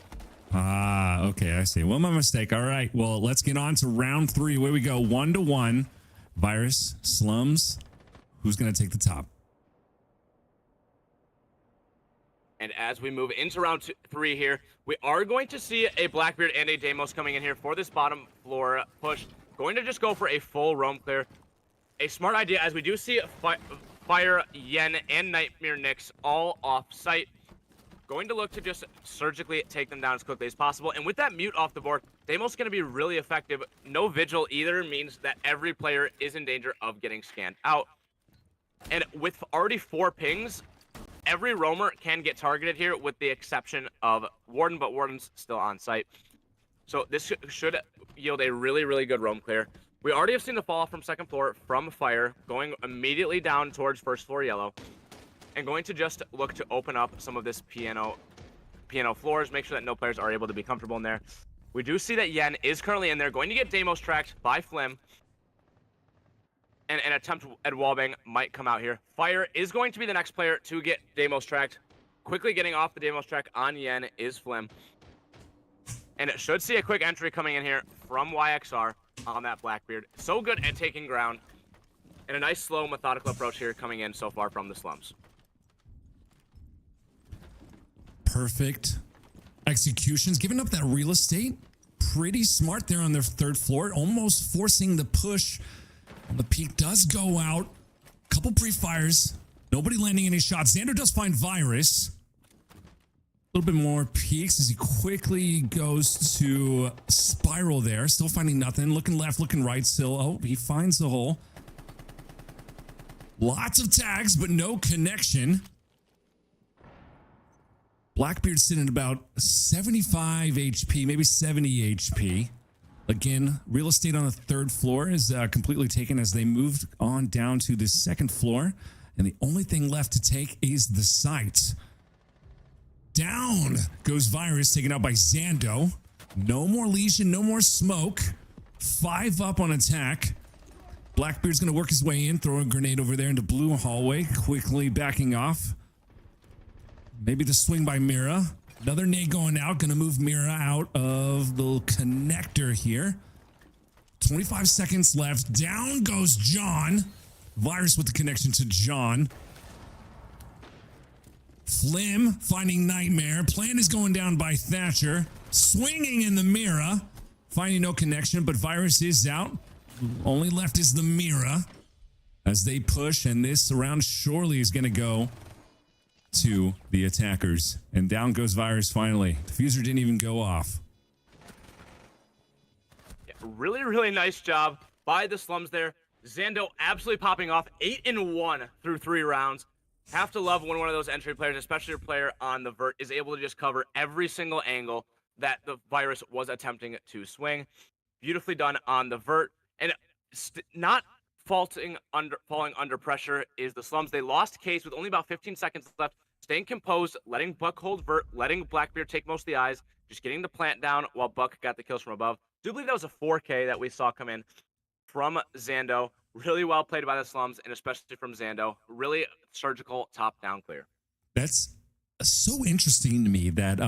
Ah, okay, I see. Well, my mistake. All right, well, let's get on to round 3. Away we go, 1-1. Virus, Slums. Who's going to take the top? And as we move into round 3 here, we are going to see a Blackbeard and a Deimos coming in here for this bottom floor push. Going to just go for a full roam clear. A smart idea, as we do see Fire, Yen, and Nightmare Nyx all off-site. Going to look to just surgically take them down as quickly as possible. And with that mute off the board, Deimos going to be really effective. No vigil either means that every player is in danger of getting scanned out. And with already 4 pings, every roamer can get targeted here with the exception of Warden, but Warden's still on site. So this should yield a really, really good roam clear. We already have seen the fall from second floor from Fire, going immediately down towards first floor yellow, and going to just look to open up some of this piano floors, make sure that no players are able to be comfortable in there. We do see that Yen is currently in there, going to get Deimos tracked by Flim, and an attempt at wallbang might come out here. Fire is going to be the next player to get Deimos tracked. Quickly getting off the Deimos track on Yen is Flim. And it should see a quick entry coming in here from YXR on that Blackbeard. So good at taking ground. And a nice, slow, methodical approach here coming in so far from the Slums. Perfect executions, giving up that real estate. Pretty smart there on their third floor, almost forcing the push. The peak does go out. Couple pre-fires. Nobody landing any shots. Xander does find Virus. A little bit more peeks as he quickly goes to Spiral there. Still finding nothing. Looking left, looking right still. Oh, he finds the hole. Lots of tags, but no connection. Blackbeard sitting at about 75 HP, maybe 70 HP. Again, real estate on the third floor is completely taken as they moved on down to the second floor. And the only thing left to take is the site. Down goes Virus, taken out by Zando. No more Legion, no more smoke. 5 up on attack. Blackbeard's going to work his way in, throw a grenade over there into blue hallway, quickly backing off. Maybe the swing by Mira. Another nade going out, going to move Mira out of the connector here. 25 seconds left. Down goes John. Virus with the connection to John. Flim finding Nightmare. Plan is going down by Thatcher. Swinging in the Mira. Finding no connection, but Virus is out. Only left is the Mira as they push, and this round surely is going to go to the attackers. And down goes Virus finally. Diffuser didn't even go off. Yeah, really, really nice job by the Slums there. Zando absolutely popping off. 8-1 through 3 rounds. Have to love when one of those entry players, especially a player on the vert, is able to just cover every single angle that the Virus was attempting to swing. Beautifully done on the vert. And not falling under pressure is the Slums. They lost case with only about 15 seconds left, staying composed, letting Buck hold vert, letting Blackbeard take most of the eyes, just getting the plant down while Buck got the kills from above. Do believe that was a 4K that we saw come in from Zando. Really well played by the Slums, and especially from Zando. Really surgical top-down clear. That's so interesting to me that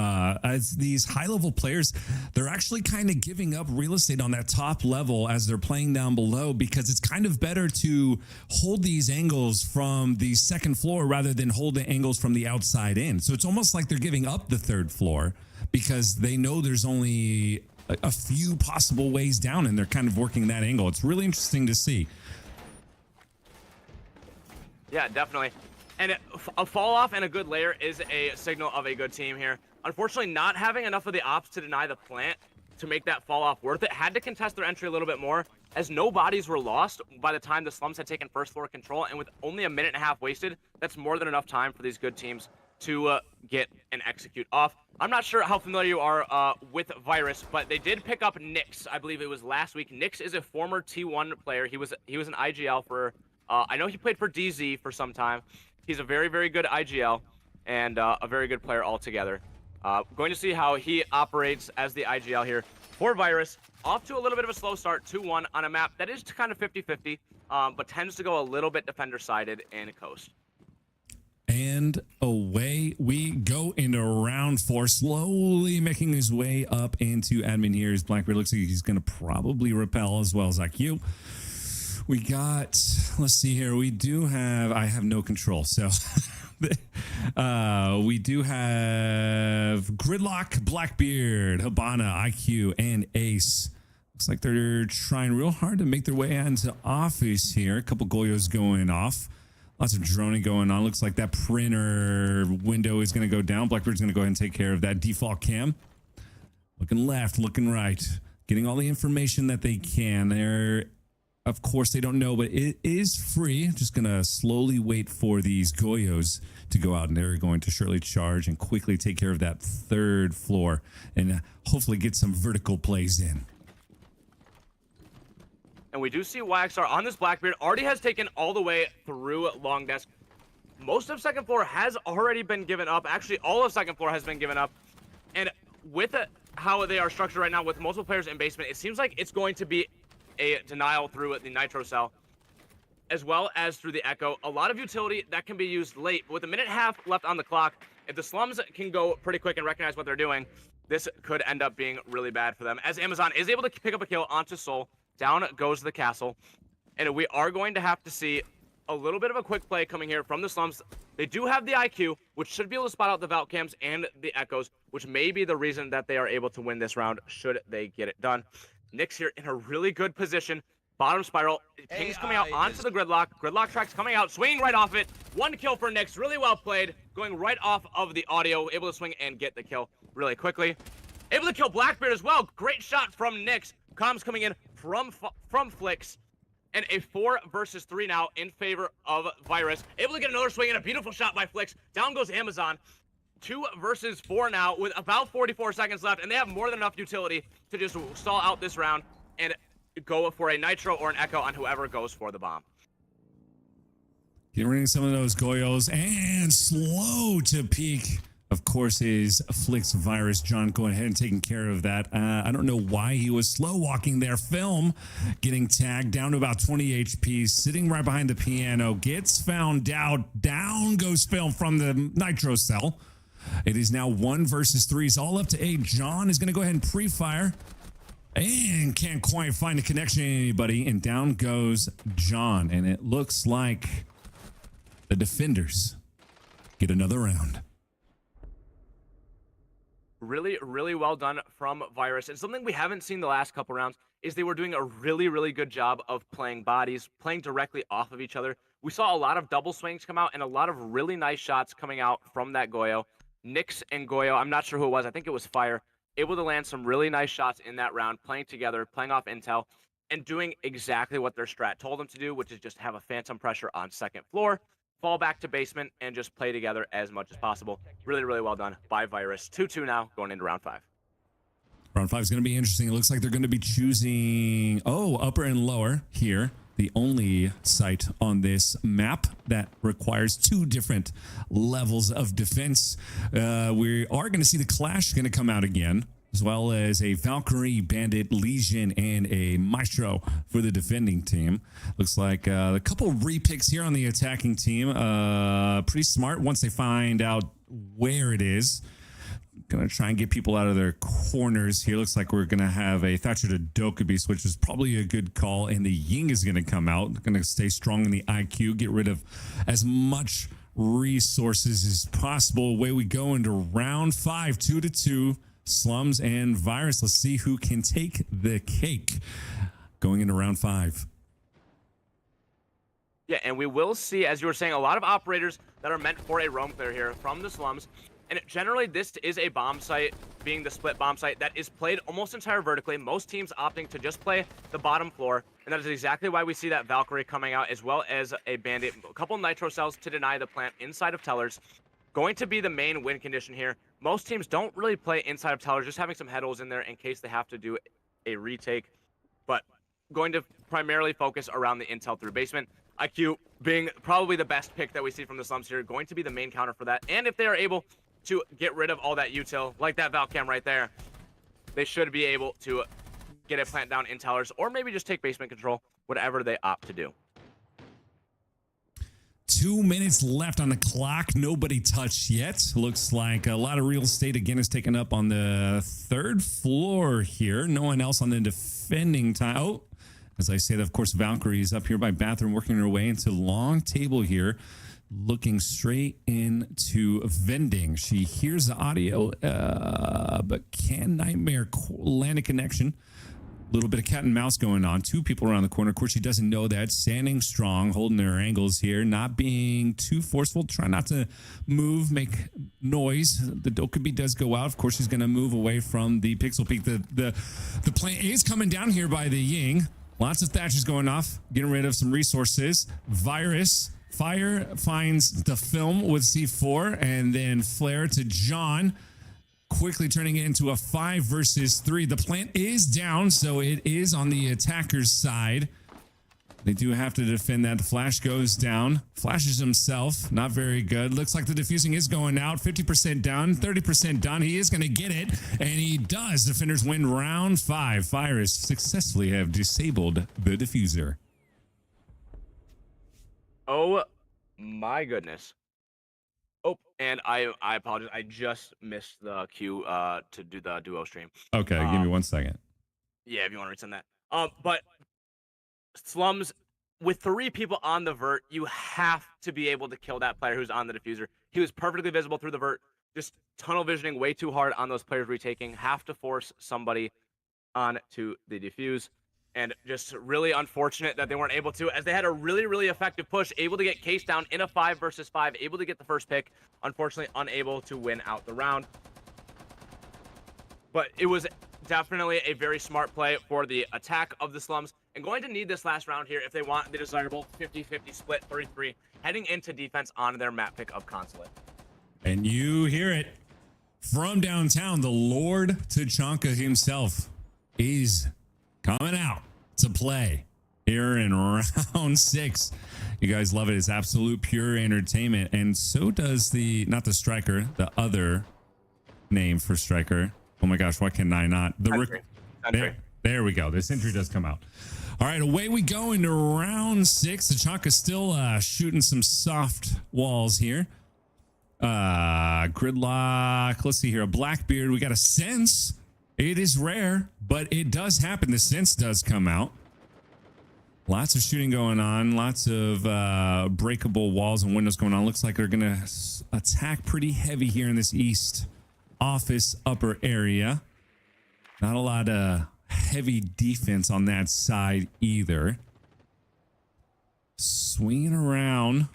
as these high level players, they're actually kind of giving up real estate on that top level as they're playing down below, because it's kind of better to hold these angles from the second floor rather than hold the angles from the outside in. So it's almost like they're giving up the third floor because they know there's only a few possible ways down, and they're kind of working that angle. It's really interesting to see. Yeah, definitely. And a fall off and a good layer is a signal of a good team here. Unfortunately, not having enough of the ops to deny the plant to make that fall off worth it. Had to contest their entry a little bit more, as no bodies were lost by the time the Slums had taken first floor control. And with only a minute and a half wasted, that's more than enough time for these good teams to get and execute off. I'm not sure how familiar you are with Virus, but they did pick up Nyx. I believe it was last week. Nyx is a former T1 player. He was an IGL for, I know he played for DZ for some time. He's a very, very good IGL and a very good player altogether. Going to see how he operates as the IGL here for Virus. Off to a little bit of a slow start, 2-1 on a map that is kind of 50-50, but tends to go a little bit defender-sided in Coast. And away we go into round 4, slowly making his way up into admin here. As Blackbeard looks like he's going to probably repel as well as IQ. We got, let's see here. We do have, I have no control. So we do have Gridlock, Blackbeard, Habana, IQ, and Ace. Looks like they're trying real hard to make their way into office here. A couple Goyos going off. Lots of droning going on. Looks like that printer window is going to go down. Blackbeard's going to go ahead and take care of that default cam. Looking left, looking right. Getting all the information that they can. They're, of course, they don't know, but it is free. Just going to slowly wait for these Goyos to go out, and they're going to surely charge and quickly take care of that third floor and hopefully get some vertical plays in. And we do see YXR on this Blackbeard. Already has taken all the way through long desk. Most of second floor has already been given up. Actually, all of second floor has been given up. And with how they are structured right now with multiple players in basement, it seems like it's going to be a denial through the nitro cell, as well as through the echo. A lot of utility that can be used late. But with a minute and a half left on the clock, if the Slums can go pretty quick and recognize what they're doing, this could end up being really bad for them. As Amazon is able to pick up a kill onto Soul, down goes the castle. And we are going to have to see a little bit of a quick play coming here from the Slums. They do have the IQ, which should be able to spot out the Valk cams and the echoes, which may be the reason that they are able to win this round should they get it done. Nyx here in a really good position. Bottom spiral. Ping's coming out onto the Gridlock. Gridlock tracks coming out, swinging right off it. One kill for Nyx. Really well played. Going right off of the audio. Able to swing and get the kill really quickly. Able to kill Blackbeard as well. Great shot from Nyx. Comms coming in from Flix. And a 4 versus 3 now in favor of Virus. Able to get another swing and a beautiful shot by Flix. Down goes Amazon. 2 versus 4 now with about 44 seconds left. And they have more than enough utility to just stall out this round and go for a nitro or an echo on whoever goes for the bomb. Getting rid of some of those Goyos and slow to peak. Of course, is Flix Virus. John going ahead and taking care of that. I don't know why he was slow walking there. Film getting tagged down to about 20 HP, sitting right behind the piano. Gets found out. Down goes Film from the nitro cell. It is now 1 versus 3. It's all up to 8. John is going to go ahead and pre-fire. And can't quite find a connection to anybody. And down goes John. And it looks like the defenders get another round. Really, really well done from Virus. And something we haven't seen the last couple rounds is they were doing a really, really good job of playing bodies, playing directly off of each other. We saw a lot of double swings come out and a lot of really nice shots coming out from that Goyo. Nyx and Goyo, I'm not sure who it was. I think it was Fire. Able to land some really nice shots in that round, playing together, playing off intel, and doing exactly what their strat told them to do, which is just have a phantom pressure on second floor, fall back to basement, and just play together as much as possible. Really, really well done by Virus. 2-2 now, going into round 5. Round 5 is going to be interesting. It looks like they're going to be choosing, upper and lower here. The only site on this map that requires 2 different levels of defense. We are going to see the Clash going to come out again, as well as a Valkyrie, Bandit, Legion, and a Maestro for the defending team. Looks like a couple repicks here on the attacking team. Pretty smart once they find out where it is. Gonna try and get people out of their corners here. Looks like we're gonna have a Thatcher to Doka Beast, which is probably a good call. And the Ying is gonna come out. Gonna stay strong in the IQ. Get rid of as much resources as possible. Away we go into round 5, 2-2. Slums and Virus. Let's see who can take the cake going into round 5. Yeah, and we will see, as you were saying, a lot of operators that are meant for a roam clear here from the slums. And generally, this is a bomb site, being the split bomb site, that is played almost entire vertically. Most teams opting to just play the bottom floor. And that is exactly why we see that Valkyrie coming out, as well as a Bandit. A couple Nitro cells to deny the plant inside of Tellers. Going to be the main win condition here. Most teams don't really play inside of Tellers, just having some head holes in there in case they have to do a retake. But going to primarily focus around the intel through basement. IQ being probably the best pick that we see from the slums here, going to be the main counter for that. And if they are able to get rid of all that util, like that Valcam right there, they should be able to get a plant down in Tellers, or maybe just take basement control, whatever they opt to do. 2 minutes left on the clock. Nobody touched yet. Looks like a lot of real estate again is taken up on the 3rd floor here. No one else on the defending time. Oh, as I said, of course, Valkyrie is up here by bathroom, working her way into long table here, looking straight into vending. She hears the audio, but can Nightmare land a connection? A little bit of cat and mouse going on. 2 people around the corner. Of course, she doesn't know that. Standing strong, holding their angles here, not being too forceful. Try not to move, make noise. The Dokubi does go out. Of course, she's going to move away from the Pixel Peak. The plant is coming down here by the Ying. Lots of Thatchers going off, getting rid of some resources. Virus. Fire finds the film with C4, and then Flare to John, quickly turning it into a 5 versus 3. The plant is down, so it is on the attacker's side. They do have to defend that. The flash goes down. Flashes himself. Not very good. Looks like the defusing is going out. 50% down, 30% done. He is going to get it, and he does. Defenders win round 5. Virus successfully have disabled the diffuser. Oh my goodness. Oh, and I apologize. I just missed the cue to do the duo stream. Okay, give me 1 second. Yeah, if you want to resend that. But slums, with 3 people on the vert, you have to be able to kill that player who's on the diffuser. He was perfectly visible through the vert. Just tunnel visioning way too hard on those players retaking. Have to force somebody on to the defuse. And just really unfortunate that they weren't able to, as they had a really, really effective push, able to get Case down in a 5 versus 5, able to get the first pick. Unfortunately, unable to win out the round. But it was definitely a very smart play for the attack of the slums, and going to need this last round here if they want the desirable 50-50 split 33, heading into defense on their map pick of Consulate. And you hear it from downtown. The Lord Tachanka himself is coming out to play here in round 6. You guys love it. It's absolute pure entertainment. And so does not the Striker, the other name for Striker. Oh my gosh, why can I not? There we go. This entry does come out. All right, away we go into round 6. Tachanka still shooting some soft walls here. Gridlock. Let's see here. A Blackbeard. We got a Sense. It is rare, but it does happen. The Sense does come out. Lots of shooting going on. Lots of breakable walls and windows going on. Looks like they're going to attack pretty heavy here in this east office upper area. Not a lot of heavy defense on that side either. Swinging around.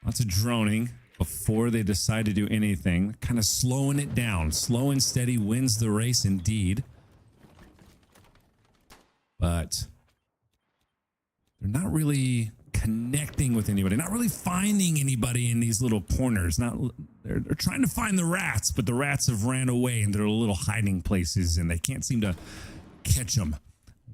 Lots of droning before they decide to do anything. Kind of slowing it down. Slow and steady wins the race indeed. But they're not really connecting with anybody. Not really finding anybody in these little corners. They're trying to find the rats, but the rats have ran away and they're little hiding places and they can't seem to catch them.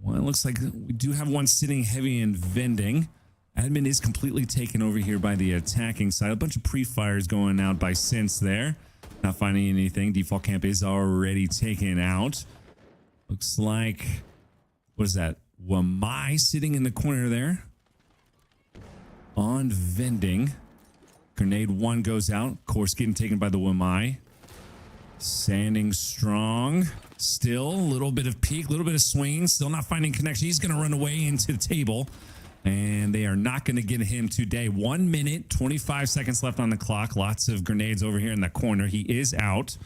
Well, it looks like we do have one sitting heavy in vending. Admin is completely taken over here by the attacking side. A bunch of pre-fires going out by Sense there. Not finding anything. Default camp is already taken out. Looks like, what is that? Wamai sitting in the corner there. On vending. Grenade 1 goes out. Of course, getting taken by the Wamai. Sanding strong. Still a little bit of peek, a little bit of swing. Still not finding connection. He's going to run away into the table. And they are not going to get him today. 1 minute, 25 seconds left on the clock. Lots of grenades over here in the corner. He is out.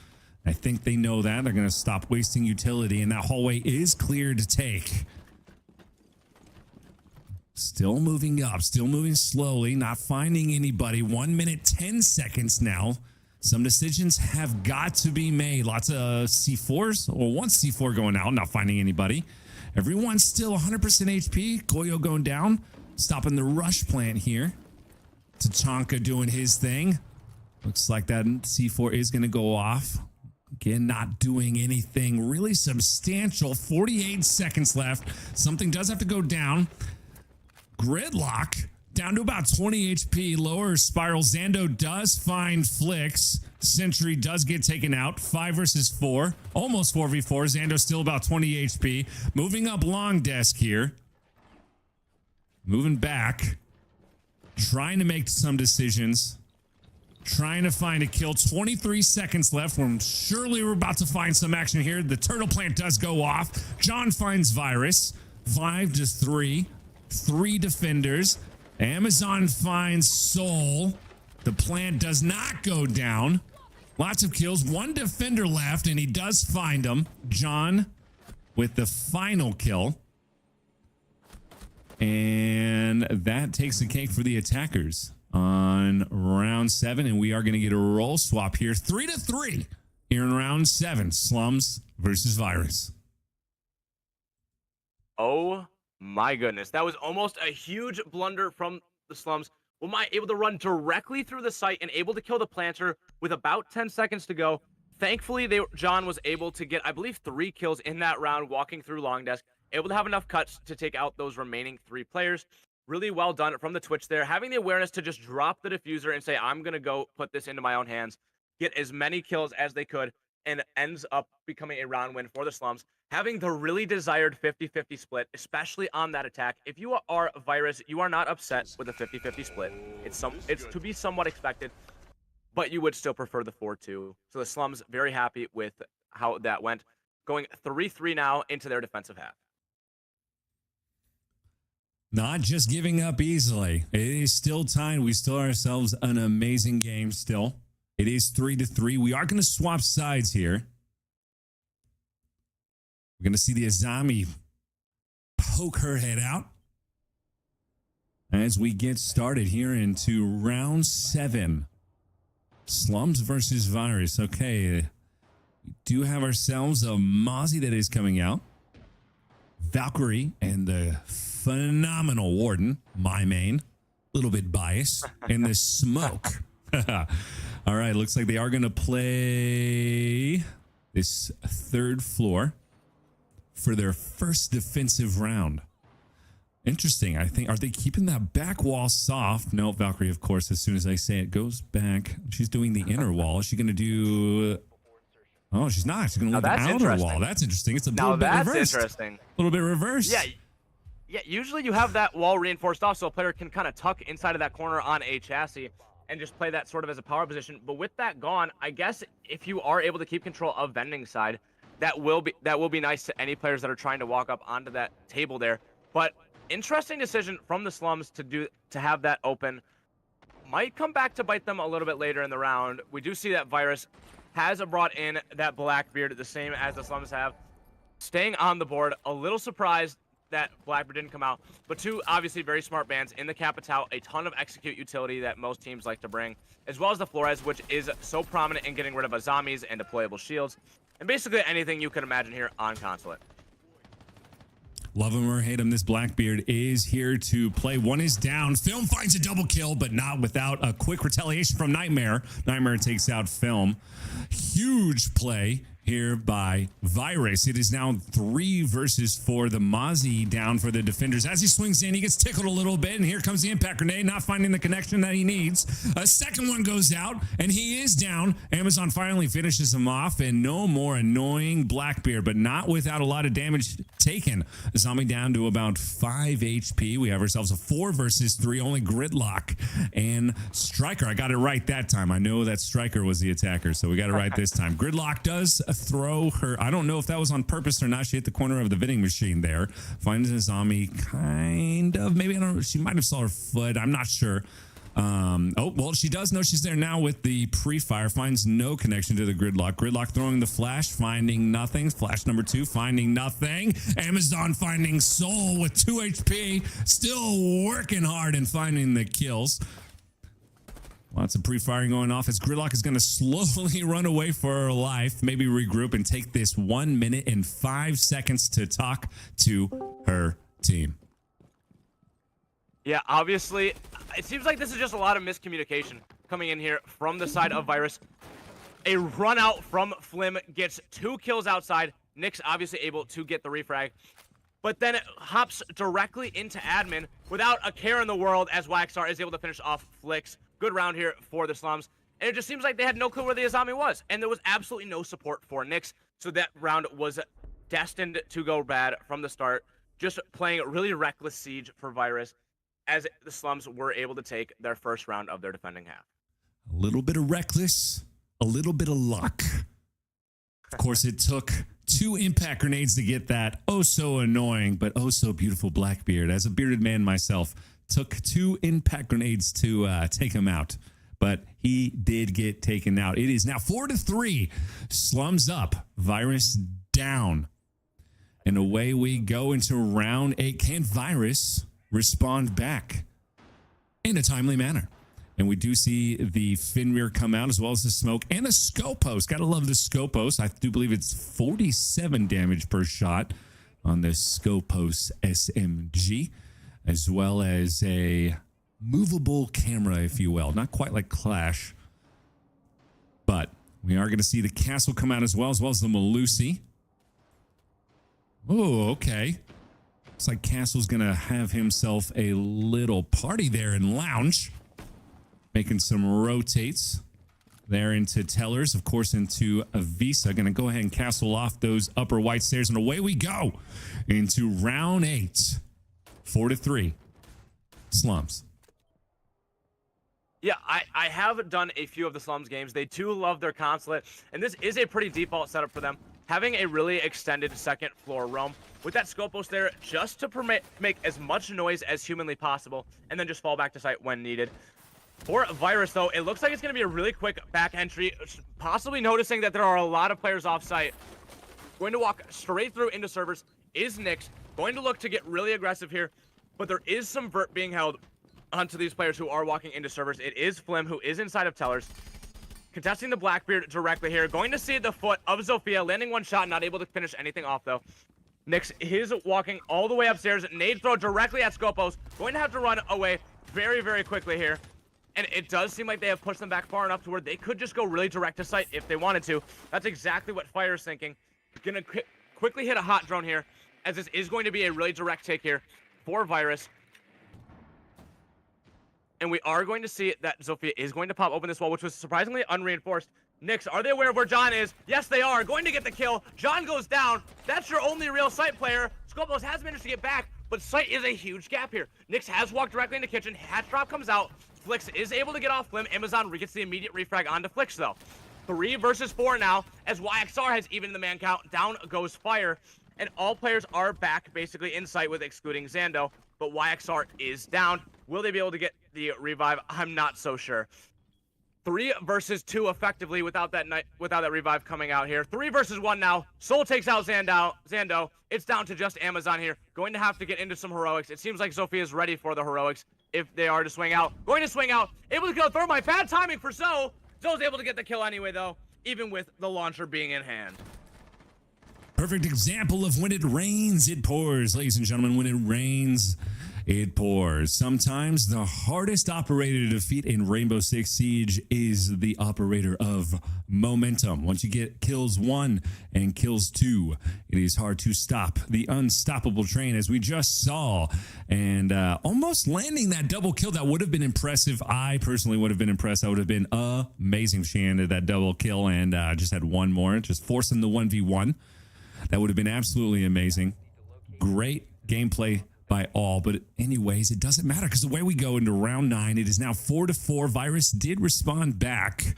I think they know that. They're going to stop wasting utility. And that hallway is clear to take. Still moving up. Still moving slowly. Not finding anybody. 1 minute, 10 seconds now. Some decisions have got to be made. Lots of C4s, or one C4 going out, not finding anybody. Everyone's still 100% HP. Goyo going down, stopping the rush plant here. Tachanka doing his thing. Looks like that C4 is going to go off. Again, not doing anything really substantial. 48 seconds left. Something does have to go down. Gridlock. Down to about 20 HP, lower spiral. Zando does find Flicks. Sentry does get taken out. 5 versus 4. Almost 4v4. Zando still about 20 HP. Moving up long desk here. Moving back. Trying to make some decisions. Trying to find a kill. 23 seconds left. Surely we're about to find some action here. The turtle plant does go off. John finds Virus. 5 to 3. 3 defenders. Amazon finds Soul. The plant does not go down. Lots of kills. 1 defender left, and he does find him. John with the final kill. And that takes the cake for the attackers on round 7. And we are going to get a roll swap here. 3 to 3 here in round 7. Slums versus Virus. Oh my goodness, that was almost a huge blunder from the Slums. Wamai able to run directly through the site and able to kill the planter with about 10 seconds to go. Thankfully, John was able to get, I believe, 3 kills in that round walking through long desk, able to have enough cuts to take out those remaining 3 players. Really well done from the Twitch there, having the awareness to just drop the diffuser and say, I'm going to go put this into my own hands, get as many kills as they could, and ends up becoming a round win for the Slums. Having the really desired 50-50 split, especially on that attack. If you are Virus, you are not upset with a 50-50 split. It's to be somewhat expected, but you would still prefer the 4-2. So the Slums very happy with how that went. Going 3-3 now into their defensive half. Not just giving up easily. It is still time. We still are ourselves an amazing game still. It is 3 to 3. We are going to swap sides here. We're going to see the Azami poke her head out as we get started here into round 7. Slums versus Virus. Okay. We do have ourselves a Mozzie that is coming out. Valkyrie and the phenomenal Warden, my main. A little bit biased. And the Smoke. All right. Looks like they are going to play this 3rd floor for their first defensive round. Interesting. I think, are they keeping that back wall soft? No, Valkyrie, of course, as soon as I say it, goes back. She's doing the inner wall. Is she going to do... Oh, she's not. She's going to leave the outer wall. That's interesting. It's a little bit reversed. Interesting. A little bit reversed. Yeah, usually you have that wall reinforced off so a player can kind of tuck inside of that corner on a chassis and just play that sort of as a power position. But with that gone, I guess if you are able to keep control of vending side, that will be nice to any players that are trying to walk up onto that table there. But interesting decision from the Slums to have that open. Might come back to bite them a little bit later in the round. We do see that Virus has brought in that Blackbeard, the same as the Slums have. Staying on the board, a little surprised that Blackbeard didn't come out. But 2 obviously very smart bans in the Capitao, a ton of execute utility that most teams like to bring, as well as the Flores, which is so prominent in getting rid of Azamis and deployable shields, and basically anything you can imagine here on Consulate. Love him or hate him, this Blackbeard is here to play. 1 is down. Film finds a double kill, but not without a quick retaliation from Nightmare. Nightmare takes out Film. Huge play here by Virus. It is now 3 versus 4. The Mozzie down for the defenders. As he swings in, he gets tickled a little bit, and here comes the impact grenade, not finding the connection that he needs. A second one goes out, and he is down. Amazon finally finishes him off, and no more annoying Blackbeard, but not without a lot of damage taken. Zombie down to about 5 HP. We have ourselves a 4 versus 3, only Gridlock and Striker. I got it right that time. I know that Striker was the attacker, so we got it right this time. Gridlock does throw her. I don't know if that was on purpose or not. She hit the corner of the vending machine there. Finds a zombie, kind of. Maybe, I don't know. She might have saw her foot. I'm not sure. Oh, well, she does know she's there now with the pre-fire. Finds no connection to the Gridlock. Gridlock throwing the flash, finding nothing. Flash number 2, finding nothing. Amazon finding Soul with 2 HP. Still working hard and finding the kills. Lots of pre-firing going off as Gridlock is going to slowly run away for her life. Maybe regroup and take this 1 minute and 5 seconds to talk to her team. Yeah, obviously, it seems like this is just a lot of miscommunication coming in here from the side of Virus. A run out from Flim gets 2 kills outside. Nick's obviously able to get the refrag, but then it hops directly into admin without a care in the world as YXR is able to finish off Flicks. Good round here for the Slums. And it just seems like they had no clue where the Azami was, and there was absolutely no support for Nyx. So that round was destined to go bad from the start. Just playing really reckless siege for Virus, as the Slums were able to take their first round of their defending half. A little bit of reckless, a little bit of luck. Of course, it took 2 impact grenades to get that oh so annoying, but oh so beautiful Blackbeard. As a bearded man myself, took 2 impact grenades to take him out, but he did get taken out. It is now 4-3. Slums up, Virus down. And away we go into round 8. Can Virus respond back in a timely manner? And we do see the Fenrir come out as well as the smoke and the Scopos. Gotta love the Scopos. I do believe it's 47 damage per shot on the Scopos SMG, as well as a movable camera, if you will. Not quite like Clash, but we are going to see the castle come out as well as the Malusi. Oh, okay. Looks like Castle's going to have himself a little party there in Lounge. Making some rotates there into Tellers, of course, into a Visa. Going to go ahead and castle off those upper white stairs, and away we go into round 8. 4-3. Slums. Yeah, I have done a few of the Slums games. They do love their consulate, and this is a pretty default setup for them. Having a really extended second floor roam with that Scopos there just to make as much noise as humanly possible, and then just fall back to site when needed. For Virus, though, it looks like it's going to be a really quick back entry, possibly noticing that there are a lot of players off site. Going to walk straight through into servers is Nyx. Going to look to get really aggressive here, but there is some vert being held onto these players who are walking into servers. It is Flim, who is inside of Tellers, contesting the Blackbeard directly here. Going to see the foot of Zofia, landing one shot, not able to finish anything off, though. Nyx is walking all the way upstairs. Nade throw directly at Scopos. Going to have to run away very, very quickly here. And it does seem like they have pushed them back far enough to where they could just go really direct to site if they wanted to. That's exactly what Fire's thinking. Gonna quickly hit a hot drone here, as this is going to be a really direct take here for Virus. And we are going to see that Zofia is going to pop open this wall, which was surprisingly unreinforced. Nyx, are they aware of where John is? Yes, they are. Going to get the kill. John goes down. That's your only real site player. Scopos has managed to get back, but site is a huge gap here. Nyx has walked directly into kitchen. Hatch drop comes out. Flix is able to get off Flim. Amazon gets the immediate refrag onto Flix, though. 3 versus 4 now, as YXR has evened the man count. Down goes Fire, and all players are back basically in sight with excluding Zando, but YXR is down. Will they be able to get the revive? I'm not so sure. 3 versus 2 effectively without that revive coming out here. 3 versus 1 now. Soul takes out Zando. It's down to just Amazon here. Going to have to get into some heroics. It seems like Sophia is ready for the heroics if they are to swing out. Going to swing out. Able to kill Thermite. Bad timing for Zoe. Zoe's able to get the kill anyway, though, even with the launcher being in hand. Perfect example of when it rains, it pours. Ladies and gentlemen, when it rains, it pours. Sometimes the hardest operator to defeat in Rainbow Six Siege is the operator of momentum. Once you get kills 1 and kills 2, it is hard to stop the unstoppable train, as we just saw. And almost landing that double kill, that would have been impressive. I personally would have been impressed. That would have been amazing if she ended that double kill and just had one more, just forcing the 1v1. That would have been absolutely amazing. Great gameplay by all, but anyways, it doesn't matter because away we go into round 9. It is now 4-4. Virus did respond back.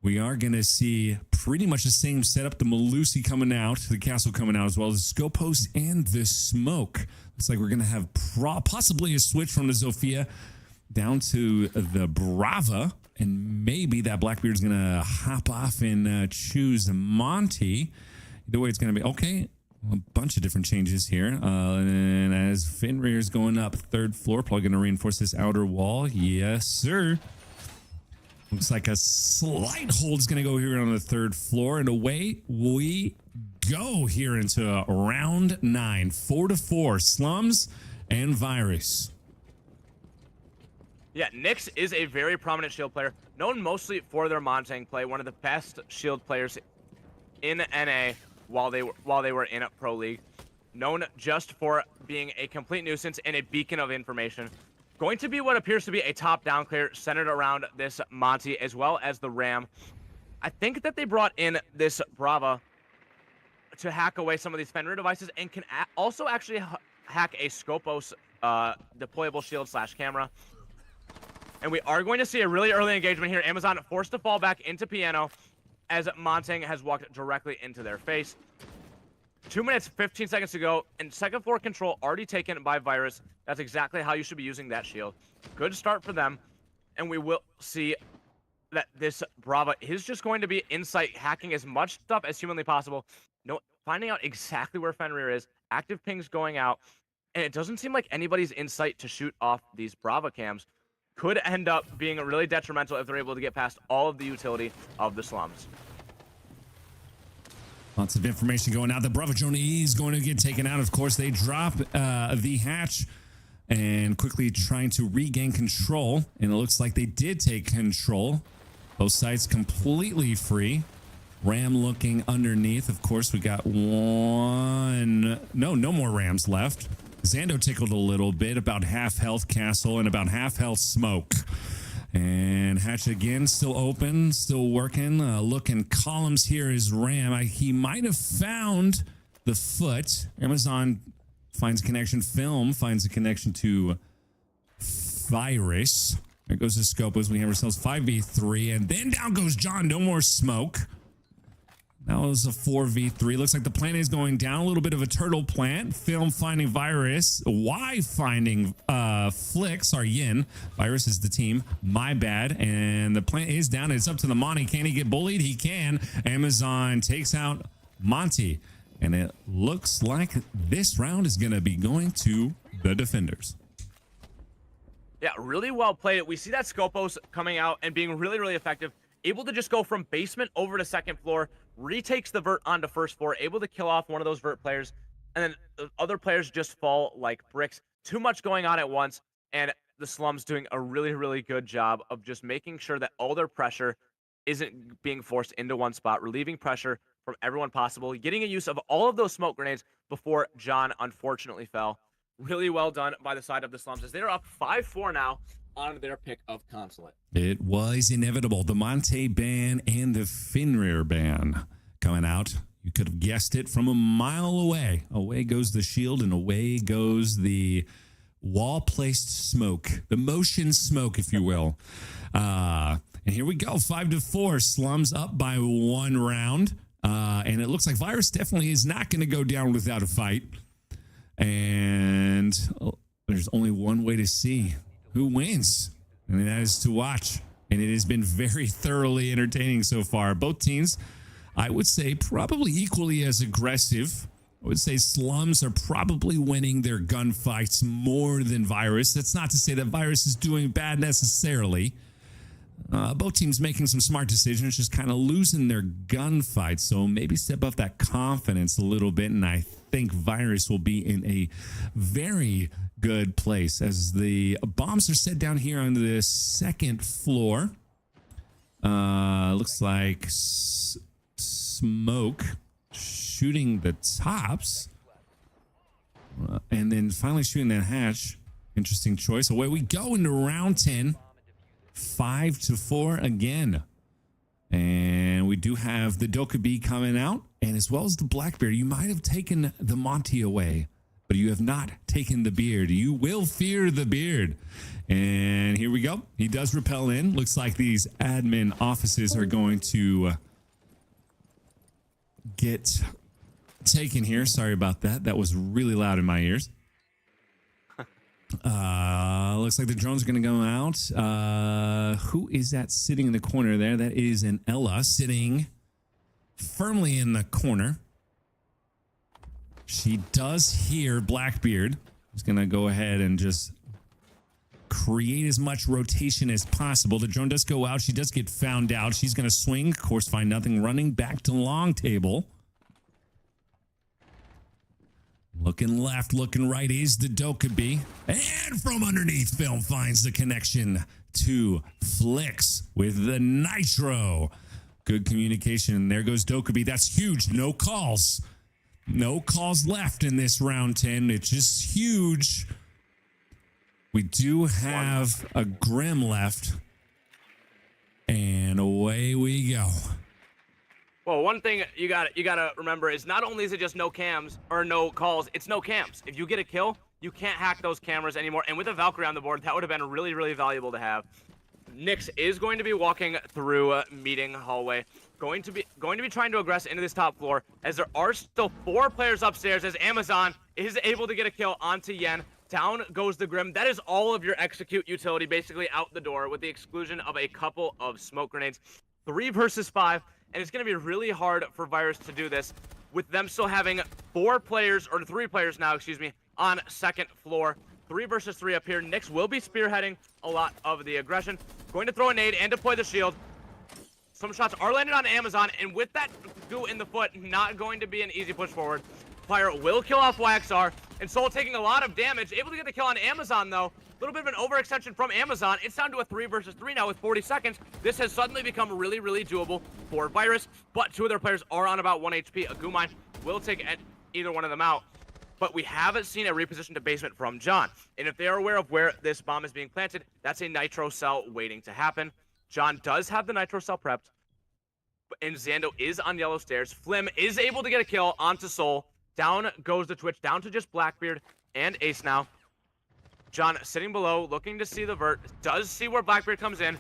We are going to see pretty much the same setup. The Malusi coming out, the castle coming out, as well as the scope post and the smoke. Looks like we're going to have possibly a switch from the Zofia down to the Brava, and maybe that Blackbeard's going to hop off and choose Monty. Either way, it's going to be okay. A bunch of different changes here. And as Fenrir's going up 3rd floor, probably going to reinforce this outer wall. Yes, sir. Looks like a slight hold's going to go here on the 3rd floor. And away we go here into round 9. 4-4. Slums and Virus. Yeah, Nyx is a very prominent shield player, known mostly for their Montang play, one of the best shield players in NA while they were in a Pro League, known just for being a complete nuisance and a beacon of information. Going to be what appears to be a top-down clear centered around this Monty as well as the Ram. I think that they brought in this Brava to hack away some of these Fenrir devices and can also actually hack a Scopos deployable shield / camera. And we are going to see a really early engagement here. Amazon forced to fall back into Piano as Montang has walked directly into their face. 2 minutes, 15 seconds to go, and 2nd floor control already taken by Virus. That's exactly how you should be using that shield. Good start for them, and we will see that this Brava is just going to be insight, hacking as much stuff as humanly possible. Finding out exactly where Fenrir is, active pings going out, and it doesn't seem like anybody's insight to shoot off these Brava cams could end up being really detrimental if they're able to get past all of the utility of the slums. Lots of information going out. The Bravo drone is going to get taken out. Of course, they drop the hatch and quickly trying to regain control. And it looks like they did take control. Both sides completely free. Ram looking underneath. Of course, we got one. No more Rams left. Zando tickled a little bit, about half health Castle and about half health Smoke. And hatch again, still open, still working. Looking columns here is Ram. He might have found the foot. Amazon finds a connection. Film finds a connection to Virus. There goes the scope as we have ourselves 5v3. And then down goes John. No more Smoke. That was a 4v3. Looks like the plant is going down. A little bit of a turtle plant. Film finding Virus. Y finding Flix, or Yin. Virus is the team. My bad. And the plant is down. It's up to the Monty. Can he get bullied? He can. Amazon takes out Monty. And it looks like this round is going to be going to the defenders. Yeah, really well played. We see that Scopos coming out and being really, really effective. Able to just go from basement over to 2nd floor, retakes the vert onto 1st floor, able to kill off one of those vert players, and then the other players just fall like bricks. Too much going on at once, and the slums doing a really, really good job of just making sure that all their pressure isn't being forced into one spot, relieving pressure from everyone possible, getting a use of all of those smoke grenades before John unfortunately fell. Really well done by the side of the slums as they're up 5-4 now on their pick of consulate. It was inevitable. The Monte ban and the Fenrir ban coming out. You could have guessed it from a mile away. Away goes the shield and away goes the wall-placed smoke. The motion smoke, if you will. And here we go. 5-4. Slums up by 1 round. And it looks like Virus definitely is not going to go down without a fight. And there's only one way to see who wins, and that is to watch. And it has been very thoroughly entertaining so far. Both teams, I would say, probably equally as aggressive. I would say slums are probably winning their gunfights more than Virus. That's not to say that Virus is doing bad necessarily. Both teams making some smart decisions, just kind of losing their gunfights. So maybe step up that confidence a little bit, and I think Virus will be in a very good place as the bombs are set down here on the 2nd floor. Looks like Smoke shooting the tops, and then finally shooting that hatch. Interesting choice. Away we go into round 10. 5-4 again. And we do have the Dokubi coming out. And as well as the Blackbeard, you might have taken the Monty away, but you have not taken the beard. You will fear the beard. And here we go. He does repel in. Looks like these admin offices are going to get taken here. Sorry about that. That was really loud in my ears. Looks like the drones are going to go out. Who is that sitting in the corner there? That is an Ella sitting firmly in the corner. She does hear Blackbeard. He's going to go ahead and just create as much rotation as possible. The drone does go out. She does get found out. She's going to swing. Of course, find nothing. Running back to long table. Looking left, looking right is the Dokkaebi. And from underneath, Film finds the connection to Flicks with the Nitro. Good communication. There goes Dokkaebi. That's huge. No calls. No calls left in this round 10. It's just huge. We do have a Grim left. And away we go. Well, one thing you gotta remember is not only is it just no cams or no calls, it's no cams. If you get a kill, you can't hack those cameras anymore. And with a Valkyrie on the board, that would have been really, really valuable to have. Nyx is going to be walking through a meeting hallway, going to be trying to aggress into this top floor, as there are still 4 players upstairs, as Amazon is able to get a kill onto Yen. Down goes the Grim. That is all of your execute utility basically out the door, with the exclusion of a couple of smoke grenades. 3 versus 5, and it's going to be really hard for Virus to do this, with them still having 4 players, or 3 players now, excuse me, on second floor. 3 versus 3 up here. Nyx will be spearheading a lot of the aggression. Going to throw a nade and deploy the shield. Some shots are landed on Amazon, and with that goo in the foot, not going to be an easy push forward. Fire will kill off YXR, and Soul taking a lot of damage. Able to get the kill on Amazon, though. A little bit of an overextension from Amazon. It's down to a 3 versus 3 now with 40 seconds. This has suddenly become really, really doable for Virus, but 2 of their players are on about 1 HP. A goo mine will take either one of them out. But we haven't seen a reposition to basement from John. And if they are aware of where this bomb is being planted, that's a nitro cell waiting to happen. John does have the nitro cell prepped, and Xando is on yellow stairs. Flim is able to get a kill onto Soul. Down goes the Twitch, down to just Blackbeard and Ace now. John sitting below, looking to see the vert, does see where Blackbeard comes in,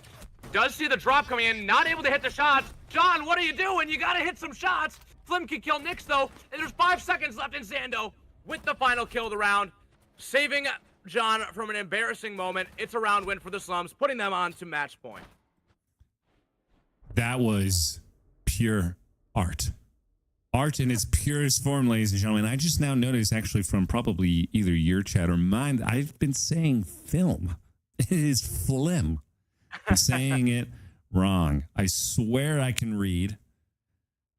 does see the drop coming in, not able to hit the shots. John, what are you doing? You gotta hit some shots. Flim can kill Nyx though, and there's 5 seconds left in Xando with the final kill of the round, saving John from an embarrassing moment. It's a round win for the Slums, putting them on to match point. That was pure art. Art in its purest form, ladies and gentlemen. I just now noticed, actually, from probably either your chat or mine, I've been saying film. It is Flim. I'm saying it wrong. I swear I can read,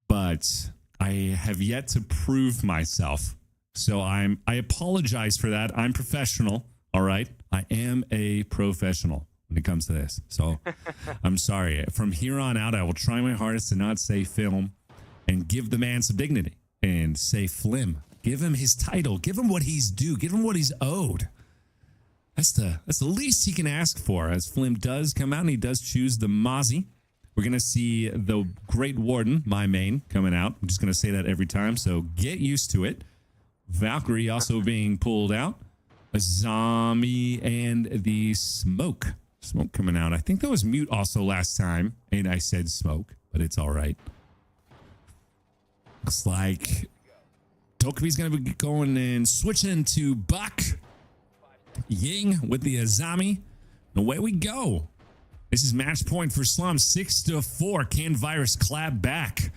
but I have yet to prove myself. So I apologize for that. I'm professional. All right. I am a professional when it comes to this. So I'm sorry. From here on out, I will try my hardest to not say film and give the man some dignity and say Flim. Give him his title. Give him what he's due. Give him what he's owed. That's the least he can ask for, as Flim does come out and he does choose the Mozzie. We're going to see the Great Warden, my main, coming out. I'm just going to say that every time, so get used to it. Valkyrie also being pulled out. A zombie and the smoke. Smoke coming out. I think that was mute also last time, and I said smoke, but it's all right. Looks like Dokkaebi's going to be going and switching to Buck. Ying with the Azami. Away we go. This is match point for Slums. 6-4. Can Virus clap back?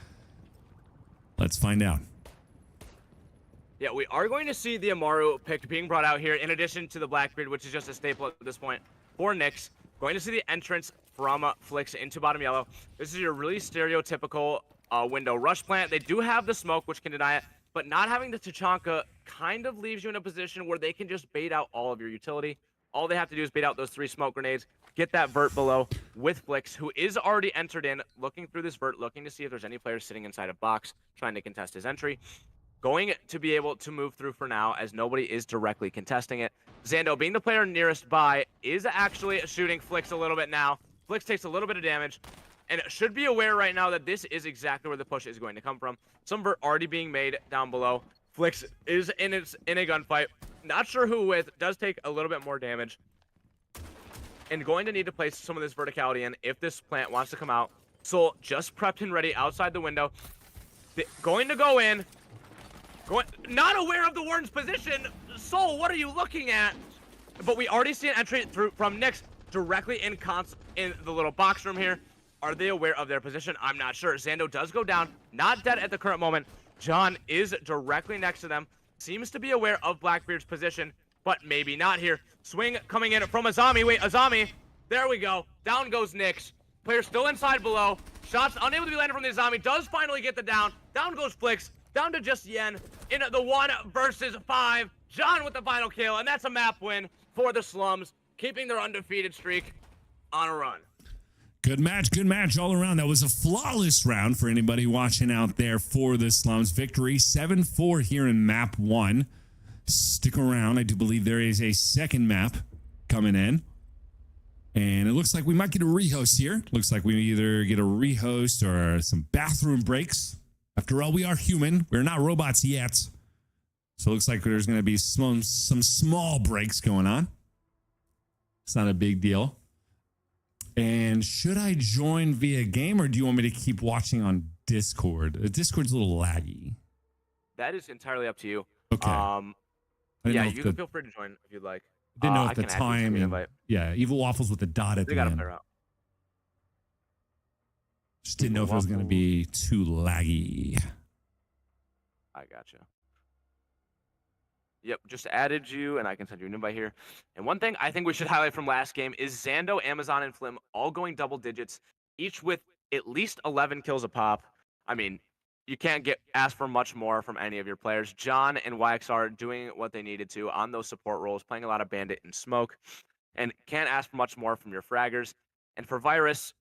Let's find out. Yeah, we are going to see the Amaru pick being brought out here, in addition to the Blackbeard, which is just a staple at this point for Nyx. Going to see the entrance from Flicks into bottom yellow. This is your really stereotypical window rush plant. They do have the smoke, which can deny it, but not having the Tachanka kind of leaves you in a position where they can just bait out all of your utility. All they have to do is bait out those 3 smoke grenades, get that vert below with Flicks, who is already entered in, looking through this vert, looking to see if there's any players sitting inside a box, trying to contest his entry. Going to be able to move through for now, as nobody is directly contesting it. Xando, being the player nearest by, is actually shooting Flicks a little bit now. Flicks takes a little bit of damage, and should be aware right now that this is exactly where the push is going to come from. Some vert already being made down below. Flix is in a gunfight. Not sure who with. Does take a little bit more damage. And going to need to place some of this verticality in if this plant wants to come out. Soul just prepped and ready outside the window. Going to go in. Not aware of the warden's position. Soul, what are you looking at? But we already see an entry through from Nyx directly in the little box room here. Are they aware of their position? I'm not sure. Zando does go down. Not dead at the current moment. John is directly next to them. Seems to be aware of Blackbeard's position, but maybe not here. Swing coming in from Azami. Wait, Azami. There we go. Down goes Nyx. Player still inside below. Shots unable to be landed from the Azami. Does finally get the down. Down goes Flix. Down to just Yen in the 1 versus 5. John with the final kill, and that's a map win for the Slums, keeping their undefeated streak on a run. Good match all around. That was a flawless round for anybody watching out there for the Slums. Victory 7-4 here in map 1. Stick around. I do believe there is a second map coming in. And it looks like we might get a rehost here. Looks like we either get a rehost or some bathroom breaks. After all, we are human. We're not robots yet. So it looks like there's going to be some small breaks going on. It's not a big deal. And should I join via game, or do you want me to keep watching on Discord? Discord's a little laggy. That is entirely up to you. Okay. Yeah, you can feel free to join if you'd like. Didn't know if I the can add you to time. the invite. Yeah, Evil Waffles with the dot at They the got end. a out. Just didn't know if it was going to be too laggy. I gotcha. Yep, just added you, and I can send you an invite here. And one thing I think we should highlight from last game is Zando, Amazon, and Flim all going double digits, each with at least 11 kills a pop. I mean, you can't ask for much more from any of your players. John and YXR doing what they needed to on those support roles, playing a lot of Bandit and Smoke, and can't ask for much more from your fraggers. And for Virus,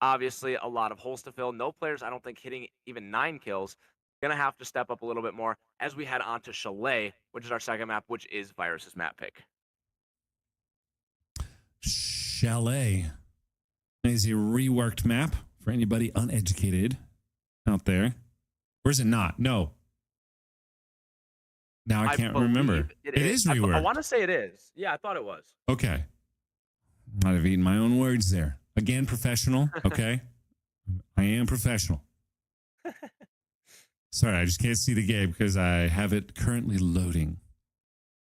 obviously a lot of holes to fill. No players, I don't think, hitting even 9 kills. Gonna have to step up a little bit more as we head on to Chalet, which is our second map, which is Virus's map pick. Chalet is a reworked map for anybody uneducated out there. Or is it not? No. Now I can't remember. It is reworked. I want to say it is. Yeah, I thought it was. Okay. Might have eaten my own words there. Again, professional. Okay. I am professional. Sorry, I just can't see the game because I have it currently loading.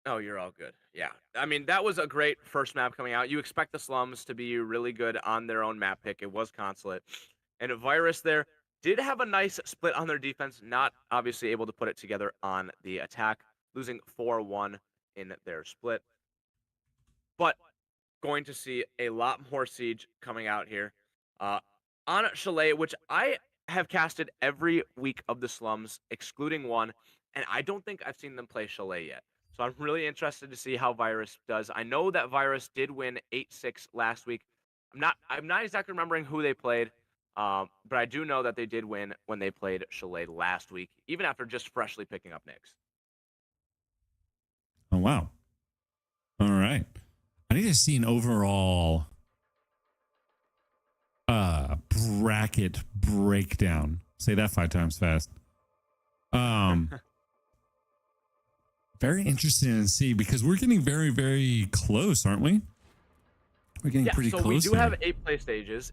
Oh, you're all good. Yeah. I mean, that was a great first map coming out. You expect the Slums to be really good on their own map pick. It was Consulate. And Virus there did have a nice split on their defense, not obviously able to put it together on the attack, losing 4-1 in their split. But going to see a lot more Siege coming out here. On Chalet, which I have casted every week of the Slums, excluding one, and I don't think I've seen them play Chalet yet. So I'm really interested to see how Virus does. I know that Virus did win 8-6 last week. I'm not exactly remembering who they played, but I do know that they did win when they played Chalet last week, even after just freshly picking up Nyx. Oh, wow. All right. I need to see an overall bracket breakdown. Say that 5 times fast. Very interesting to see because we're getting very, very close, aren't we? We're getting pretty close. So we do here. have 8 play stages.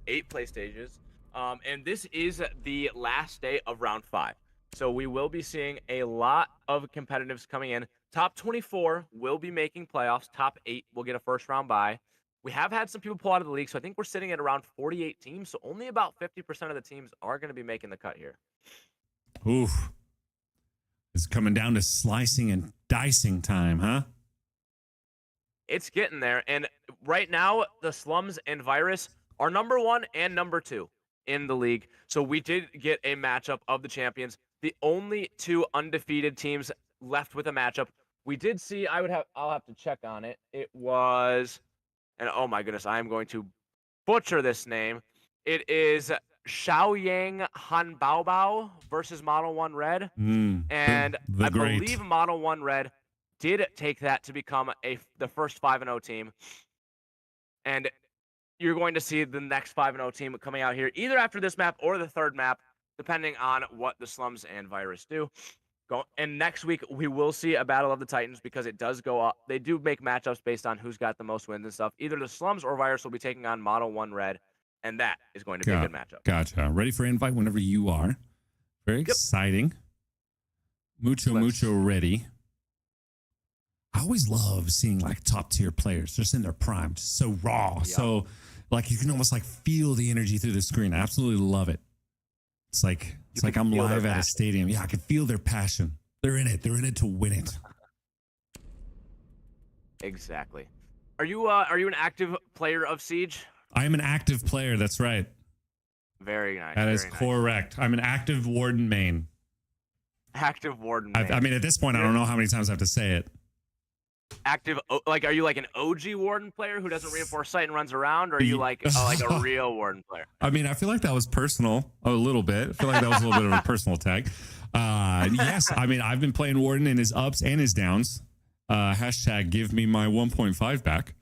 And this is the last day of round 5. So we will be seeing a lot of competitives coming in. Top 24 will be making playoffs. Top 8 will get a first round bye. We have had some people pull out of the league, so I think we're sitting at around 48 teams. So only about 50% of the teams are going to be making the cut here. Oof. It's coming down to slicing and dicing time, huh? It's getting there. And right now, the Slums and Virus are number 1 and number 2 in the league. So we did get a matchup of the champions. The only 2 undefeated teams left with a matchup. We did see, I'll have to check on it. It was, and oh my goodness, I am going to butcher this name. It is Xiaoyang Hanbaobao versus Model 1 Red. And I believe Model 1 Red did take that to become the first 5-0 team. And you're going to see the next 5-0 team coming out here either after this map or the third map, depending on what the Slums and Virus do. And next week we will see a Battle of the Titans because it does go up. They do make matchups based on who's got the most wins and stuff. Either the Slums or Virus will be taking on Model 1 Red, and that is going to be a good matchup. Gotcha. Ready for invite whenever you are. Very exciting. Mucho ready. I always love seeing like top tier players just in their prime, just so raw. So like you can almost like feel the energy through the screen. I absolutely love it. It's like I'm live at a stadium. Yeah, I can feel their passion. They're in it. They're in it to win it. Exactly. Are you an active player of Siege? I am an active player. That's right. Very nice. That is correct. I'm an active Warden main. Active Warden main. I mean, at this point, I don't know how many times I have to say it. Active, like, are you like an OG Warden player who doesn't reinforce sight and runs around, or are you like a real Warden player? I mean, I feel like that was personal a little bit. I feel like that was a little bit of a personal tag. Yes, I mean, I've been playing Warden in his ups and his downs. Hashtag give me my 1.5 back.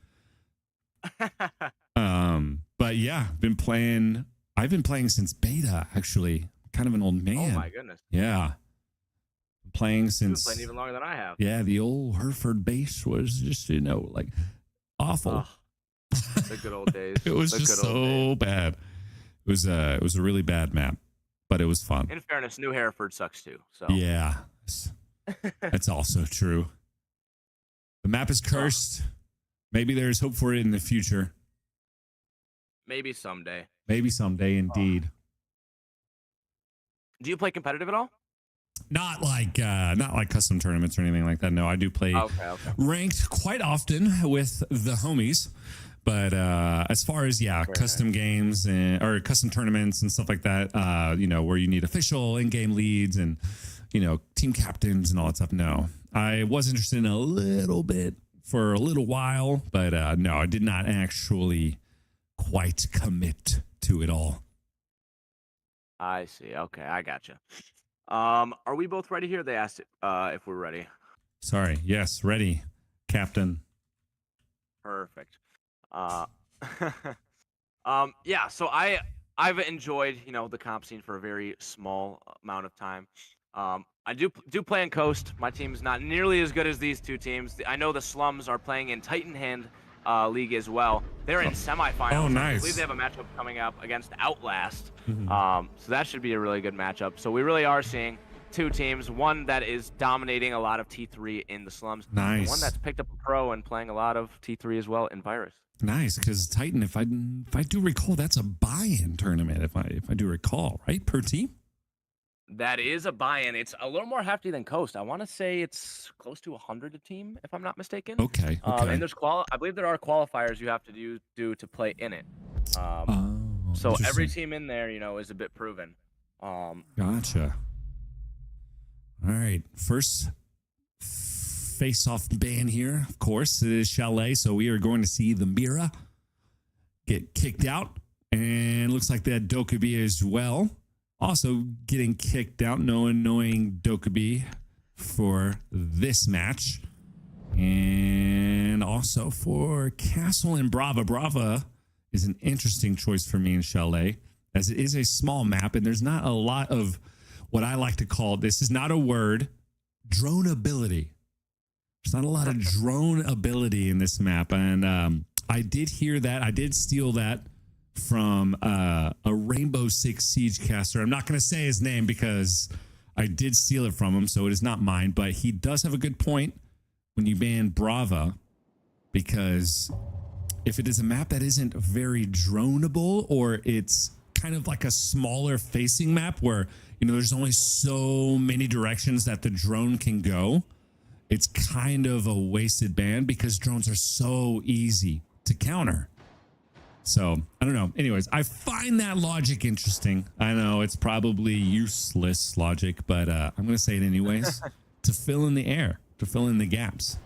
But yeah, I've been playing since beta, actually. Kind of an old man. Oh my goodness. Yeah. Playing since. You've been playing even longer than I have. Yeah, the old Hereford base was just, like awful. The good old days. It was just so bad. It was a really bad map, but it was fun. In fairness, New Hereford sucks too. So yeah, that's also true. The map is cursed. Maybe there's hope for it in the future. Maybe someday. Maybe someday, indeed. Do you play competitive at all? Not like custom tournaments or anything like that. No, I do play ranked quite often with the homies. But as far as custom games or custom tournaments and stuff like that, where you need official in-game leads and team captains and all that stuff. No, I was interested in a little bit for a little while, but no, I did not actually quite commit to it all. I see. Okay, I gotcha. Are we both ready here? They asked if we're ready. Sorry. Yes, ready, Captain. Perfect. Yeah. So I've enjoyed the comp scene for a very small amount of time. I do play in Coast. My team's not nearly as good as these two teams. I know the Slums are playing in Titan Hand League as well. They're in semifinals. Oh, nice. I believe they have a matchup coming up against Outlast. So that should be a really good matchup. So we really are seeing two teams, one that is dominating a lot of T3 in the Slums. Nice. One that's picked up a pro and playing a lot of T3 as well in Virus. Nice, because Titan, if I do recall, that's a buy-in tournament. If I do recall, right, per team. That is a buy-in. It's a little more hefty than Coast. I want to say it's close to 100 a team, if I'm not mistaken. Okay. And there's I believe there are qualifiers you have to do to play in it. So every team in there, is a bit proven. Gotcha. All right, first face-off ban here, of course, it is Chalet. So we are going to see the Mira get kicked out, and looks like that Dokkaebi as well. Also getting kicked out, no annoying Dokkaebi for this match. And also for Castle and Brava. Brava is an interesting choice for me in Chalet, as it is a small map, and there's not a lot of what I like to call, this is not a word, drone ability. There's not a lot of drone ability in this map. And I did hear that. I did steal that from a Rainbow Six Siege caster. I'm not going to say his name because I did steal it from him, so it is not mine. But he does have a good point when you ban Brava, because if it is a map that isn't very droneable, or it's kind of like a smaller facing map where there's only so many directions that the drone can go, it's kind of a wasted ban because drones are so easy to counter. So I don't know. Anyways, I find that logic interesting. I know it's probably useless logic, but I'm going to say it anyways to fill in the air, to fill in the gaps.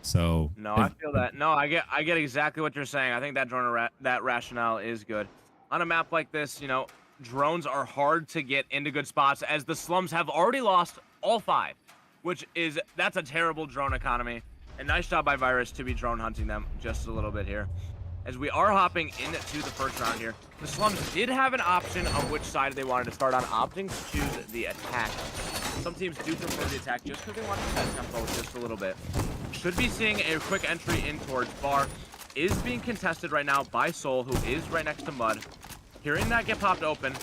So no, I feel that. No, I get exactly what you're saying. I think that that rationale is good. On a map like this, drones are hard to get into good spots, as the Slums have already lost all 5, that's a terrible drone economy. And nice job by Virus to be drone hunting them just a little bit here. as we are hopping into the first round here. The Slums did have an option of which side they wanted to start on, opting to choose the attack. Some teams do prefer the attack just because they want to set tempo just a little bit. Should be seeing a quick entry in towards Bar. Is being contested right now by Soul, who is right next to Mud. Hearing that get popped open,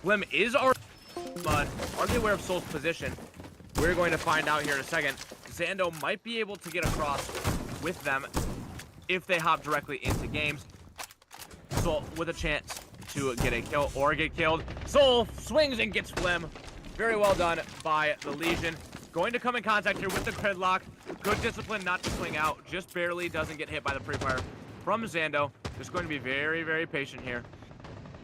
Flim is already Mud. Are they aware of Soul's position? We're going to find out here in a second. Zando might be able to get across with them if they hop directly into games. Soul with a chance to get a kill or get killed. Soul swings and gets Flim. Very well done by the Legion. Going to come in contact here with the Gridlock. Good discipline not to swing out. Just barely doesn't get hit by the pre-fire from Zando. Just going to be very, very patient here,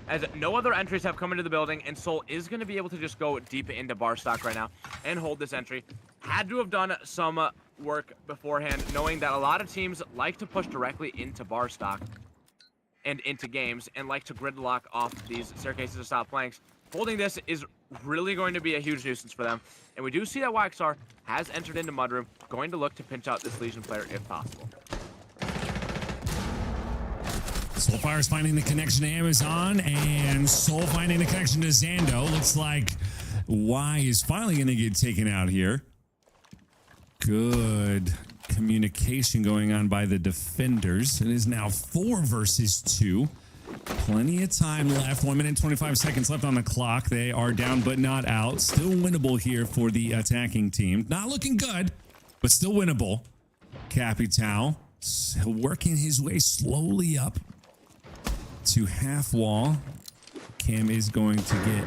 as no other entries have come into the building, and Soul is going to be able to just go deep into bar stock right now and hold this entry. Had to have done some work beforehand, knowing that a lot of teams like to push directly into bar stock and into games and like to gridlock off these staircases to stop flanks. Holding this is really going to be a huge nuisance for them, and we do see that Waxar has entered into Mudroom, going to look to pinch out this Legion player if possible. Soulfire's finding the connection to Amazon, and Soul finding the connection to Zando. Looks like Y is finally going to get taken out here. Good communication going on by the defenders. It is now 4 versus 2. Plenty of time left. 1 minute, 25 seconds left on the clock. They are down but not out. Still winnable here for the attacking team. Not looking good, but still winnable. Capital working his way slowly up to half wall. Cam is going to get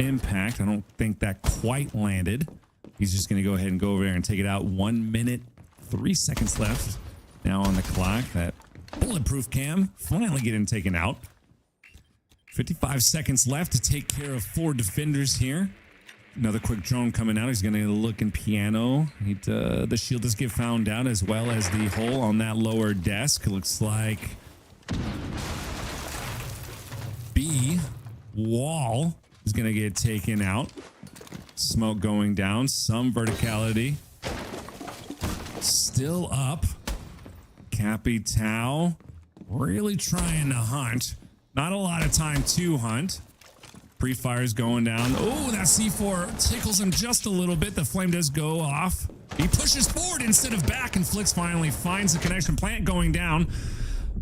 impact. I don't think that quite landed. He's just going to go ahead and go over there and take it out. 1 minute, 3 seconds left now on the clock. That bulletproof Cam finally getting taken out. 55 seconds left to take care of 4 defenders here. Another quick drone coming out. He's going to look in piano. The shield does get found out, as well as the hole on that lower desk. It looks like B wall is going to get taken out. Smoke going down. Some verticality. Still up. Capital really trying to hunt. Not a lot of time to hunt. Pre-fire's going down. Oh, that C4 tickles him just a little bit. The flame does go off. He pushes forward instead of back, and Flix finally finds the connection. Plant going down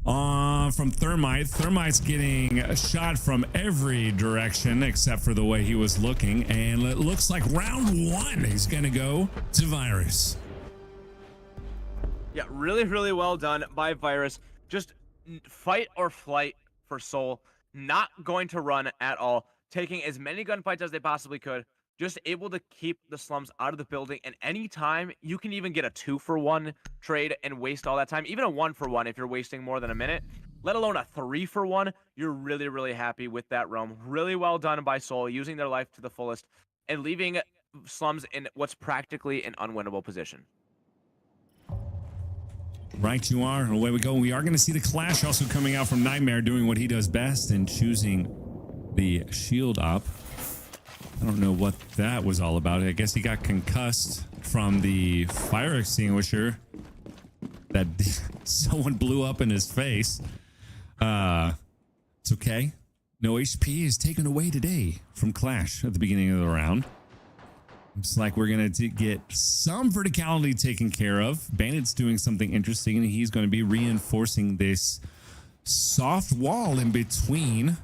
from Thermite. Thermite's getting a shot from every direction except for the way he was looking. And it looks like round 1 he's going to go to Virus. Yeah, really, really well done by Virus. Just fight or flight for Soul. Not going to run at all. Taking as many gunfights as they possibly could. Just able to keep the Slums out of the building. And anytime you can even get a 2-for-1 trade and waste all that time. Even a 1-for-1 if you're wasting more than a minute. Let alone a 3-for-1. You're really, really happy with that roam. Really well done by Soul. Using their life to the fullest. And leaving Slums in what's practically an unwinnable position. Right you are. Away we go. We are going to see the Clash also coming out from Nightmare, doing what he does best and choosing the shield up. I don't know what that was all about. I guess he got concussed from the fire extinguisher that someone blew up in his face. It's okay. No HP is taken away today from Clash at the beginning of the round. Looks like we're going to get some verticality taken care of. Bandit's doing something interesting, and he's going to be reinforcing this soft wall in between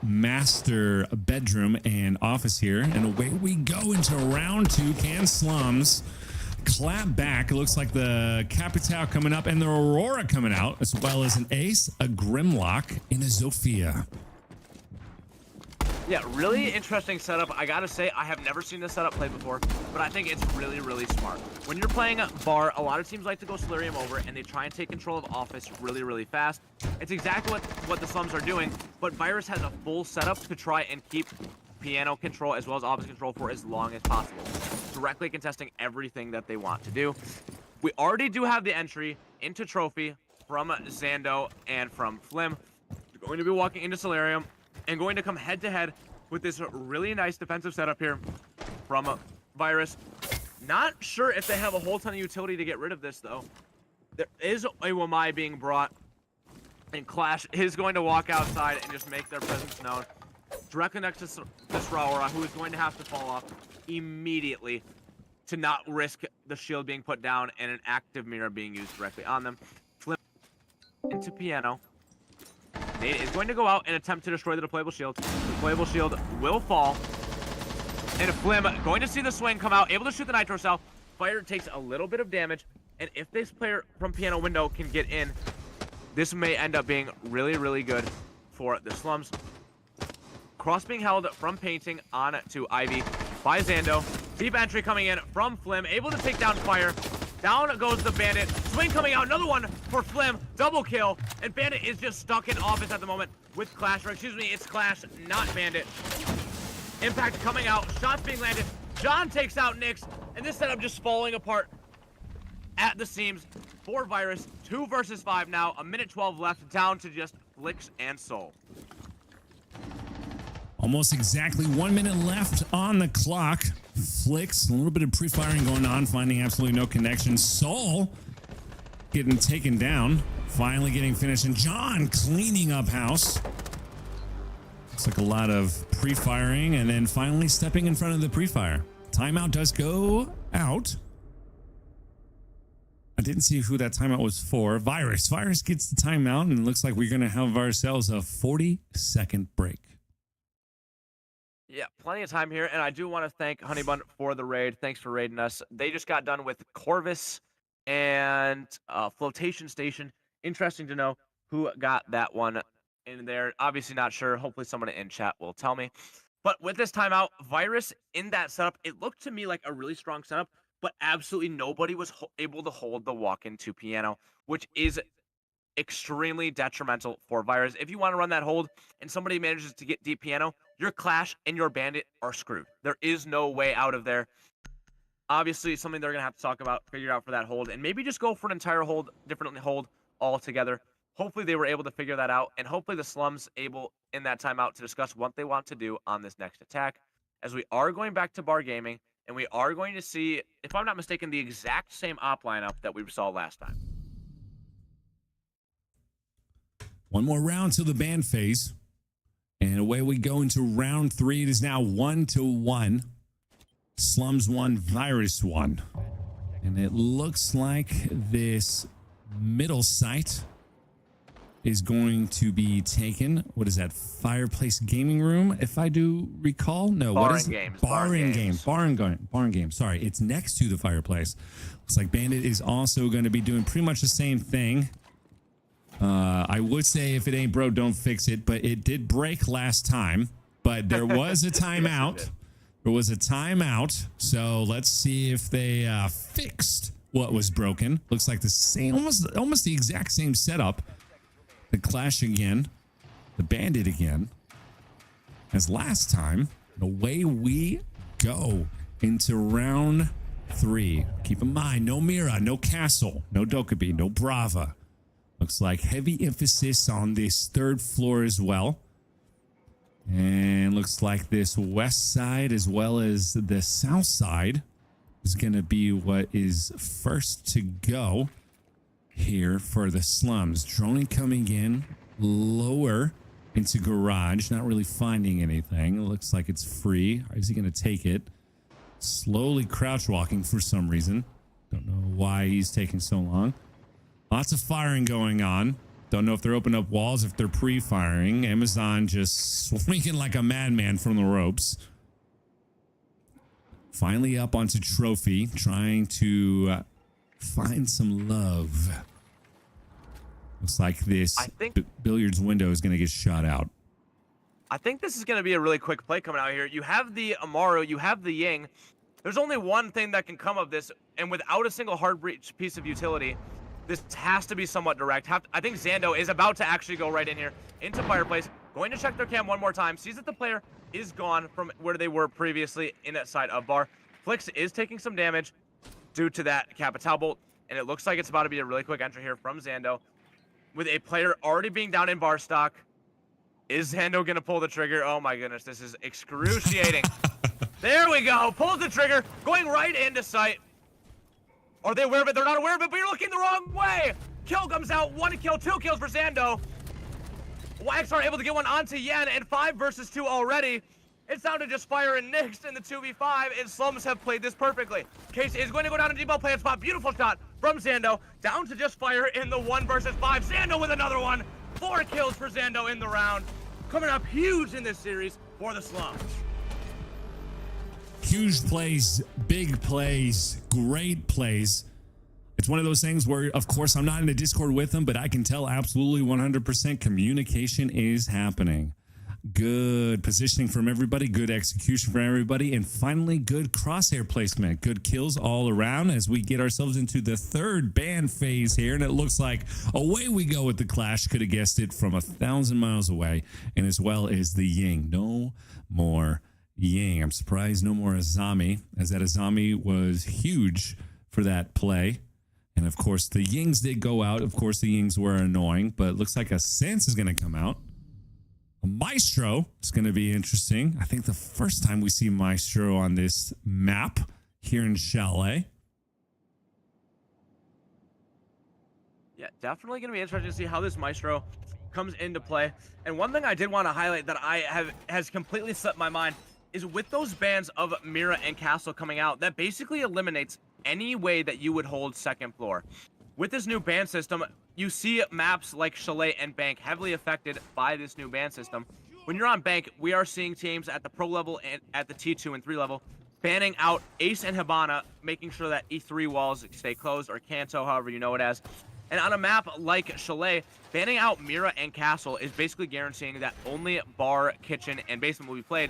master bedroom and office here. And away we go into round 2. Can Slums clap back? It looks like the Capital coming up and the Aurora coming out, as well as an Ace, a Grimlock, and a Zofia. Yeah, really interesting setup. I gotta say, I have never seen this setup played before, but I think it's really, really smart. When you're playing Bar, a lot of teams like to go Solarium over, and they try and take control of Office really, really fast. It's exactly what the Slums are doing, but Virus has a full setup to try and keep piano control as well as Office control for as long as possible, directly contesting everything that they want to do. We already do have the entry into Trophy from Zando and from Flim. They're going to be walking into Solarium and going to come head-to-head with this really nice defensive setup here from Virus. Not sure if they have a whole ton of utility to get rid of this, though. There is a Wamai being brought And Clash is going to walk outside and just make their presence known. Directly next to Sraora, who is going to have to fall off immediately to not risk the shield being put down and an active mirror being used directly on them. Flip into Piano. Nate is going to go out and attempt to destroy the deployable shield. The deployable shield will fall. And Flim going to see the swing come out, able to shoot the Nitro Cell. Fire takes a little bit of damage. And if this player from Piano window can get in, this may end up being really, really good for the Slums. Cross being held from Painting on to Ivy by Zando. Deep entry coming in from Flim, able to take down Fire. Down goes the Bandit. Swing coming out, another one for Flim. Double kill, and Bandit is just stuck in office at the moment with Clash. Or excuse me, it's Clash, not Bandit. Impact coming out, shots being landed. John takes out Nyx, and this setup just falling apart at the seams for Virus. 2 versus 5 now, a minute 12 left, down to just Flix and Soul. Almost exactly 1 minute left on the clock. Flix, a little bit of pre-firing going on, finding absolutely no connection. Soul getting taken down, finally getting finished, and John cleaning up house. Looks like a lot of pre-firing, and then finally stepping in front of the pre-fire. Timeout does go out. I didn't see who that timeout was for. Virus gets the timeout, and it looks like we're going to have ourselves a 40-second break. Yeah, plenty of time here, and I do want to thank Honeybun for the raid. Thanks for raiding us. They just got done with Corvus and Flotation Station. Interesting to know who got that one in there. Obviously not sure. Hopefully someone in chat will tell me. But with this timeout, Virus in that setup, it looked to me like a really strong setup, but absolutely nobody was able to hold the walk-in to Piano, which is extremely detrimental for Virus. If you want to run that hold and somebody manages to get deep Piano, your Clash and your Bandit are screwed. There is no way out of there. Obviously, something they're going to have to talk about, figure out for that hold, and maybe just go for an entire hold, different hold altogether. Hopefully they were able to figure that out, and hopefully the Slums able in that timeout to discuss what they want to do on this next attack, as we are going back to bar gaming, and we are going to see, if I'm not mistaken, the exact same op lineup that we saw last time. One more round till the ban phase. And away we go into round 3. It is now 1-1. Slums 1, Virus 1. And it looks like this middle site is going to be taken. What is that? Fireplace Gaming Room, if I do recall? No, what is it? Barring Games. Barring Games. Sorry, it's next to the fireplace. Looks like Bandit is also going to be doing pretty much the same thing. I would say if it ain't broke, don't fix it, but it did break last time. But there was a timeout. There was a timeout. So let's see if they fixed what was broken. Looks like the same, almost the exact same setup. The Clash again, the Bandit again, as last time. And away we go into round 3. Keep in mind, no Mira, no Castle, no Dokkaebi, no Brava. Looks like heavy emphasis on this 3rd floor as well. And looks like this west side as well as the south side is going to be what is first to go here for the Slums. Droning coming in lower into garage, not really finding anything. It looks like it's free. Is he going to take it? Slowly crouch walking for some reason. Don't know why he's taking so long. Lots of firing going on. Don't know if they're opening up walls, if they're pre-firing. Amazon just swinging like a madman from the ropes. Finally up onto Trophy, trying to find some love. Looks like this billiards window is going to get shot out. I think this is going to be a really quick play coming out here. You have the Amaru, you have the Ying. There's only one thing that can come of this, and without a single hard breach piece of utility, this has to be somewhat direct. I think Zando is about to actually go right in here into Fireplace. Going to check their cam one more time. Sees that the player is gone from where they were previously in that side of bar. Flix is taking some damage due to that Capital Bolt. And it looks like it's about to be a really quick entry here from Zando. With a player already being down in bar stock. Is Zando going to pull the trigger? Oh my goodness, this is excruciating. There we go. Pulls the trigger. Going right into sight. Are they aware of it? They're not aware of it, but you're looking the wrong way. Kill comes out. 1 kill, 2 kills for Zando. Wax are able to get one onto Yen, and 5 versus 2 already. It's down to just Fire and Nyx in the 2v5, and Slums have played this perfectly. Case is going to go down to depot plant spot. Beautiful shot from Zando. Down to just Fire in the 1 versus 5. Zando with another one. 4 kills for Zando in the round. Coming up huge in this series for the Slums. Huge plays, big plays, great plays. It's one of those things where, of course, I'm not in the Discord with them, but I can tell absolutely 100% communication is happening. Good positioning from everybody, good execution from everybody, and finally good crosshair placement. Good kills all around as we get ourselves into the third ban phase here, and it looks like away we go with the clash. Could have guessed it from 1,000 miles away, and as well as the Ying. No more Ying. I'm surprised no more Azami, as that Azami was huge for that play. And of course, the Yings did go out. Of course, the Yings were annoying, but it looks like a Sense is going to come out. A Maestro is going to be interesting. I think the first time we see Maestro on this map here in Chalet. Yeah, definitely going to be interesting to see how this Maestro comes into play. And one thing I did want to highlight that has completely slipped my mind is with those bans of Mira and Castle coming out, that basically eliminates any way that you would hold second floor. With this new ban system, you see maps like Chalet and Bank heavily affected by this new ban system. When you're on Bank, we are seeing teams at the pro level and at the T2 and 3 level banning out Ace and Hibana, making sure that E3 walls stay closed, or Kanto, however you know it as. And on a map like Chalet, banning out Mira and Castle is basically guaranteeing that only bar, kitchen, and basement will be played,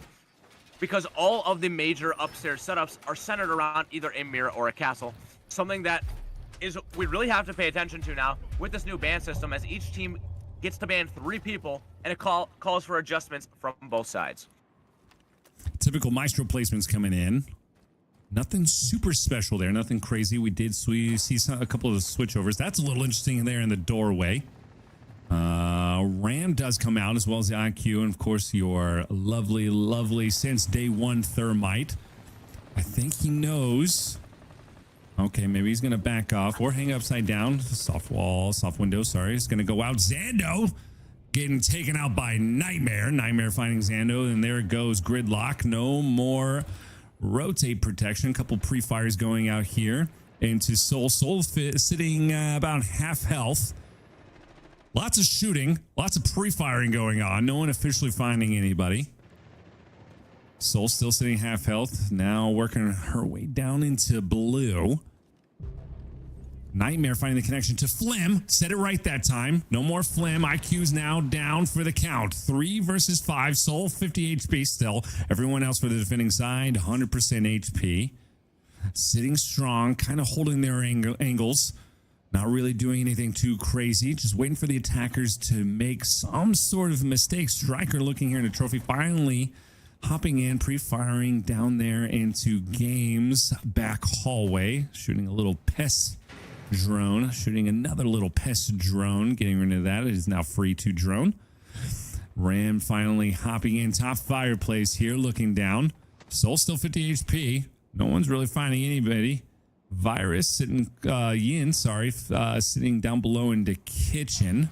because all of the major upstairs setups are centered around either a Mira or a Castle. Something that we really have to pay attention to now with this new ban system, as each team gets to ban 3 people, and it calls for adjustments from both sides. Typical Maestro placements coming in. Nothing super special there, nothing crazy. We did see a couple of switchovers. That's a little interesting there in the doorway. Ram does come out, as well as the IQ, and of course your lovely since day 1 Thermite. I think he knows. Okay, maybe he's gonna back off or hang upside down. Soft wall, soft window, sorry. He's gonna go out. Zando getting taken out by Nightmare. Nightmare finding Zando, and there it goes. Gridlock. No more rotate protection. Couple pre-fires going out here into Soul. Soul sitting about half health. Lots of shooting, lots of pre-firing going on. No one officially finding anybody. Soul still sitting half health. Now working her way down into blue. Nightmare finding the connection to Flim. Said it right that time. No more Flim. IQ's now down for the count. 3 versus 5. Soul 50 HP still. Everyone else for the defending side 100% HP. Sitting strong, kind of holding their angles. Not really doing anything too crazy. Just waiting for the attackers to make some sort of mistake. Striker looking here in the trophy. Finally hopping in, pre-firing down there into Games back hallway. Shooting a little pest drone. Shooting another little pest drone. Getting rid of that. It is now free to drone. Ram finally hopping in. Top fireplace here. Looking down. Soul still 50 HP. No one's really finding anybody. Virus sitting, Yin, sorry, sitting down below in the kitchen.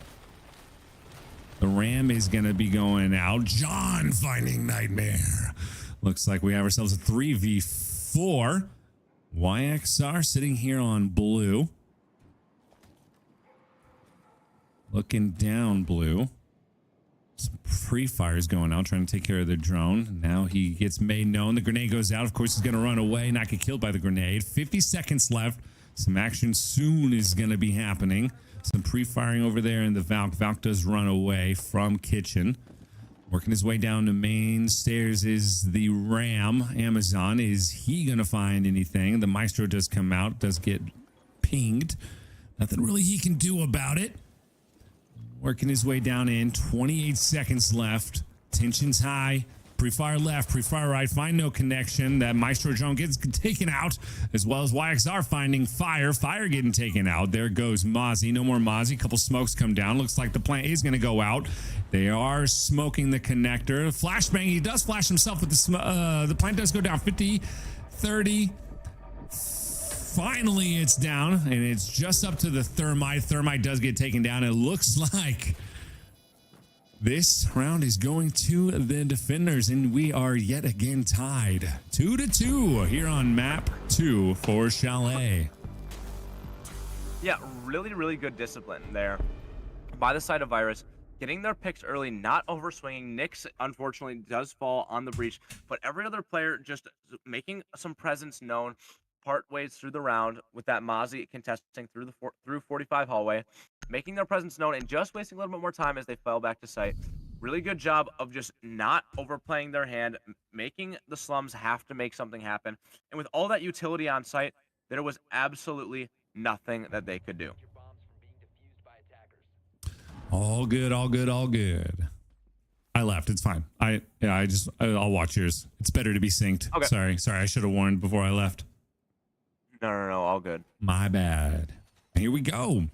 The Ram is going to be going out. John finding Nightmare. Looks like we have ourselves a 3v4. YXR sitting here on blue. Looking down blue. Some pre-fires going out, trying to take care of the drone. Now he gets made known. The grenade goes out. Of course, he's going to run away, not get killed by the grenade. 50 seconds left. Some action soon is going to be happening. Some pre-firing over there in the Valk. Valk does run away from kitchen. Working his way down to main stairs is the Ram. Amazon. Is he going to find anything? The Maestro does come out, does get pinged. Nothing really he can do about it. Working his way down in. 28 seconds left. Tension's high. Pre-fire left, pre-fire right. Find no connection. That Maestro drone gets taken out, as well as YXR finding fire. Fire getting taken out. There goes Mozzie. No more Mozzie. Couple smokes come down. Looks like the plant is going to go out. They are smoking the connector. Flashbang. He does flash himself, but the plant does go down. 50, 30. Finally, it's down, and it's just up to the Thermite. Thermite does get taken down. It looks like This round is going to the defenders, and we are yet again tied 2-2 here on map 2 for Chalet. Yeah, really good discipline there by the side of Virus. Getting their picks early, not overswinging. Nyx, unfortunately, does fall on the breach, but every other player just making some presence known part ways through the round with that Mozzie contesting through 45 hallway, making their presence known and just wasting a little bit more time as they fell back to site. Really good job of just not overplaying their hand, making the slums have to make something happen. And with all that utility on site, there was absolutely nothing that they could do. All good, all good, all good. I left. It's fine. I'll watch yours. It's better to be synced. Okay. Sorry. I should have warned before I left. No, all good. My bad. Here we go.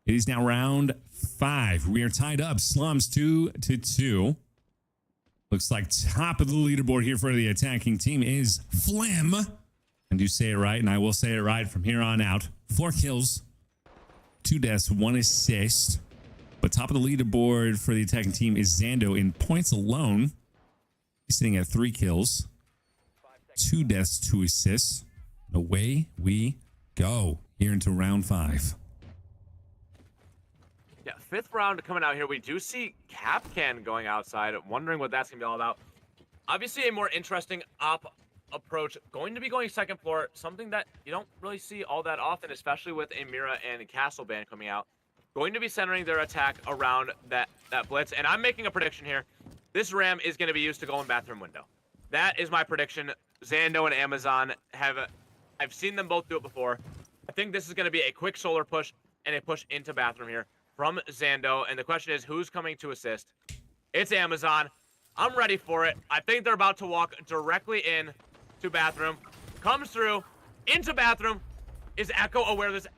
It is now round 5. We are tied up. Slums 2-2. Looks like top of the leaderboard here for the attacking team is Flim. And you say it right, and I will say it right from here on out. 4 kills, 2 deaths, 1 assist. But top of the leaderboard for the attacking team is Zando in points alone. He's sitting at 3 kills, 2 deaths, 2 assists. Away we go here into round 5. Yeah, 5th round coming out here. We do see Capcan going outside, wondering what that's going to be all about. Obviously, a more interesting approach. Going to be going 2nd floor, something that you don't really see all that often, especially with a Mira and Castle Band coming out. Going to be centering their attack around that blitz. And I'm making a prediction here. This ram is going to be used to go in bathroom window. That is my prediction. Zando and Amazon I've seen them both do it before. I think this is going to be a quick solar push and a push into bathroom here from Zando. And the question is, who's coming to assist? It's Amazon. I'm ready for it. I think they're about to walk directly in to bathroom. Comes through into bathroom. Is Echo aware of this?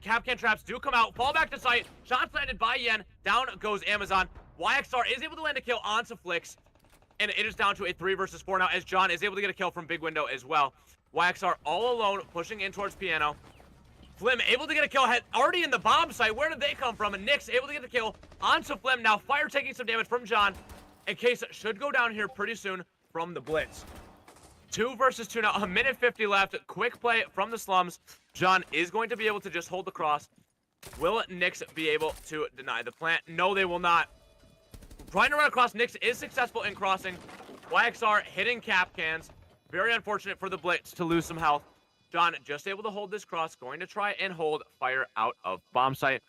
Capcan traps do come out. Fall back to site. Shots landed by Yen. Down goes Amazon. YXR is able to land a kill onto Flix. And it is down to a 3 versus 4 now as John is able to get a kill from Big Window as well. YXR all alone, pushing in towards Piano. Flim able to get a kill, already in the bomb site. Where did they come from? And Nyx able to get the kill onto Flim. Now Fire taking some damage from John. And Case should go down here pretty soon from the Blitz. 2 versus 2 now, 1:50 left. Quick play from the slums. John is going to be able to just hold the cross. Will Nyx be able to deny the plant? No, they will not. Trying to run across. Nyx is successful in crossing. YXR hitting cap cans. Very unfortunate for the Blitz to lose some health. John just able to hold this cross. Going to try and hold Fire out of bomb site.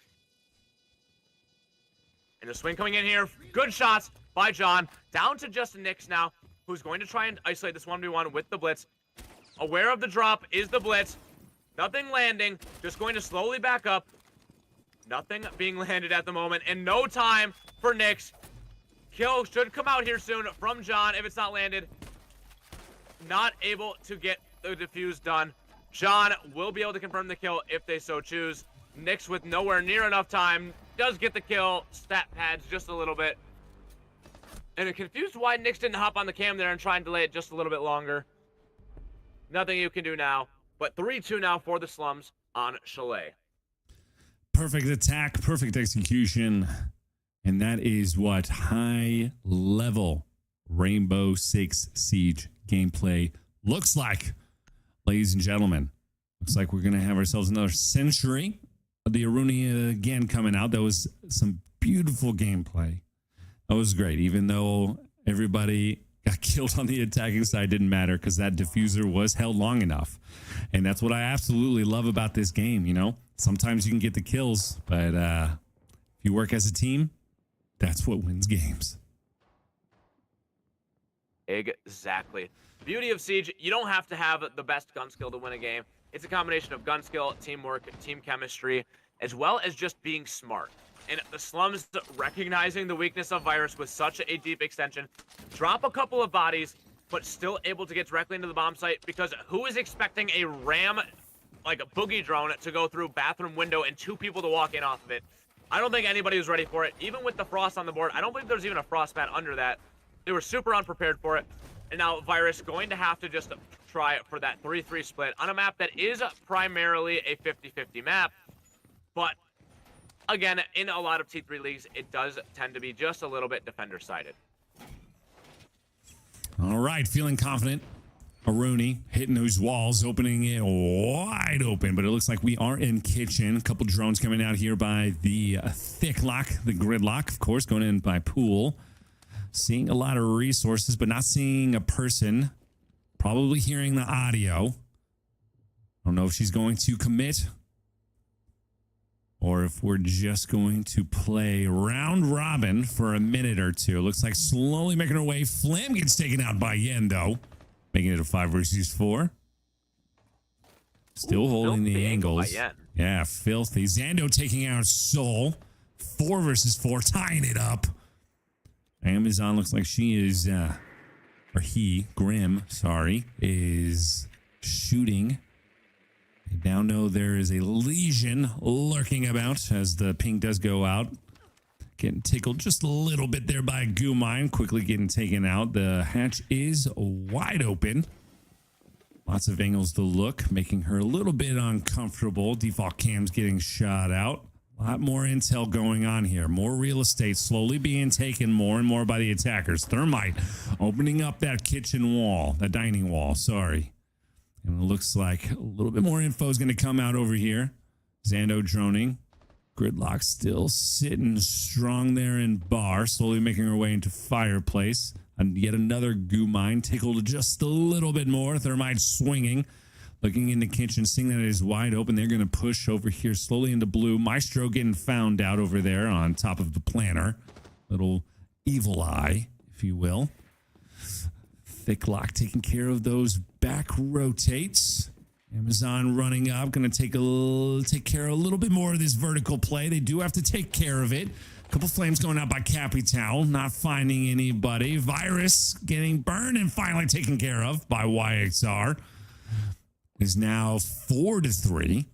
And the swing coming in here. Good shots by John. Down to just Nyx now, who's going to try and isolate this 1v1 with the Blitz. Aware of the drop is the Blitz. Nothing landing. Just going to slowly back up. Nothing being landed at the moment. And no time for Nyx. Kill should come out here soon from John if it's not landed. Not able to get the defuse done. John will be able to confirm the kill if they so choose. Nyx with nowhere near enough time does get the kill. Stat pads just a little bit. And I'm confused why Nyx didn't hop on the cam there and try and delay it just a little bit longer. Nothing you can do now. But 3-2 now for the slums on Chalet. Perfect attack, perfect execution. And that is what high level Rainbow Six Siege gameplay looks like. Ladies and gentlemen, looks like we're going to have ourselves another century of the Arunia again coming out. That was some beautiful gameplay. That was great. Even though everybody got killed on the attacking side, didn't matter because that diffuser was held long enough. And that's what I absolutely love about this game, you know? Sometimes you can get the kills, but if you work as a team, that's what wins games. Exactly. Beauty of Siege, you don't have to have the best gun skill to win a game. It's a combination of gun skill, teamwork, team chemistry, as well as just being smart. And the slums recognizing the weakness of Virus with such a deep extension, drop a couple of bodies, but still able to get directly into the bomb site, because who is expecting a ram, like a boogie drone, to go through bathroom window and 2 people to walk in off of it? I don't think anybody was ready for it. Even with the frost on the board, I don't believe there's even a frost mat under that. They were super unprepared for it. And now Virus going to have to just try for that 3-3 split on a map that is primarily a 50-50 map. But again, in a lot of T3 leagues, it does tend to be just a little bit defender-sided. All right, feeling confident. Aruni hitting those walls, opening it wide open, but it looks like we are in kitchen. A couple drones coming out here by the thick lock, the gridlock, of course, going in by pool. Seeing a lot of resources, but not seeing a person. Probably hearing the audio. Don't know if she's going to commit or if we're just going to play round robin for a minute or two. Looks like slowly making her way. Flam gets taken out by Yendo, making it a 5 versus 4. Still holding the angles. Yeah, filthy. Zando taking out Soul. 4 versus 4, tying it up. Amazon looks like she is, or he, Grim, sorry, is shooting. I now know there is a lesion lurking about as the ping does go out. Getting tickled just a little bit there by a goo mine. Quickly getting taken out. The hatch is wide open. Lots of angles to look, making her a little bit uncomfortable. Default cam's getting shot out. A lot more intel going on here. More real estate slowly being taken more and more by the attackers. Thermite opening up that kitchen wall, that dining wall, sorry. And it looks like a little bit more info is going to come out over here. Zando droning. Gridlock still sitting strong there in bar, slowly making her way into fireplace. And yet another goo mine, tickled just a little bit more. Thermite swinging. Looking in the kitchen, seeing that it is wide open. They're going to push over here slowly into blue. Maestro getting found out over there on top of the planter. Little evil eye, if you will. Thick lock taking care of those back rotates. Amazon running up, going to take care of a little bit more of this vertical play. They do have to take care of it. A couple flames going out by Capital, not finding anybody. Virus getting burned and finally taken care of by YXR. Is now 4-3.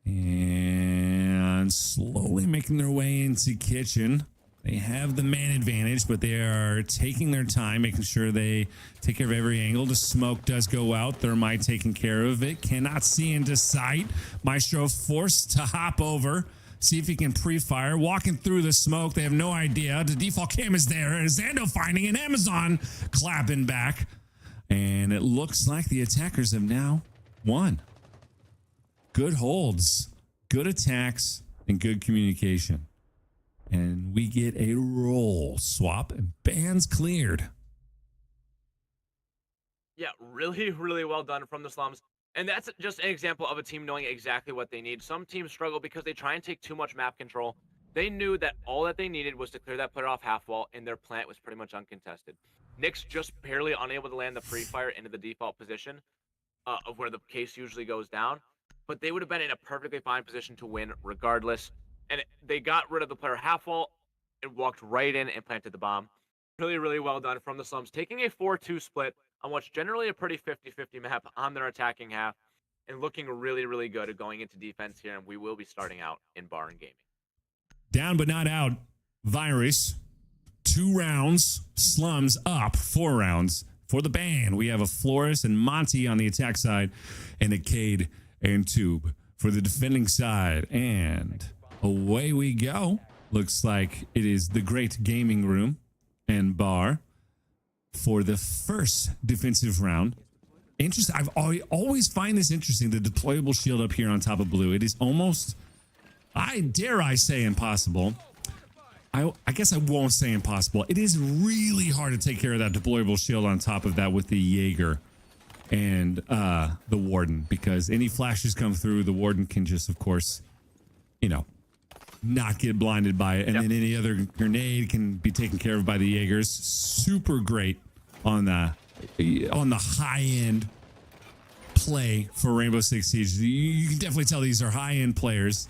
And slowly making their way into kitchen. They have the man advantage, but they are taking their time, making sure they take care of every angle. The smoke does go out. Thermite taking care of it. Cannot see into sight. Maestro forced to hop over. See if he can pre-fire. Walking through the smoke. They have no idea. The default cam is there. Zando finding an Amazon clapping back. And it looks like the attackers have now won. Good holds, good attacks, and good communication. And we get a roll swap and bans cleared. Yeah, really, really well done from the Slums. And that's just an example of a team knowing exactly what they need. Some teams struggle because they try and take too much map control. They knew that all that they needed was to clear that player off half wall, and their plant was pretty much uncontested. Nick's just barely unable to land the pre-fire into the default position of where the case usually goes down. But they would have been in a perfectly fine position to win regardless. And they got rid of the player half wall and walked right in and planted the bomb. Really, really well done from the Slums. Taking a 4-2 split on what's generally a pretty 50-50 map on their attacking half. And looking really, really good at going into defense here. And we will be starting out in bar and gaming. Down but not out. Virus. 2 rounds. Slums up 4 rounds. For the ban, we have a Flores and Monty on the attack side, and a Cade and Tube for the defending side. And away we go. Looks like it is the great gaming room and bar for the first defensive round. Interesting. I've always find this interesting. The deployable shield up here on top of blue. It is almost, I say, impossible. I guess I won't say impossible. It is really hard to take care of that deployable shield on top of that with the Jaeger and the Warden, because any flashes come through, the Warden can just, of course, you know, not get blinded by it, and then any other grenade can be taken care of by the Jaegers. Super great on the high end play for Rainbow Six Siege. You can definitely tell these are high end players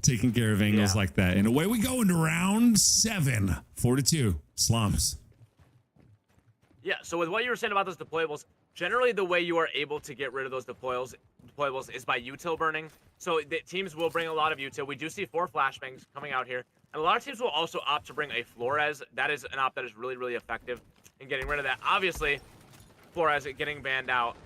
taking care of angles like that. And away we go into round 7, 4-2 Slums. Yeah, so with what you were saying about those deployables, generally the way you are able to get rid of those deployables is by util burning. So the teams will bring a lot of util. We do see 4 flashbangs coming out here. And a lot of teams will also opt to bring a Flores. That is an opt that is really, really effective in getting rid of that. Obviously, Flores getting banned out.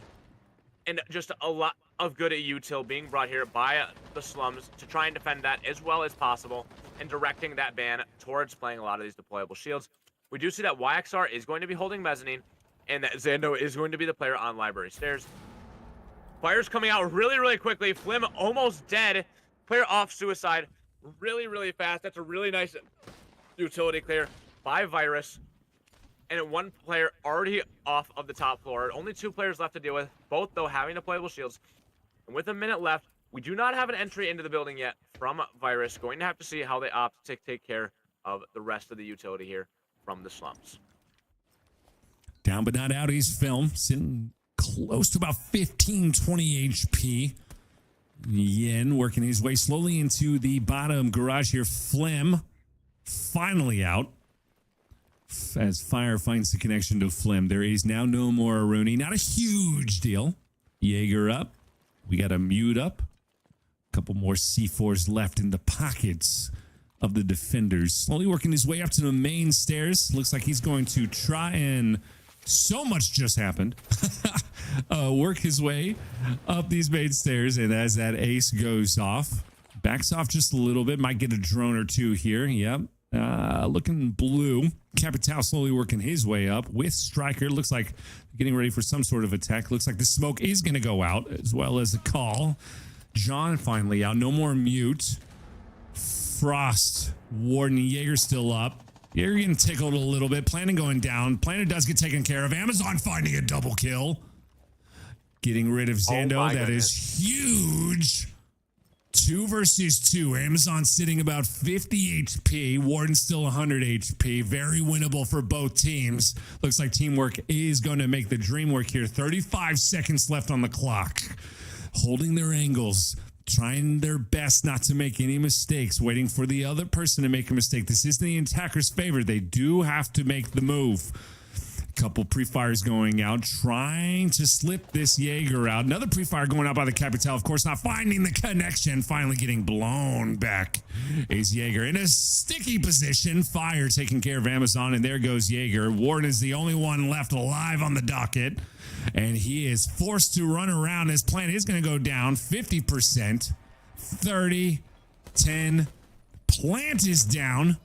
And just a lot of good util being brought here by the slums to try and defend that as well as possible and directing that ban towards playing a lot of these deployable shields. We do see that YXR is going to be holding mezzanine and that Zando is going to be the player on library stairs. Fire's coming out really, really quickly. Flim almost dead. Player off suicide really, really fast. That's a really nice utility clear by Virus. And one player already off of the top floor. Only 2 players left to deal with, both though having deployable shields. And with a minute left, we do not have an entry into the building yet from Virus. Going to have to see how they opt to take care of the rest of the utility here from the slums. Down but not out, he's Film, sitting close to about 15, 20 HP. Yin working his way slowly into the bottom garage here. Flim finally out. As Fire finds the connection to Flim, there is now no more Rooney. Not a huge deal. Jaeger up. We got a mute up. A couple more C4s left in the pockets of the defenders. Slowly working his way up to the main stairs. Looks like he's going to try and... So much just happened. Work his way up these main stairs, and as that ace goes off, backs off just a little bit. Might get a drone or 2 here. Yep. Looking blue. Capital slowly working his way up with Striker. Looks like getting ready for some sort of attack. Looks like the smoke is going to go out, as well as a call. John finally out. No more mute. Frost. Warden. Jaeger still up. You're getting tickled a little bit. Planet going down. Planet does get taken care of. Amazon finding a double kill. Getting rid of Zando. That is huge. 2 versus 2. Amazon sitting about 50 HP. Warden still 100 HP. Very winnable for both teams. Looks like teamwork is going to make the dream work here. 35 seconds left on the clock. Holding their angles. Trying their best not to make any mistakes, waiting for the other person to make a mistake. This is the attacker's favor. They do have to make the move. Couple pre-fires going out, trying to slip this Jaeger out. Another pre-fire going out by the Capital, of course, not finding the connection. Finally getting blown back is Jaeger in a sticky position. Fire taking care of Amazon, and there goes Jaeger. Warden is the only one left alive on the docket, and he is forced to run around. His plan is going to go down 50%, 30, 10. Plant is down.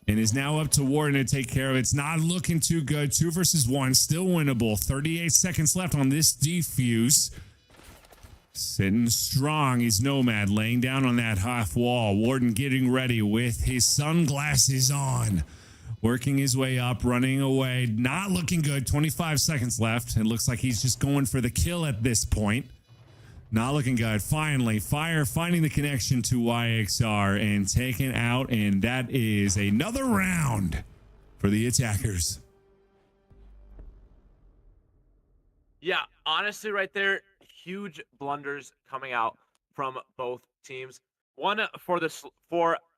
And is now up to Warden to take care of it. It's not looking too good. 2 versus 1. Still winnable. 38 seconds left on this defuse. Sitting strong. He's Nomad laying down on that half wall. Warden getting ready with his sunglasses on. Working his way up. Running away. Not looking good. 25 seconds left. It looks like he's just going for the kill at this point. Not looking good. Finally, Fire finding the connection to YXR and taken out, and that is another round for the attackers. Yeah, honestly, right there, huge blunders coming out from both teams. One for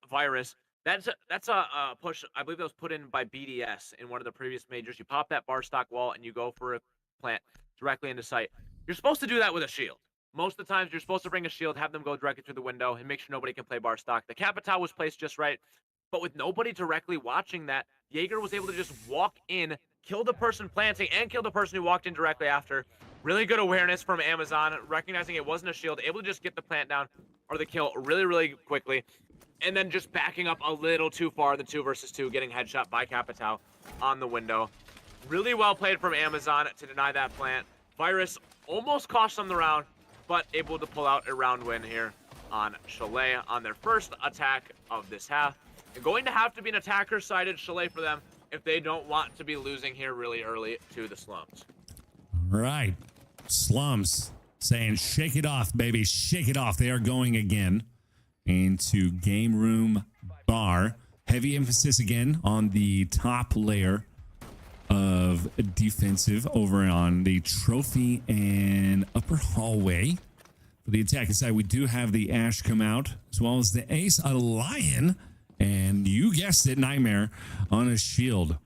Virus. That's a push. I believe that was put in by BDS in one of the previous majors. You pop that bar stock wall and you go for a plant directly into sight. You're supposed to do that with a shield. Most of the times, you're supposed to bring a shield, have them go directly through the window, and make sure nobody can play bar stock. The Capital was placed just right, but with nobody directly watching that, Jaeger was able to just walk in, kill the person planting, and kill the person who walked in directly after. Really good awareness from Amazon, recognizing it wasn't a shield, able to just get the plant down or the kill really, really quickly, and then just backing up a little too far, the 2 versus 2, getting headshot by Capital on the window. Really well played from Amazon to deny that plant. Virus almost cost them the round, but able to pull out a round win here on Chalet on their first attack of this half. And going to have to be an attacker-sided Chalet for them if they don't want to be losing here really early to the slums. All right. Slums saying, shake it off, baby. Shake it off. They are going again into game room bar. Heavy emphasis again on the top layer of defensive over on the trophy and upper hallway. For the attacking side, we do have the Ash come out, as well as the Ace, a Lion, and you guessed it, Nightmare on a shield.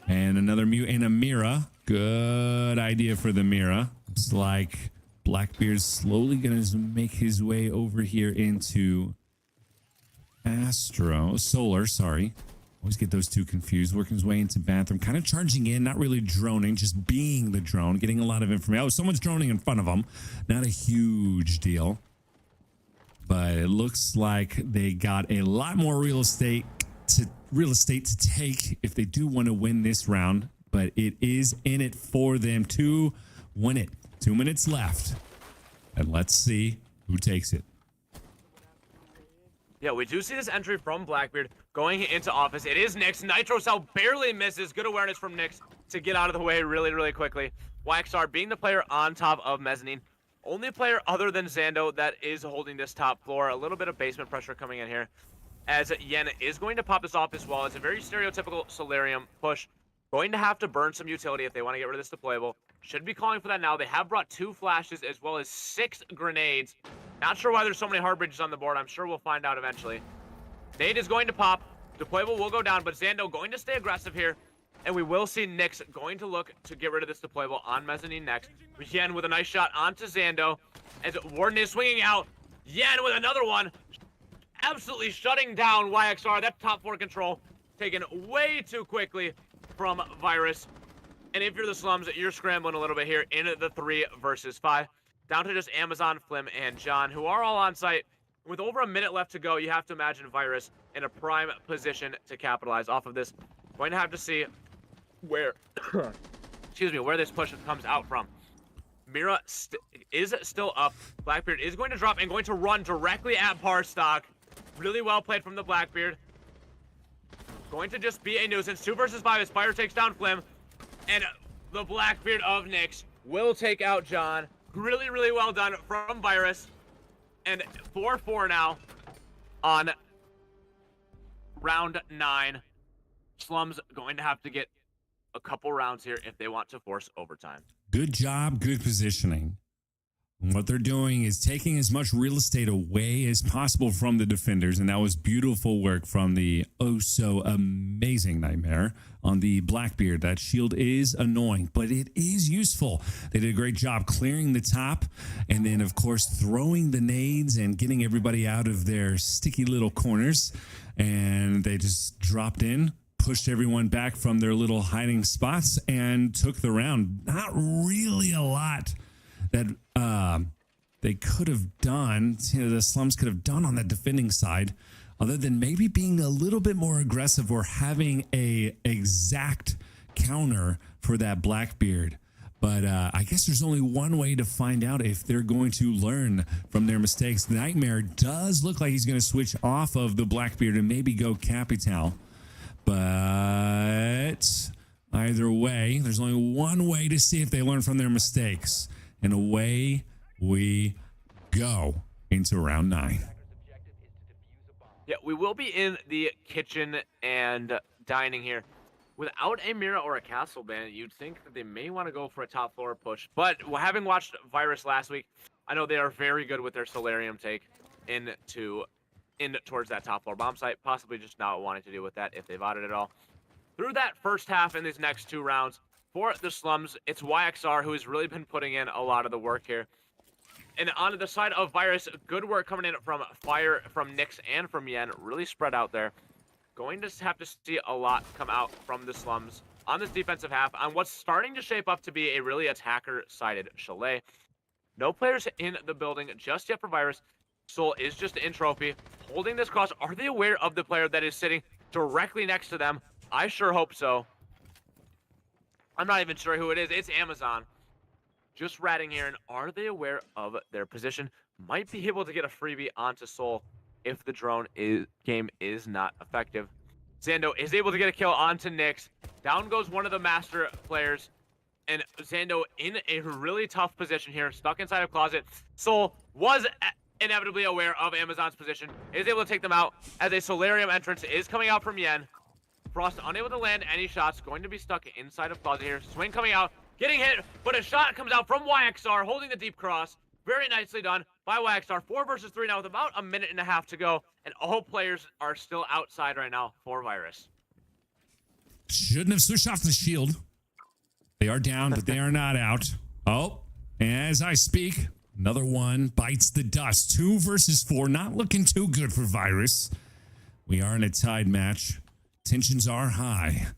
And another Mute and a Mira. Good idea for the Mira. It's like Blackbeard's slowly going to make his way over here into Solar, sorry. Always get those two confused. Working his way into bathroom, kind of charging in, not really droning, just being the drone, getting a lot of information. Oh, someone's droning in front of him. Not a huge deal. But it looks like they got a lot more real estate to take if they do want to win this round. But it is in it for them to win it. 2 minutes left. And let's see who takes it. Yeah, we do see this entry from Blackbeard going into office. It is Nyx. Nitro Cell barely misses. Good awareness from Nyx to get out of the way really, really quickly. YXR being the player on top of Mezzanine. Only player other than Zando that is holding this top floor. A little bit of basement pressure coming in here. As Yen is going to pop this off as well. It's a very stereotypical Solarium push. Going to have to burn some utility if they want to get rid of this deployable. Should be calling for that now. They have brought 2 flashes as well as 6 grenades. Not sure why there's so many hard bridges on the board. I'm sure we'll find out eventually. Nade is going to pop. Deployable will go down, but Zando going to stay aggressive here. And we will see Nyx going to look to get rid of this deployable on Mezzanine next. Yen with a nice shot onto Zando. As Warden is swinging out. Yen with another one. Absolutely shutting down YXR. That top floor control taken way too quickly from Virus. And if you're the Slums, you're scrambling a little bit here in the 3 versus 5. Down to just Amazon, Flim, and John, who are all on site. With over a minute left to go, you have to imagine Virus in a prime position to capitalize off of this. Going to have to see where, excuse me, where this push comes out from. Mira is still up. Blackbeard is going to drop and going to run directly at Parstock. Really well played from the Blackbeard. Going to just be a nuisance. 2 versus 5 as Fire takes down Flim. And the Blackbeard of Nyx will take out John. Really, really well done from Virus. And 4-4 now on round 9. Slums going to have to get a couple rounds here if they want to force overtime. Good job, good positioning. What they're doing is taking as much real estate away as possible from the defenders, and that was beautiful work from the oh-so-amazing Nightmare on the Blackbeard. That shield is annoying, but it is useful. They did a great job clearing the top, and then, of course, throwing the nades and getting everybody out of their sticky little corners, and they just dropped in, pushed everyone back from their little hiding spots, and took the round. Not really a lot that they could have done, the Slums could have done on the defending side, other than maybe being a little bit more aggressive or having a exact counter for that Blackbeard. But I guess there's only one way to find out if they're going to learn from their mistakes. Nightmare does look like he's going to switch off of the Blackbeard and maybe go Capital. But either way, there's only one way to see if they learn from their mistakes. And away we go into round 9. Yeah, we will be in the kitchen and dining here. Without a Mira or a Castle Band, you'd think that they may want to go for a top floor push. But having watched Virus last week, I know they are very good with their Solarium take in towards that top floor bomb site. Possibly just not wanting to deal with that if they've outed it all. Through that first half in these next 2 rounds, for the Slums, it's YXR who has really been putting in a lot of the work here. And on the side of Virus, good work coming in from Fire, from Nyx, and from Yen. Really spread out there. Going to have to see a lot come out from the Slums on this defensive half on what's starting to shape up to be a really attacker-sided Chalet. No players in the building just yet for Virus. Soul is just in trophy, holding this cross. Are they aware of the player that is sitting directly next to them? I sure hope so. I'm not even sure who it is. It's Amazon. Just ratting here, and are they aware of their position? Might be able to get a freebie onto Soul if the drone game is not effective. Zando is able to get a kill onto Nyx. Down goes one of the master players. And Zando in a really tough position here, stuck inside a closet. Soul was inevitably aware of Amazon's position, is able to take them out as a Solarium entrance is coming out from Yen. Frost unable to land any shots, going to be stuck inside of closet here. Swing coming out, getting hit, but a shot comes out from YXR, holding the deep cross. Very nicely done by YXR. 4 versus 3 now with about a minute and a half to go, and all players are still outside right now for Virus. Shouldn't have switched off the shield. They are down, but they are not out. Oh, as I speak, another one bites the dust. 2 versus 4, not looking too good for Virus. We are in a tied match. Tensions are high.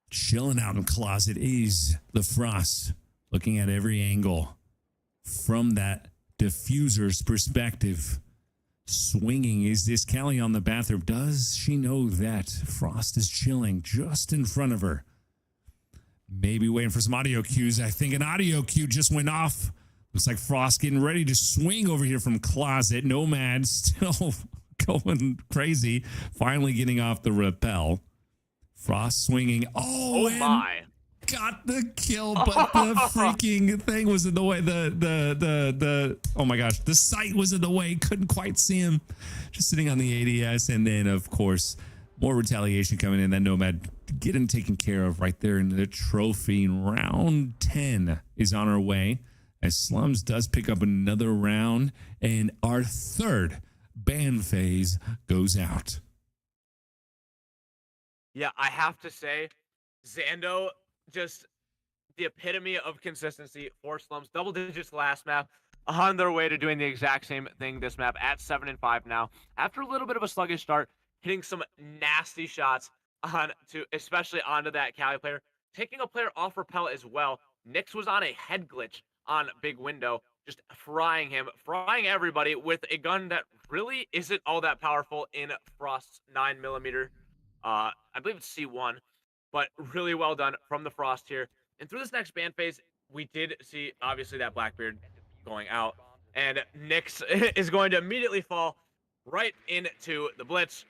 Chilling out in closet is the Frost, looking at every angle from that diffuser's perspective. Swinging is this Callie on the bathroom. Does she know that Frost is chilling just in front of her? Maybe waiting for some audio cues. I think an audio cue just went off. Looks like Frost getting ready to swing over here from closet. Nomad still going crazy. Finally getting off the rappel. Frost swinging. Oh my. Got the kill, but the freaking thing was in the way. The oh my gosh, the sight was in the way. Couldn't quite see him. Just sitting on the ADS, and then of course more retaliation coming in. That Nomad getting taken care of right there in the trophy. Round 10 is on our way as Slums does pick up another round, and our third ban phase goes out. Yeah, I have to say, Zando, just the epitome of consistency for Slums. Double digits last map, on their way to doing the exact same thing this map at 7-5 now. After a little bit of a sluggish start, hitting some nasty shots especially onto that Cali player. Taking a player off rappel as well. Nyx was on a head glitch on Big Window, just frying him, frying everybody with a gun that really isn't all that powerful in Frost's 9mm. I believe it's C1, but really well done from the Frost here. And through this next ban phase, we did see, obviously, that Blackbeard going out. And Nyx is going to immediately fall right into the Blitz.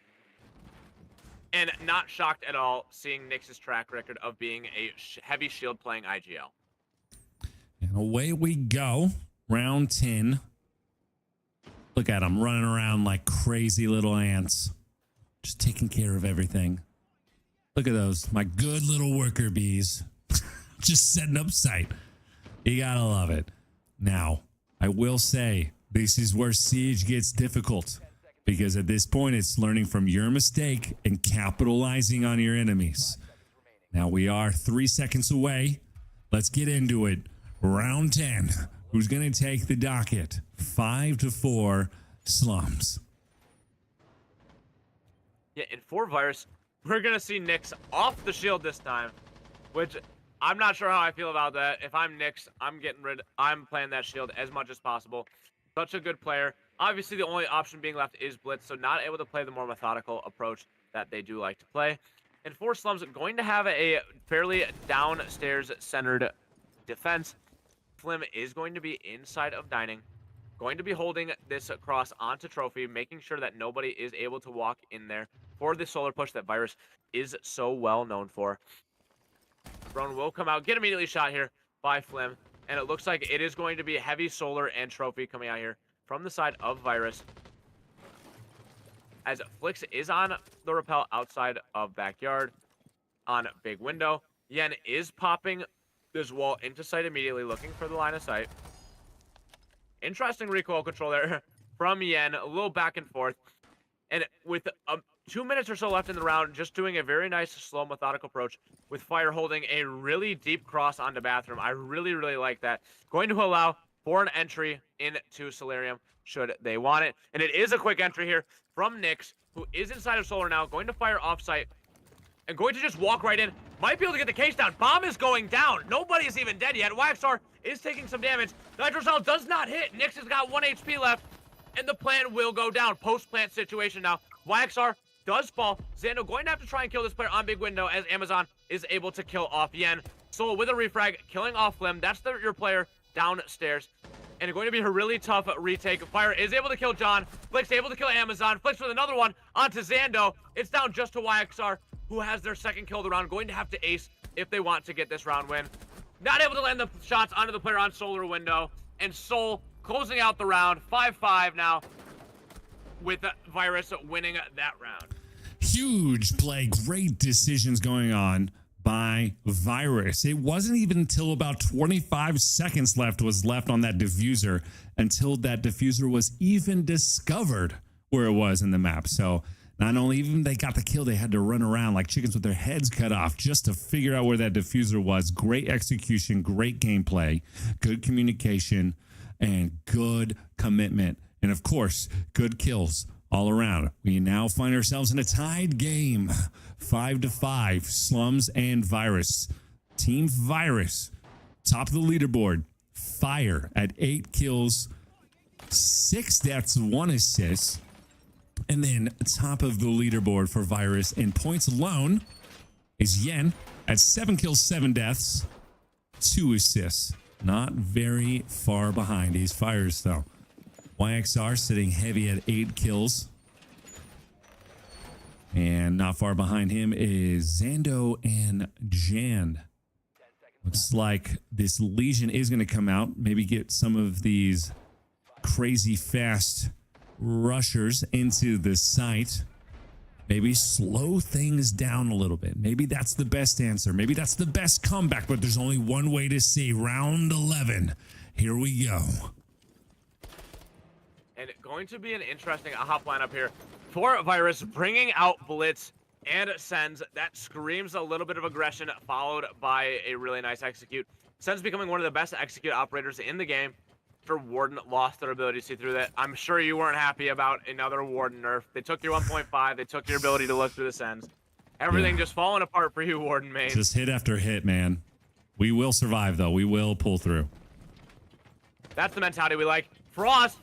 And not shocked at all seeing Nyx's track record of being a heavy shield playing IGL. And away we go. Round 10. Look at them running around like crazy little ants. Just taking care of everything. Look at those. My good little worker bees. Just setting up sight. You gotta love it. Now, I will say, this is where Siege gets difficult. Because at this point, it's learning from your mistake and capitalizing on your enemies. Now, we are 3 seconds away. Let's get into it. Round 10. Who's going to take the docket? 5-4 Slums. Yeah, in 4 Virus, we're going to see Nyx off the shield this time. Which, I'm not sure how I feel about that. If I'm Nyx, I'm playing that shield as much as possible. Such a good player. Obviously, the only option being left is Blitz, so not able to play the more methodical approach that they do like to play. And 4 Slums going to have a fairly downstairs-centered defense. Flim is going to be inside of Dining, going to be holding this cross onto Trophy, making sure that nobody is able to walk in there for the solar push that Virus is so well known for. Drone will come out, get immediately shot here by Flim, and it looks like it is going to be heavy solar and Trophy coming out here from the side of Virus. As Flix is on the rappel outside of backyard on Big Window. Yen is popping this wall into sight immediately, looking for the line of sight. Interesting recoil control there from Yen, a little back and forth. And with 2 minutes or so left in the round, just doing a very nice, slow, methodical approach with Fire holding a really deep cross onto Bathroom. I really, really like that. Going to allow for an entry into Solarium should they want it. And it is a quick entry here from Nyx, who is inside of Solar now, going to fire offsite and going to just walk right in. Might be able to get the case down. Bomb is going down. Nobody is even dead yet. Waxar is taking some damage. Nitrocell does not hit. Nyx has got 1 HP left, and the plant will go down. Post-plant situation now. Waxar does fall. Xando going to have to try and kill this player on Big Window as Amazon is able to kill off Yen. Soul with a refrag, killing off Flim. That's your player downstairs. And going to be a really tough retake. Fire is able to kill John. Flix able to kill Amazon. Flix with another one onto Xando. It's down just to YXR, who has their second kill of the round. Going to have to ace if they want to get this round win. Not able to land the shots onto the player on Solar Window. And Soul closing out the round. 5-5 now, with Virus winning that round. Huge play. Great decisions going on by Virus. It wasn't even until about 25 seconds was left on that diffuser until that diffuser was even discovered where it was in the map. So not only even they got the kill, they had to run around like chickens with their heads cut off just to figure out where that diffuser was. Great execution, great gameplay, good communication, and good commitment. And of course, good kills all around. We now find ourselves in a tied game, 5-5, Slums and Virus. Team Virus, top of the leaderboard. Fire at 8 kills, 6 deaths, 1 assist. And then top of the leaderboard for Virus in points alone is Yen at 7 kills, 7 deaths, 2 assists. Not very far behind. He's Fires though. YXR sitting heavy at 8 kills. And not far behind him is Zando and Jan. Looks like this Legion is going to come out. Maybe get some of these crazy fast rushers into the site. Maybe slow things down a little bit. Maybe that's the best answer. Maybe that's the best comeback, but there's only one way to see. Round 11. Here we go. And going to be an interesting hop lineup here for Virus, bringing out Blitz and Sens. That screams a little bit of aggression, followed by a really nice execute. Sens becoming one of the best execute operators in the game. For Warden lost their ability to see through that. I'm sure you weren't happy about another Warden nerf. They took your 1.5. They took your ability to look through the Sens. Everything just falling apart for you, Warden main. Just hit after hit, man. We will survive, though. We will pull through. That's the mentality we like. Frost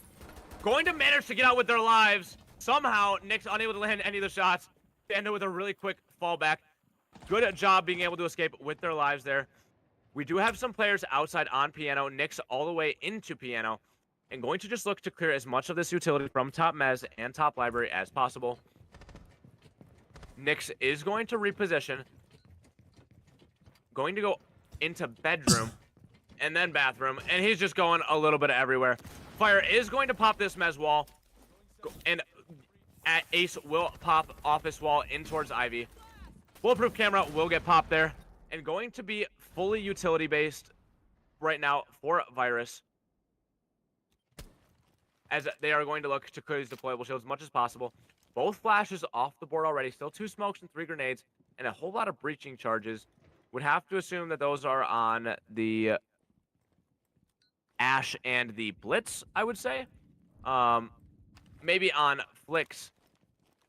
going to manage to get out with their lives. Somehow, Nick's unable to land any of the shots. They end up with a really quick fallback. Good job being able to escape with their lives there. We do have some players outside on Piano. Nick's all the way into Piano. And going to just look to clear as much of this utility from top Mez and top library as possible. Nyx is going to reposition. Going to go into bedroom. And then bathroom. And he's just going a little bit everywhere. Fire is going to pop this Mez wall. And Ace will pop office wall in towards Ivy. Bulletproof camera will get popped there. And going to be fully utility based right now for Virus. As they are going to look to clear these deployable shields as much as possible. Both flashes off the board already. Still 2 smokes and 3 grenades. And a whole lot of breaching charges. Would have to assume that those are on the Ash and the Blitz, I would say. Maybe on Flicks.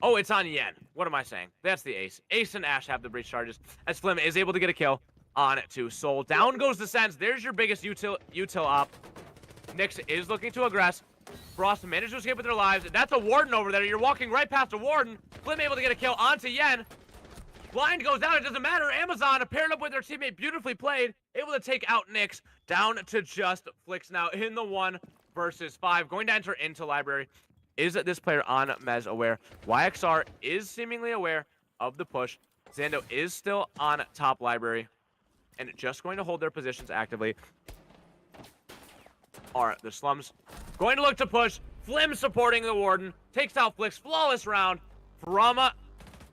Oh, it's on Yen. What am I saying? That's the Ace. Ace and Ash have the breach charges. As Flim is able to get a kill on to Soul. Down goes the Sens. There's your biggest util op. Nyx is looking to aggress. Frost managed to escape with their lives. That's a Warden over there. You're walking right past a Warden. Flim able to get a kill onto Yen. Blind goes down. It doesn't matter. Amazon paired up with their teammate. Beautifully played. Able to take out Nyx. Down to just Flicks now in the 1 versus 5. Going to enter into library. Is this player on Mez aware? YXR is seemingly aware of the push. Zando is still on top library. And just going to hold their positions actively. Are the Slums going to look to push. Flim supporting the Warden. Takes out Flicks. Flawless round from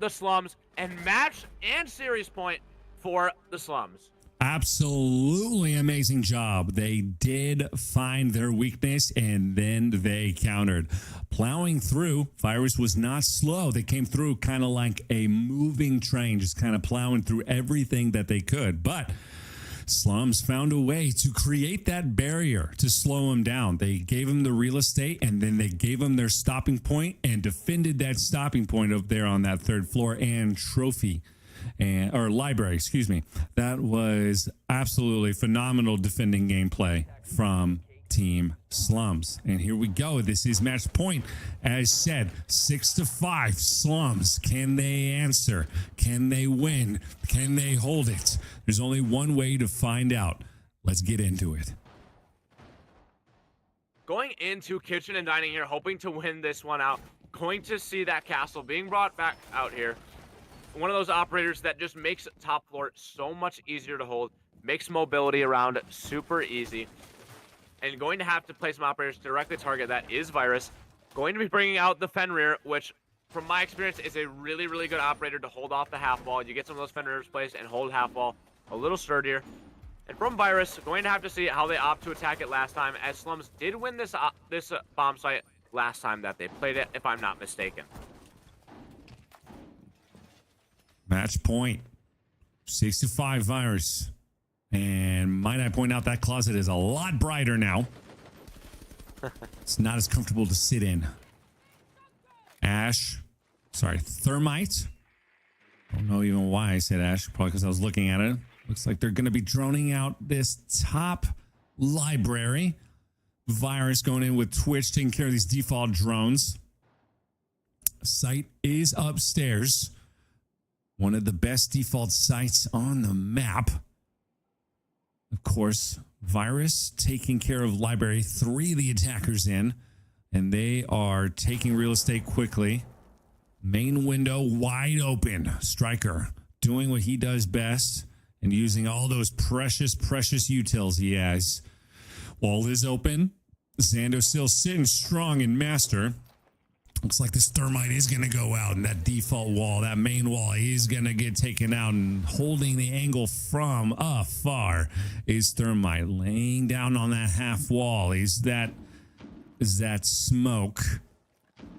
the Slums. And match and series point for the Slums. Absolutely amazing job. They did find their weakness and then they countered. Plowing through, Virus was not slow. They came through kind of like a moving train, just kind of plowing through everything that they could. But Slums found a way to create that barrier to slow them down. They gave them the real estate and then they gave them their stopping point and defended that stopping point up there on that 3rd floor and trophy. Or library, excuse me. That was absolutely phenomenal defending gameplay from Team Slums. And here we go. This is match point. As said, 6-5 Slums. Can they answer? Can they win? Can they hold it? There's only one way to find out. Let's get into it. Going into kitchen and dining here, hoping to win this one out. Going to see that castle being brought back out here. One of those operators that just makes top floor so much easier to hold, makes mobility around super easy, and going to have to play some operators to directly target that is Virus. Going to be bringing out the Fenrir, which from my experience is a really, really good operator to hold off the half wall. You get some of those Fenrirs placed and hold half wall a little sturdier. And from Virus, going to have to see how they opt to attack it last time, as Slums did win this bomb site last time that they played it, if I'm not mistaken. Match point. 6-5 Virus. And might I point out that closet is a lot brighter now. It's not as comfortable to sit in. Thermite. I don't know even why I said Ash. Probably because I was looking at it. Looks like they're going to be droning out this top library. Virus going in with Twitch, taking care of these default drones. Site is upstairs. One of the best default sites on the map. Of course, Virus taking care of library. 3 of the attackers in. And they are taking real estate quickly. Main window wide open. Striker doing what he does best and using all those precious utils he has. Wall is open. Xando still sitting strong in master. Looks like this thermite is going to go out, and that default wall, that main wall, is going to get taken out, and holding the angle from afar is thermite laying down on that half wall. Is that smoke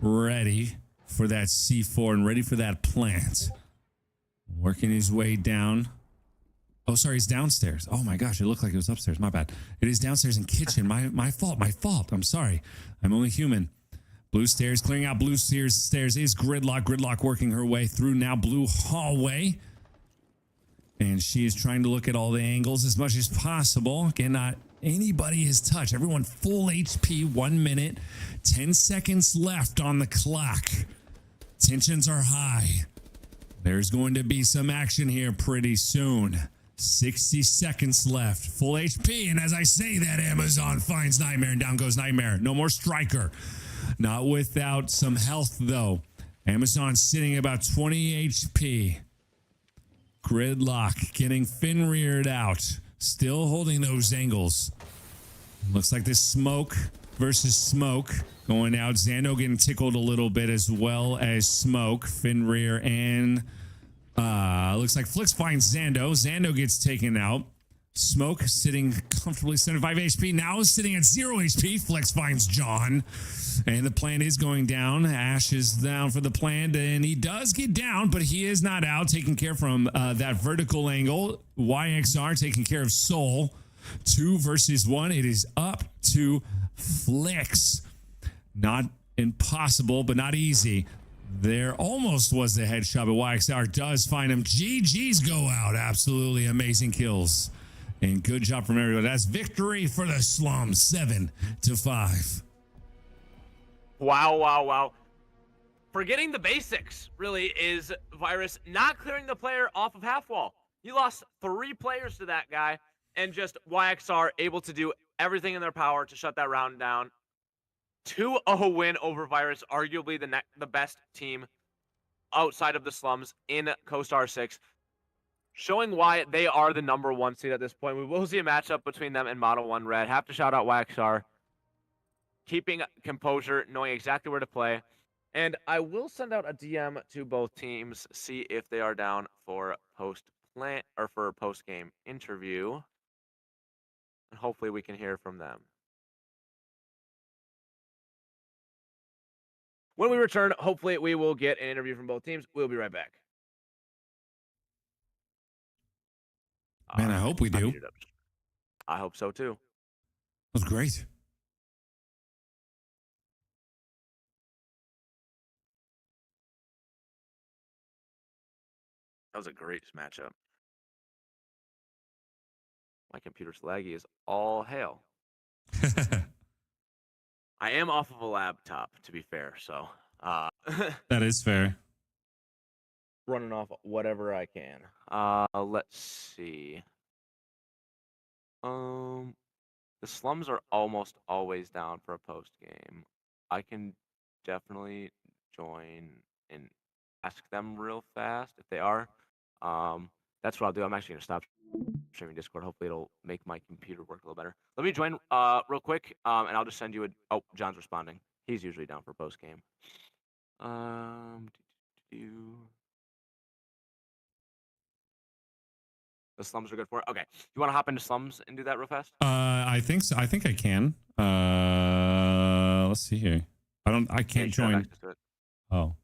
ready for that C4 and ready for that plant? Working his way down. Oh, sorry, he's downstairs. Oh my gosh, it looked like it was upstairs. My bad. It is downstairs in kitchen. My fault. I'm sorry. I'm only human. Blue stairs, clearing out blue stairs is Gridlock. Gridlock working her way through now blue hallway. And she is trying to look at all the angles as much as possible. Again, not anybody has touched. Everyone full HP, 1 minute, 10 seconds left on the clock. Tensions are high. There's going to be some action here pretty soon. 60 seconds left. Full HP. And as I say that, Amazon finds Nightmare and down goes Nightmare. No more Striker. Not without some health, though. Amazon sitting about 20 HP. Gridlock getting Fenrir'd out. Still holding those angles. Looks like this smoke versus smoke going out. Xando getting tickled a little bit as well as smoke. Fenrir and looks like Flix finds Xando. Xando gets taken out. Smoke sitting comfortably 75 HP. Now is sitting at 0 HP. Flex finds John. And the plant is going down. Ash is down for the plant. And he does get down, but he is not out. Taking care from that vertical angle. YXR taking care of Soul. 2 versus 1. It is up to Flex. Not impossible, but not easy. There almost was the headshot, but YXR does find him. GG's go out. Absolutely amazing kills. And good job from everybody. That's victory for the slums, 7-5. Wow. Forgetting the basics, really, is Virus not clearing the player off of half wall. You lost 3 players to that guy, and just YXR able to do everything in their power to shut that round down. 2-0 win over Virus, arguably the best team outside of the slums in CoStar 6. Showing why they are the #1 seed at this point. We will see a matchup between them and Model 1 Red. Have to shout out YXR. Keeping composure, knowing exactly where to play. And I will send out a DM to both teams, see if they are down for post-game interview. And hopefully we can hear from them. When we return, hopefully we will get an interview from both teams. We'll be right back. Man, I hope we do. I hope so too. That was great. That was a great matchup. My computer's laggy as all hell. I am off of a laptop, to be fair, so That is fair. running off whatever I can. Let's see. The slums are almost always down for a post game. I can definitely join and ask them real fast if they are. That's what I'll do. I'm actually gonna stop streaming Discord. Hopefully it'll make my computer work a little better. Let me join real quick, and I'll just send you a. Oh, John's responding. He's usually down for post game. The slums are good for it. Okay, you want to hop into slums and do that real fast? I think so. I think I can. Let's see here. I can't join. Oh.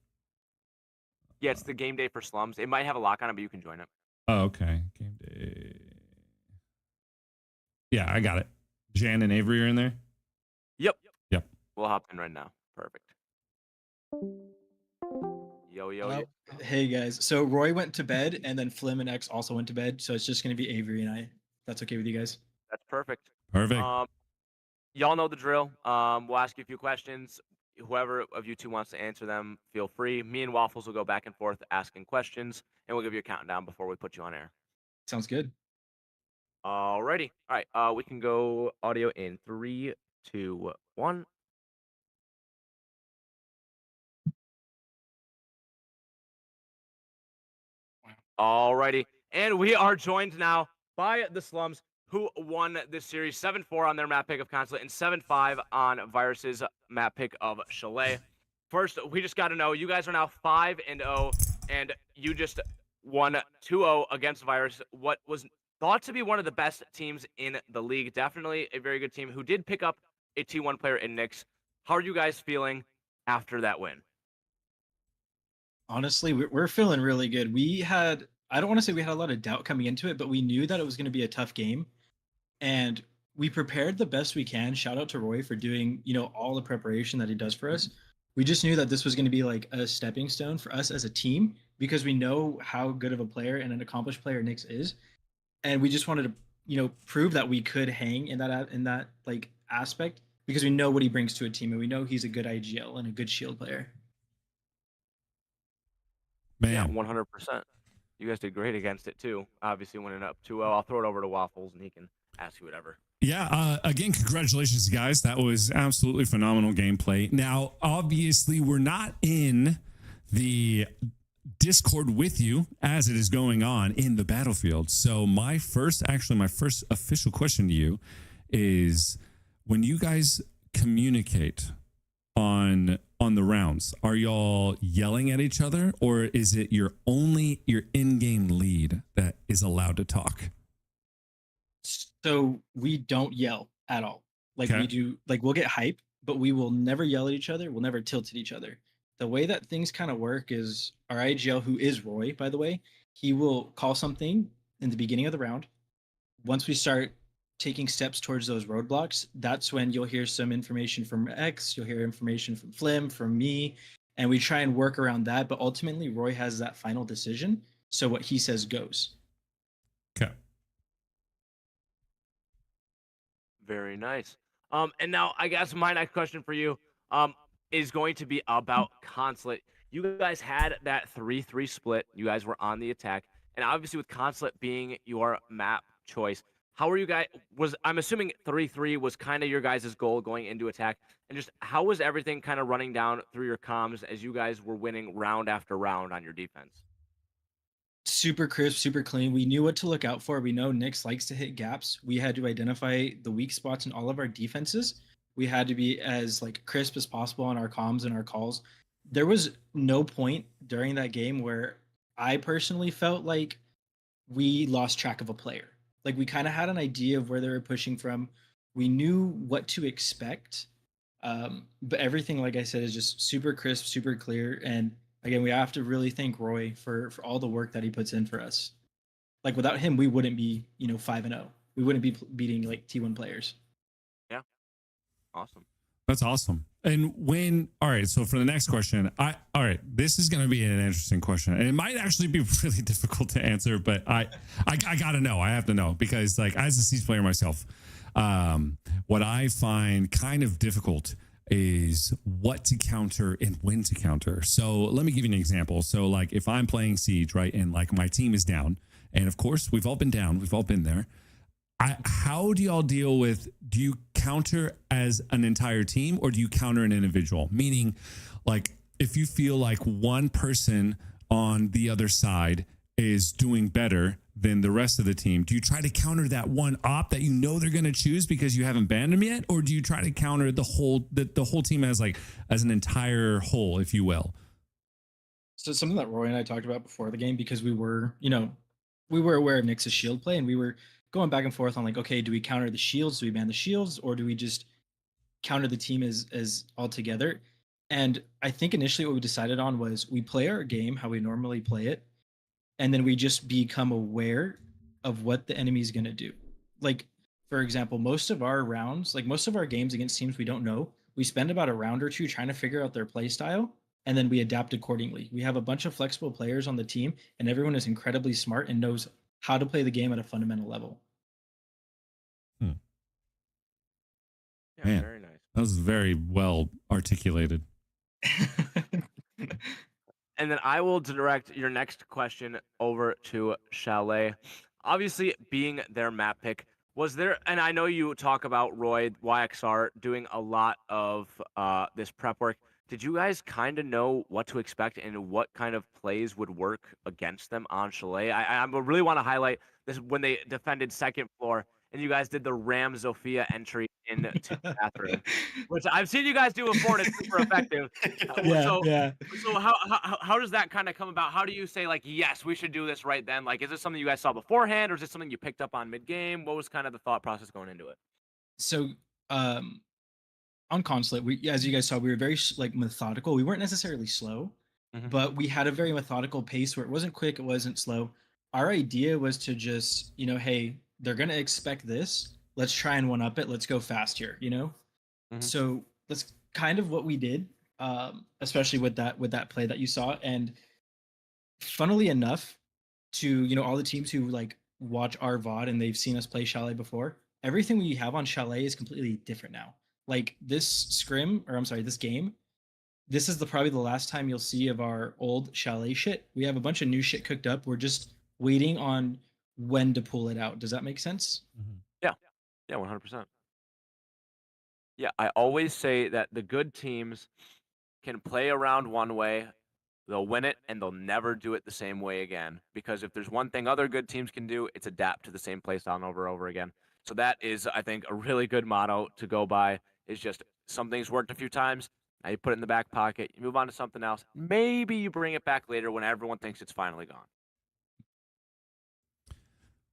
Yeah, it's the game day for slums. It might have a lock on it, but you can join it. Oh, okay. Game day. Yeah, I got it. Jan and Avery are in there. Yep. Yep. We'll hop in right now. Perfect. Yo, yo, yo. Hey guys. So Roy went to bed, and then Flim and X also went to bed. So it's just gonna be Avery and I. That's okay with you guys? That's perfect. Perfect. Y'all know the drill. We'll ask you a few questions. Whoever of you two wants to answer them, feel free. Me and Waffles will go back and forth asking questions, and we'll give you a countdown before we put you on air. Sounds good. Alrighty. All right. We can go audio in 3, 2, 1. Alrighty. And we are joined now by the Slums, who won this series 7-4 on their map pick of Consulate and 7-5 on Virus's map pick of Chalet. First, we just got to know, you guys are now 5-0, and you just won 2-0 against Virus, what was thought to be one of the best teams in the league. Definitely a very good team who did pick up a T1 player in Nyx. How are you guys feeling after that win? Honestly, we're feeling really good. I don't want to say we had a lot of doubt coming into it, but we knew that it was going to be a tough game, and we prepared the best we can. Shout out to Roy for doing, all the preparation that he does for us. We just knew that this was going to be like a stepping stone for us as a team because we know how good of a player and an accomplished player Nyx is, and we just wanted to, prove that we could hang in that like aspect because we know what he brings to a team and we know he's a good IGL and a good shield player. Man. Yeah, 100%. You guys did great against it too. Obviously winning up 2-0. I'll throw it over to Waffles and he can ask you whatever. Yeah, again, congratulations, guys. That was absolutely phenomenal gameplay. Now, obviously, we're not in the Discord with you as it is going on in the battlefield. So my first official question to you is, when you guys communicate on the rounds, are y'all yelling at each other, or is it your in-game lead that is allowed to talk? So we don't yell at all. Like Okay. we do, like we'll get hype, but we will never yell at each other. We'll never tilt at each other. The way that things kind of work is our IGL, who is Roy, by the way, he will call something in the beginning of the round. Once we start taking steps towards those roadblocks, that's when you'll hear some information from X, you'll hear information from Flim, from me, and we try and work around that. But ultimately, Roy has that final decision. So what he says goes. Okay. Very nice. And now I guess my next question for you is going to be about Consulate. You guys had that 3-3 split. You guys were on the attack, and obviously with Consulate being your map choice, how were you guys? I'm assuming 3-3 was kind of your guys' goal going into attack, and just how was everything kind of running down through your comms as you guys were winning round after round on your defense? Super crisp, super clean. We knew what to look out for. We know Nyx likes to hit gaps. We had to identify the weak spots in all of our defenses. We had to be as like crisp as possible on our comms and our calls. There was no point during that game where I personally felt like we lost track of a player. Like we kind of had an idea of where they were pushing from. We knew what to expect. But everything, like I said, is just super crisp, super clear. And again, we have to really thank Roy for all the work that he puts in for us. Like without him, we wouldn't be, 5-0. We wouldn't be beating like T1 players. Yeah. Awesome. That's awesome. And all right, so for the next question, all right, this is going to be an interesting question. And it might actually be really difficult to answer, but I got to know. I have to know because like as a Siege player myself, what I find kind of difficult is what to counter and when to counter. So let me give you an example. So like if I'm playing Siege, right, and like my team is down, and of course we've all been down, we've all been there. How do y'all deal with, do you counter as an entire team or do you counter an individual? Meaning like if you feel like one person on the other side is doing better than the rest of the team, do you try to counter that one op that you know they're going to choose because you haven't banned them yet? Or do you try to counter the whole team as an entire whole, if you will? So something that Roy and I talked about before the game, because we were aware of Nyx's shield play and we were going back and forth on like, okay, do we counter the shields? Do we ban the shields? Or do we just counter the team as all together? And I think initially what we decided on was we play our game how we normally play it. And then we just become aware of what the enemy is going to do. Like, for example, most of our rounds, like most of our games against teams we don't know, we spend about a round or two trying to figure out their play style. and then we adapt accordingly. We have a bunch of flexible players on the team, and everyone is incredibly smart and knows how to play the game at a fundamental level. Yeah, Man. very nice. That was very well articulated. And then I will direct your next question over to Chalet. Obviously, being their map pick, was there, and I know you talk about Roy, YXR, doing a lot of this prep work. Did you guys kind of know what to expect and what kind of plays would work against them on Chalet? I really want to highlight this when they defended second floor and you guys did the Ram Zofia entry into the bathroom, which I've seen you guys do before and it's super effective. Yeah, yeah. So how does that kind of come about? How do you say like, yes, we should do this right then? Like, is this something you guys saw beforehand, or is this something you picked up on mid game? What was kind of the thought process going into it? So, on Consulate, as you guys saw, we were very like methodical. We weren't necessarily slow, but we had a very methodical pace where it wasn't quick, it wasn't slow. Our idea was to just, hey, they're gonna expect this. Let's try and one up it. Let's go fast here, So that's kind of what we did, especially with that play that you saw. And funnily enough, to all the teams who like watch our VOD and they've seen us play Chalet before, everything we have on Chalet is completely different now. Like this game, this is probably the last time you'll see of our old Chalet shit. We have a bunch of new shit cooked up. We're just waiting on when to pull it out. Does that make sense? Yeah, 100%. Yeah, I always say that the good teams can play around one way, they'll win it, and they'll never do it the same way again. Because if there's one thing other good teams can do, it's adapt to the same play style over and over again. So that is, I think, a really good motto to go by. Is just something's worked a few times. Now you put it in the back pocket, you move on to something else. Maybe you bring it back later when everyone thinks it's finally gone.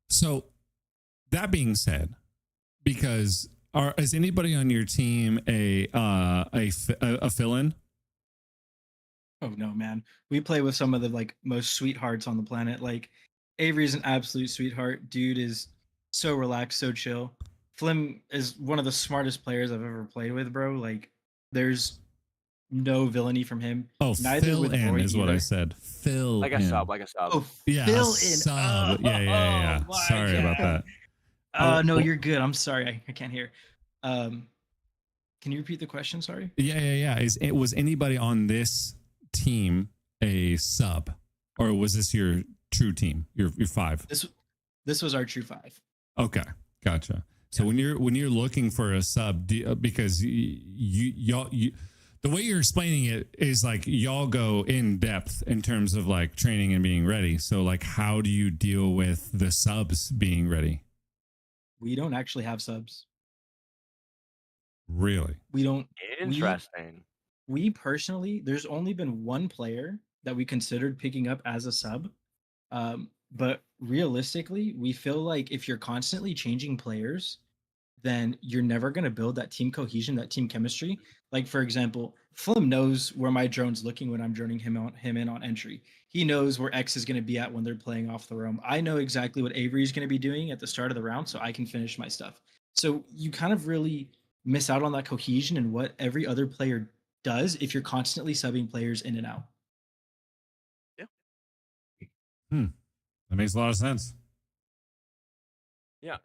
So, that being said, because is anybody on your team a fill-in? Oh no, man. We play with some of the like most sweethearts on the planet. Like Avery's an absolute sweetheart. Dude is so relaxed, so chill. Flim is one of the smartest players I've ever played with, bro. Like there's no villainy from him. Oh, Neither fill with in Roy is what either. I said. Fill like a in. sub. Oh, Yeah, fill in. sub. Yeah. Oh, Sorry about that. No, you're good. I'm sorry. I can't hear. Can you repeat the question? Sorry. Yeah. Was anybody on this team a sub, or was this your true team? Your five? This was our true five. Okay, gotcha. So when you're looking for a sub, because y'all the way you're explaining it is like y'all go in depth in terms of like training and being ready. So like, how do you deal with the subs being ready? We don't actually have subs. Really? We don't. Interesting. We personally, there's only been one player that we considered picking up as a sub. But realistically, we feel like if you're constantly changing players, then you're never going to build that team cohesion, that team chemistry. Like, for example, Flim knows where my drone's looking when I'm droning him in on entry. He knows where X is going to be at when they're playing off the roam. I know exactly what Avery's going to be doing at the start of the round, so I can finish my stuff. So you kind of really miss out on that cohesion and what every other player does if you're constantly subbing players in and out. Yeah. That makes a lot of sense. Yeah.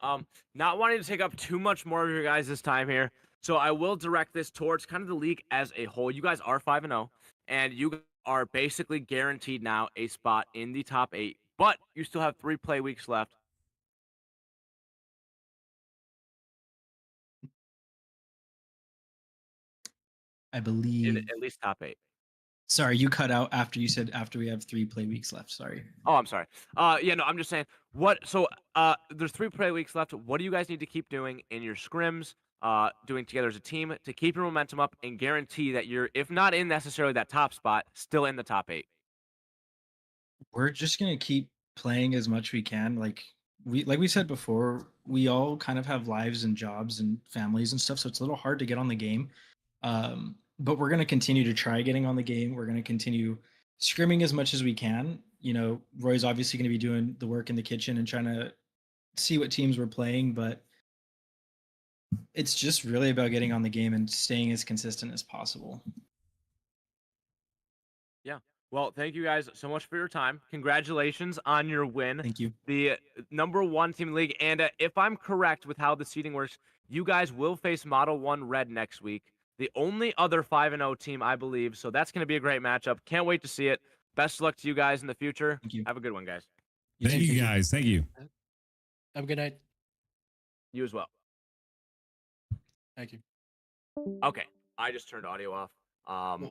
Not wanting to take up too much more of your guys' time here, so I will direct this towards kind of the league as a whole. You guys are 5-0, and you are basically guaranteed now a spot in the top 8, but you still have 3 play weeks left. I believe. At least top 8. Sorry, you cut out after you said after we have 3 play weeks left. Sorry. Oh, I'm sorry. No, I'm just saying there's 3 play weeks left. What do you guys need to keep doing in your scrims, doing together as a team to keep your momentum up and guarantee that you're, if not in necessarily that top spot, still in the top 8? We're just gonna keep playing as much we can. Like we said before, we all kind of have lives and jobs and families and stuff, so it's a little hard to get on the game. But we're going to continue to try getting on the game. We're going to continue scrimming as much as we can. Roy's obviously going to be doing the work in the kitchen and trying to see what teams we're playing, but it's just really about getting on the game and staying as consistent as possible. Well, thank you guys so much for your time. Congratulations on your win. Thank you. The #1 team in the league. And if I'm correct with how the seeding works, you guys will face Model 1 Red next week. The only other 5-0 team, I believe. So that's going to be a great matchup. Can't wait to see it. Best of luck to you guys in the future. Thank you. Have a good one, guys. Thank you guys. Thank you. Have a good night. You as well. Thank you. Okay. I just turned audio off.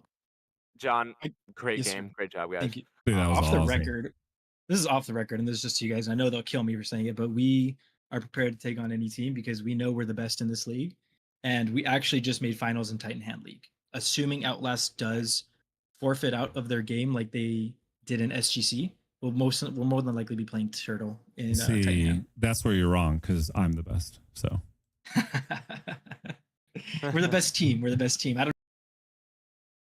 John, great Yes, sir. game. Great job, guys. Thank you. Dude, that was Off the awesome. record, this is off the record, and this is just to you guys. I know they'll kill me for saying it, but we are prepared to take on any team because we know we're the best in this league, and we actually just made finals in Titan Hand League. Assuming Outlast does forfeit out of their game like they did in SGC, we'll more than likely be playing Turtle in Titan See, Hand. that's where you're wrong because I'm the best. So We're the best team. We're the best team. I don't